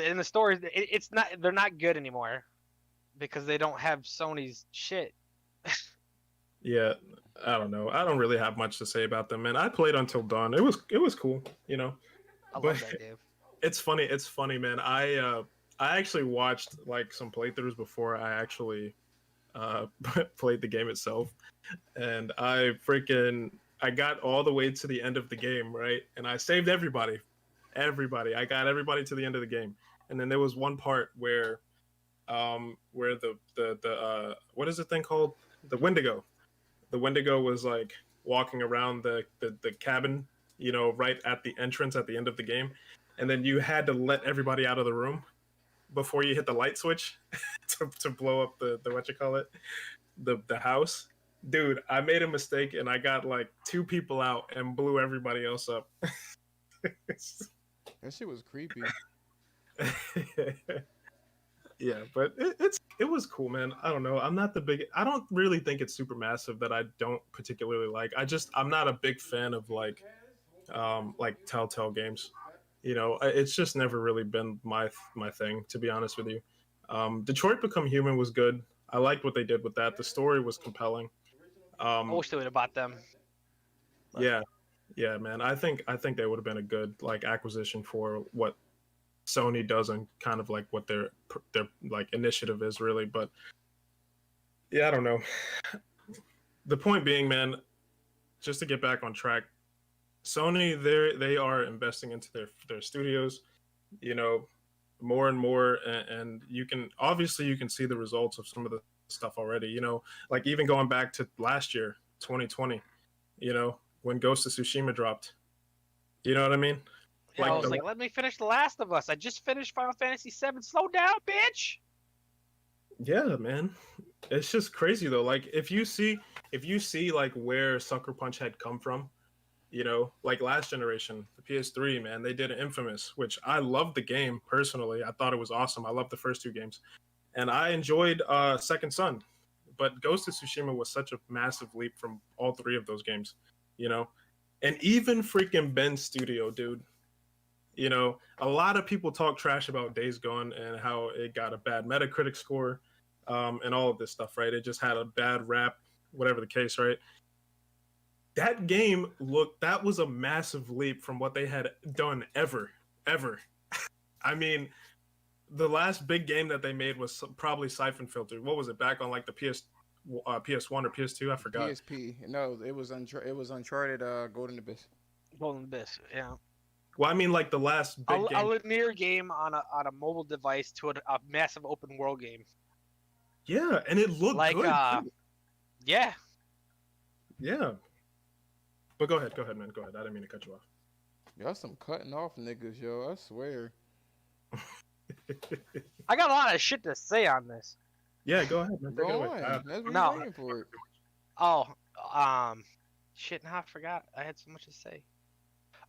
C: In the stories, it's not. They're not good anymore because they don't have Sony's shit.
A: Yeah, I don't know. I don't really have much to say about them, man. I played Until Dawn. It was cool,
C: I love that game.
A: It's funny, man. I actually watched like some playthroughs before I actually played the game itself, and I got all the way to the end of the game, right? And I saved everybody. I got everybody to the end of the game, and then there was one part where the what is the thing called? The Wendigo. The Wendigo was like walking around the cabin, right at the entrance at the end of the game, and then you had to let everybody out of the room before you hit the light switch to blow up the what you call it, the house. Dude, I made a mistake and I got like 2 people out and blew everybody else up.
B: That shit was creepy.
A: Yeah, but it was cool, man. I don't know. I don't really think it's Supermassive that I don't particularly like. I'm not a big fan of like Telltale games. It's just never really been my thing, to be honest with you. Detroit Become Human was good. I liked what they did with that. The story was compelling.
C: I wish they would have bought them.
A: But... Yeah, man. I think they would have been a good like acquisition for what Sony does and kind of like what their like initiative is really. But yeah, I don't know. The point being, man, just to get back on track, Sony they are investing into their studios, more and more, and you can see the results of some of the stuff already. Like even going back to last year, 2020, when Ghost of Tsushima dropped. You know what I mean?
C: Yeah, I was like, let me finish The Last of Us. I just finished Final Fantasy VII. Slow down, bitch.
A: Yeah, man. It's just crazy though. Like if you see like where Sucker Punch had come from, You know, like last generation, the PS3, man, they did Infamous, which I loved the game personally. I thought it was awesome. I loved the first two games, and I enjoyed Second Son. But Ghost of Tsushima was such a massive leap from all three of those games, you know, and even freaking Ben Studio, dude. You know, a lot of people talk trash about Days Gone and how it got a bad Metacritic score, and all of this stuff, right? It just had a bad rap, whatever the case, right? That game looked, that was a massive leap from what they had done ever. I mean, the last big game that they made was probably Siphon Filter. What was it, back on like the PS1 or PS2? I forgot.
B: PSP. No, it was Uncharted. Golden Abyss.
C: Golden Abyss, yeah.
A: Well, I mean, like the last big
C: A
A: game.
C: linear game on a mobile device to a massive open world game.
A: Yeah, and it looked
C: Like,
A: good.
C: yeah.
A: Yeah. But go ahead, man. Go ahead. I didn't mean to cut you off.
B: Y'all some cutting off niggas, yo. I swear.
C: I got a lot of shit to say on this.
A: Yeah, go ahead, man. Take it
B: Go
A: away.
B: on. That's what
C: No.
B: we're waiting for. It.
C: Oh, shit, now I forgot. I had so much to say.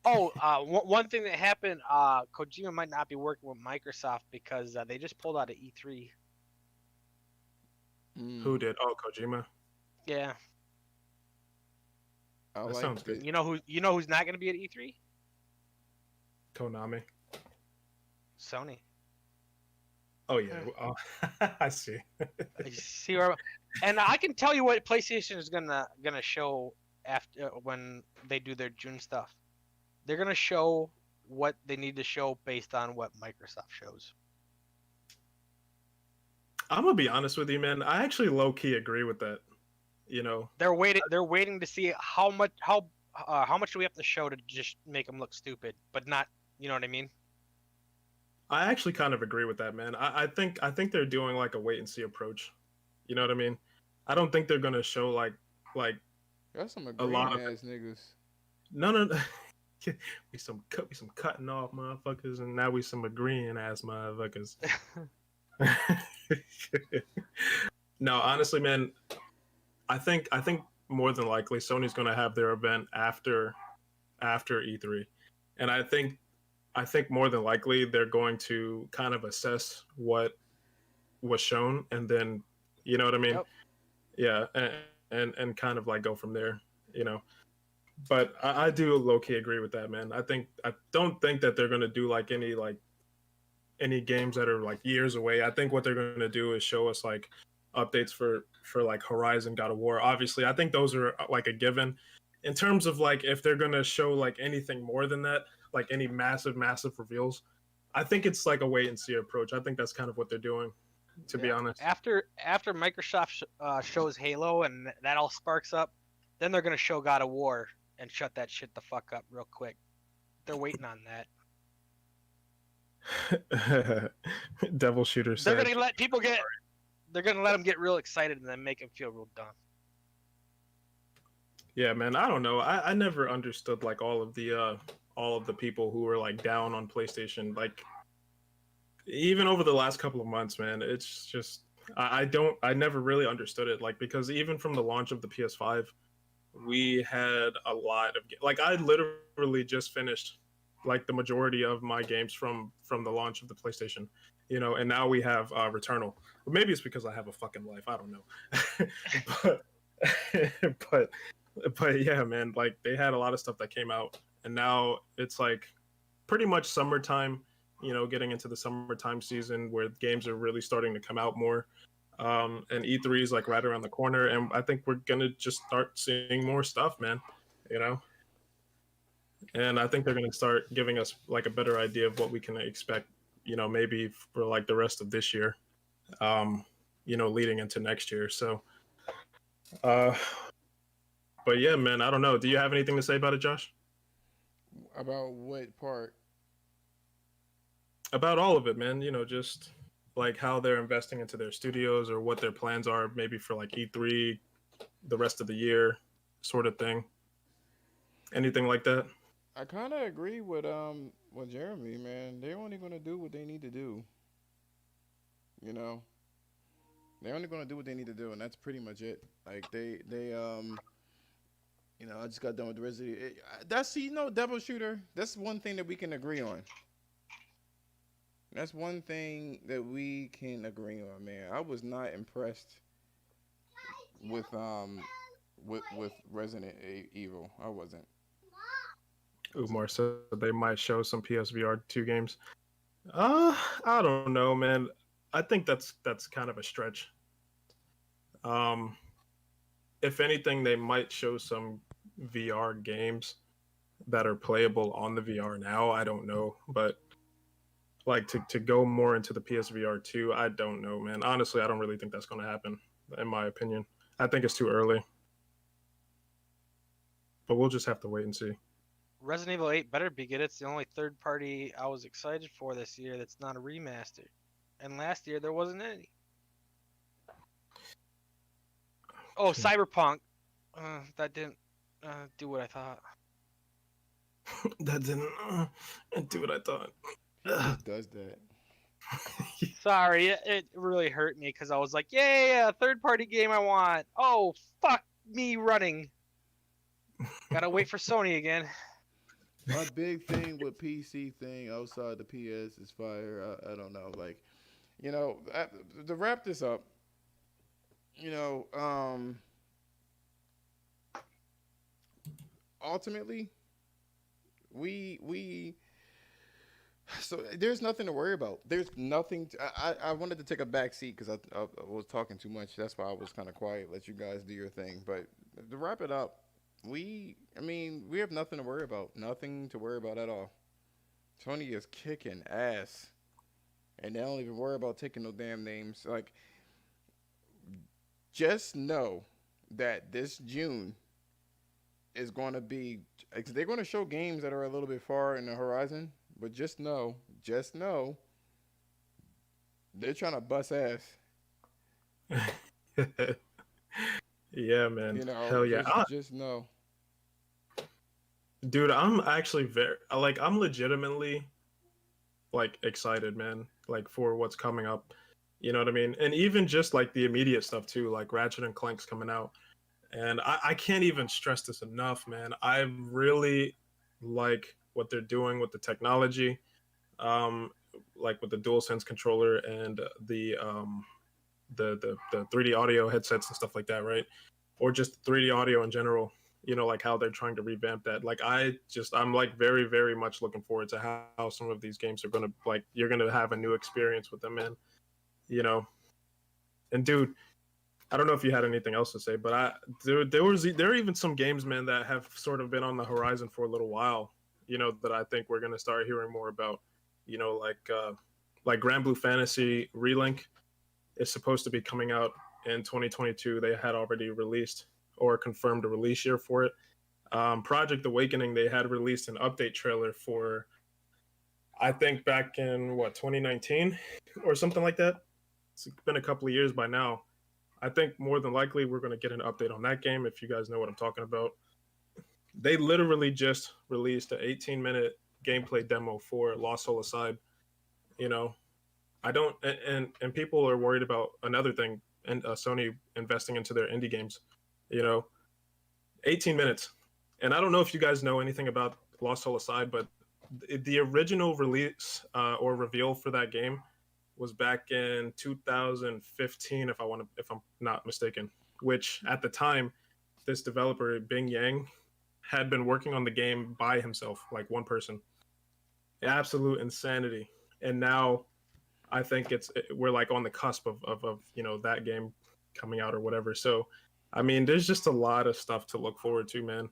C: Oh, one thing that happened, Kojima might not be working with Microsoft because they just pulled out of E3.
A: Who did? Oh, Kojima.
C: Yeah.
A: That sounds good.
C: You know who's not going to be at E3?
A: Konami.
C: Sony.
A: Oh yeah. Oh, I see.
C: You see where and I can tell you what PlayStation is gonna show after when they do their June stuff. They're gonna show what they need to show based on what Microsoft shows.
A: I'm gonna be honest with you, man. I actually low key agree with that. You know,
C: They're waiting to see how much do we have to show to just make them look stupid, but not, you know what I mean?
A: I actually kind of agree with that, man. I think they're doing like a wait and see approach. You know what I mean? I don't think they're gonna show like
B: Y'all some
A: a lot
B: agreeing
A: of
B: ass niggas.
A: no. we some cutting off motherfuckers, and now we some agreeing ass motherfuckers. No, honestly, man, I think more than likely Sony's gonna have their event after E3, and I think more than likely they're going to kind of assess what was shown, and then, you know what I mean?
C: Yep.
A: Yeah, and kind of like go from there, you know. But I do low key agree with that, man. I don't think that they're gonna do like any games that are like years away. I think what they're gonna do is show us like updates for like Horizon, God of War. Obviously, I think those are like a given. In terms of like if they're gonna show like anything more than that, like any massive reveals, I think it's like a wait and see approach. I think that's kind of what they're doing, to be honest.
C: After Microsoft shows Halo and that all sparks up, then they're gonna show God of War and shut that shit the fuck up real quick. They're waiting on that.
A: Devil Shooter said.
C: They're gonna let people get. They're gonna let them get real excited and then make them feel real dumb.
A: Yeah, man. I don't know. I never understood like all of the people who were like down on PlayStation. Like even over the last couple of months, man. It's just I never really understood it. Like because even from the launch of the PS5, we had a lot of like I literally just finished like the majority of my games from the launch of the PlayStation, you know, and now we have Returnal. Or maybe it's because I have a fucking life. I don't know, but yeah, man, like they had a lot of stuff that came out, and now it's like pretty much summertime. You know, getting into the summertime season where games are really starting to come out more. And E3 is like right around the corner, and I think we're gonna just start seeing more stuff, man. You know, and I think they're gonna start giving us like a better idea of what we can expect. You know, maybe for like the rest of this year, you know, leading into next year. So, uh, but yeah, man, I don't know. Do you have anything to say about it, Josh?
B: About what part?
A: About all of it, man. You know, just like how they're investing into their studios or what their plans are, maybe for like E3, the rest of the year, sort of thing. Anything like that?
B: I kind of agree with Jeremy, man. They're only gonna do what they need to do. You know, they're only gonna do what they need to do, and that's pretty much it. Like I just got done with the Resident. That's Devil Shooter. That's one thing that we can agree on. That's one thing that we can agree on, man. I was not impressed with Resident Evil. I wasn't.
A: Umar said they might show some PSVR 2 games. I don't know, man. I think that's kind of a stretch. Um, if anything, they might show some VR games that are playable on the VR now. I don't know, but like to go more into the PSVR 2, I don't know, man. Honestly, I don't really think that's going to happen, in my opinion. I think it's too early, but we'll just have to wait and see.
C: Resident Evil 8 better be good. It's the only third party I was excited for this year that's not a remaster. And last year there wasn't any. Oh, Cyberpunk. That didn't do what I thought.
A: That didn't do what I thought.
B: He just does that.
C: Sorry, it really hurt me because I was like, yeah, third party game I want. Oh, fuck me running. Gotta wait for Sony again.
B: My big thing with PC thing outside the PS is fire. I don't know, like, to wrap this up, ultimately, we so there's nothing to worry about. There's nothing. I wanted to take a back seat because I was talking too much. That's why I was kind of quiet. Let you guys do your thing. But to wrap it up, we have nothing to worry about. Nothing to worry about at all. Tony is kicking ass, and they don't even worry about taking no damn names. Like, just know that this June is going to be. They're going to show games that are a little bit far in the horizon. But just know, they're trying to bust ass.
A: Yeah, man. Hell yeah.
B: Just know.
A: Dude, I'm actually I'm legitimately like excited, man, like for what's coming up. You know what I mean? And even just like the immediate stuff too, like Ratchet and Clank's coming out. And I can't even stress this enough, man. I really like what they're doing with the technology, like with the DualSense controller and the 3D audio headsets and stuff like that, right? Or just 3D audio in general. Like how they're trying to revamp that. Like I'm like very, very much looking forward to how some of these games are gonna you're gonna have a new experience with them, man. And dude, I don't know if you had anything else to say, but there are even some games, man, that have sort of been on the horizon for a little while. That I think we're gonna start hearing more about. Like Grand Blue Fantasy Relink is supposed to be coming out in 2022. They had already released or confirmed a release year for it. Project Awakening, they had released an update trailer for, I think back in 2019 or something like that. It's been a couple of years by now. I think more than likely we're going to get an update on that game if you guys know what I'm talking about. They literally just released an 18-minute gameplay demo for Lost Soul Aside. I don't, and people are worried about another thing, and Sony investing into their indie games. 18 minutes, and I don't know if you guys know anything about Lost Soul Aside, but the original release or reveal for that game was back in 2015, if I'm not mistaken. Which at the time, this developer Bing Yang had been working on the game by himself, like one person. Absolute insanity. And now, I think we're like on the cusp of that game coming out or whatever. So, there's just a lot of stuff to look forward to, man.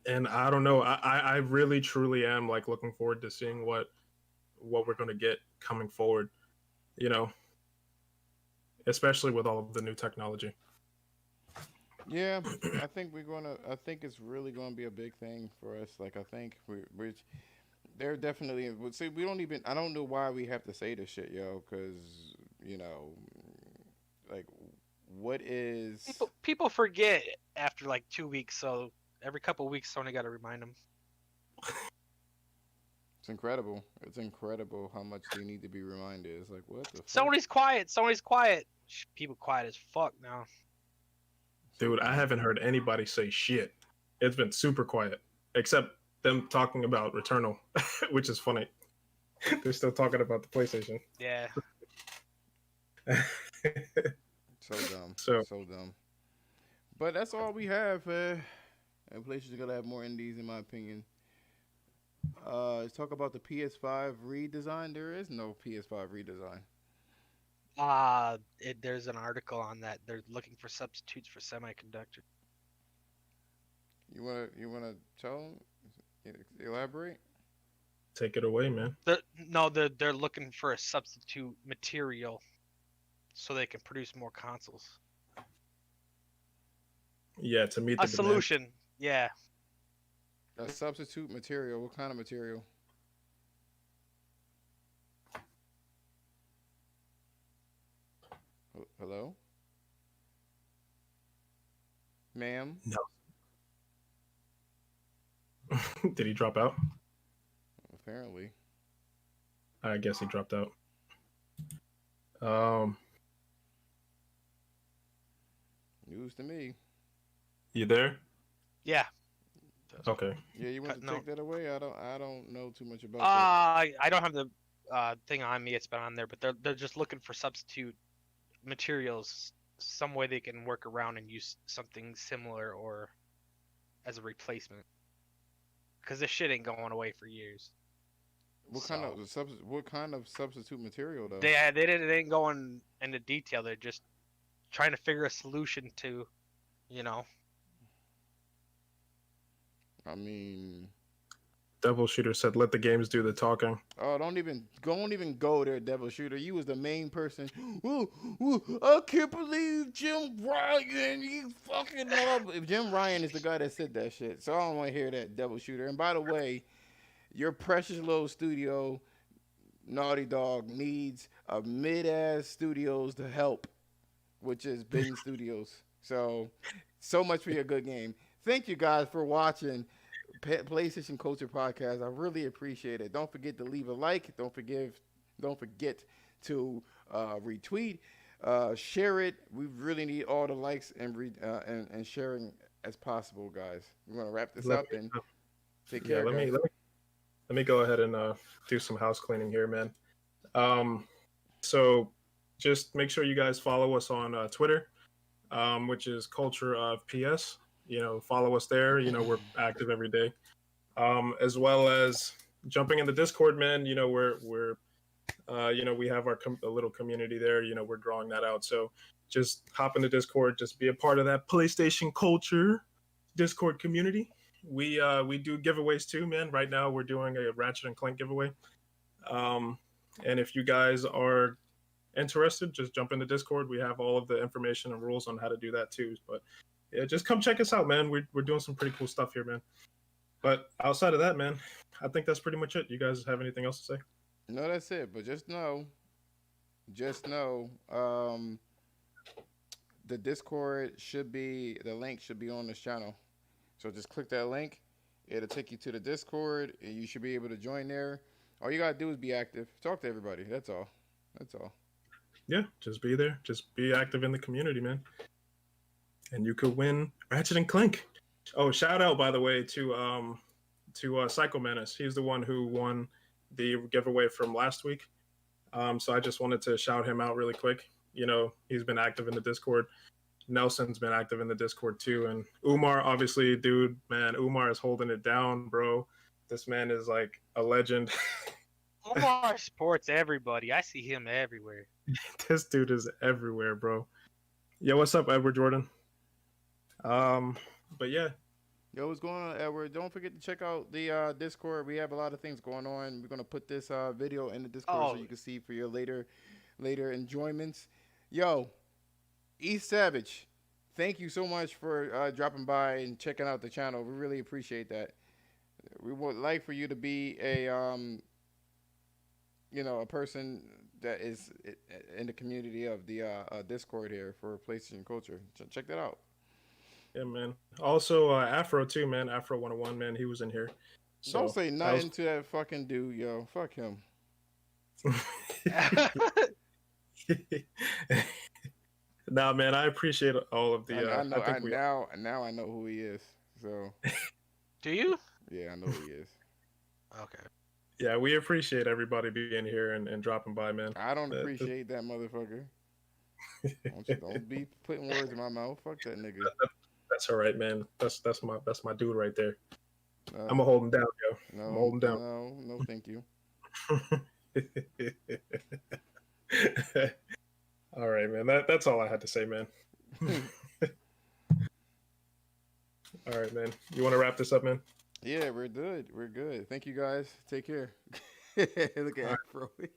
A: And I don't know. I really truly am like looking forward to seeing what we're going to get coming forward, especially with all of the new technology.
B: Yeah, I think it's really going to be a big thing for us. Like, I think they're definitely, see, I don't know why we have to say this shit, yo, because, like, what is...
C: People forget after like 2 weeks, so every couple of weeks Sony got to remind them.
B: It's incredible. It's incredible how much they need to be reminded. It's like, what the fuck?
C: Sony's quiet. People quiet as fuck now.
A: Dude, I haven't heard anybody say shit. It's been super quiet, except them talking about Returnal, which is funny. They're still talking about the PlayStation.
C: Yeah.
B: So dumb.
A: So
B: So dumb. But that's all we have. And PlayStation's gonna have more indies, in my opinion. Let's talk about the PS5 redesign. There is no PS5 redesign.
C: There's an article on that. They're looking for substitutes for semiconductors.
B: You wanna tell? Elaborate.
A: take it away, man.
C: They're looking for a substitute material so they can produce more consoles.
A: Yeah, to meet
C: A
A: the demand.
C: solution. Yeah.
B: A substitute material. What kind of material? Hello, ma'am.
A: No. Did he drop out?
B: Apparently.
A: I guess he dropped out. Um,
B: News to me.
A: you there?
C: Yeah.
A: Okay.
B: Yeah, you want to
C: No.
B: take that away? I don't know too much about
C: I don't have the thing on me. It's been on there, but they're just looking for substitute materials, some way they can work around and use something similar or as a replacement. Because this shit ain't going away for years.
B: that. What kind of substitute material though?
C: They didn't go into detail. They're just trying to figure a solution to, you know.
B: I mean,
A: Devil Shooter said, "Let the games do the talking."
B: oh, don't even go there, Devil Shooter. You was the main person. Ooh, I can't believe Jim Ryan. You fucking love. If Jim Ryan is the guy that said that shit, so I don't want to hear that, Devil Shooter. And by the way, your precious little studio, Naughty Dog, needs a mid-ass studios to help, which is Bing Studios. So much for your good game. Thank you guys for watching PlayStation Culture Podcast. I really appreciate it. Don't forget to leave a like. Don't forget to retweet, share it. We really need all the likes and sharing as possible, guys. We're gonna wrap this up and take care.
A: Yeah, let me go ahead and do some house cleaning here, man. So just make sure you guys follow us on Twitter, which is Culture of PS. Follow us there. We're active every day, as well as jumping in the Discord, man. We're we have a little community there. We're drawing that out. So just hop in the Discord, just be a part of that PlayStation Culture Discord community. We do giveaways too, man. Right now we're doing a Ratchet and Clank giveaway. And if you guys are interested, just jump in the Discord. We have all of the information and rules on how to do that too. But yeah, just come check us out, man. We're doing some pretty cool stuff here, man. But outside of that, man, I think that's pretty much it. You guys have anything else to say?
B: No, that's it. But just know, the Discord the link should be on this channel. So just click that link. It'll take you to the Discord, and you should be able to join there. All you gotta do is be active. Talk to everybody. That's all.
A: Yeah, just be there. Just be active in the community, man. And you could win Ratchet and Clank. Oh, shout out, by the way, to Psycho Menace. He's the one who won the giveaway from last week. So I just wanted to shout him out really quick. He's been active in the Discord. Nelson's been active in the Discord too. And Umar, obviously, dude, man, Umar is holding it down, bro. This man is like a legend.
C: Omar supports everybody. I see him everywhere.
A: This dude is everywhere, bro. Yeah, what's up, Edward Jordan? But yeah.
B: Yo, what's going on, Edward? Don't forget to check out the Discord. We have a lot of things going on. We're gonna put this video in the Discord so you can see for your later enjoyments. Yo, East Savage, thank you so much for dropping by and checking out the channel. We really appreciate that. We would like for you to be a person that is in the community of the Discord here for PlayStation Culture. Check that out.
A: Yeah, man. Also, Afro too, man. Afro 101, man. He was in here. So,
B: don't say nothing to that fucking dude, yo. Fuck him.
A: Nah, man, I appreciate all of
B: I,
A: the.
B: I know.
A: I think we.
B: Now I know who he is. So
C: Do you?
B: yeah, I know who he is.
C: Okay.
A: Yeah, we appreciate everybody being here and dropping by, man.
B: I don't
A: That-
B: appreciate that motherfucker.
A: that-
B: Don't be putting words in my mouth. Fuck that nigga.
A: that's all right, man. That's my dude right there.
B: No,
A: I'm gonna hold him down, yo. I'm gonna
B: no,
A: hold him down.
B: no, no, thank you.
A: All right, man. That's all I had to say, man. All right, man. You want to wrap this up, man?
B: Yeah, we're good. We're good. Thank you guys. Take care. Look at Afro.
A: Peace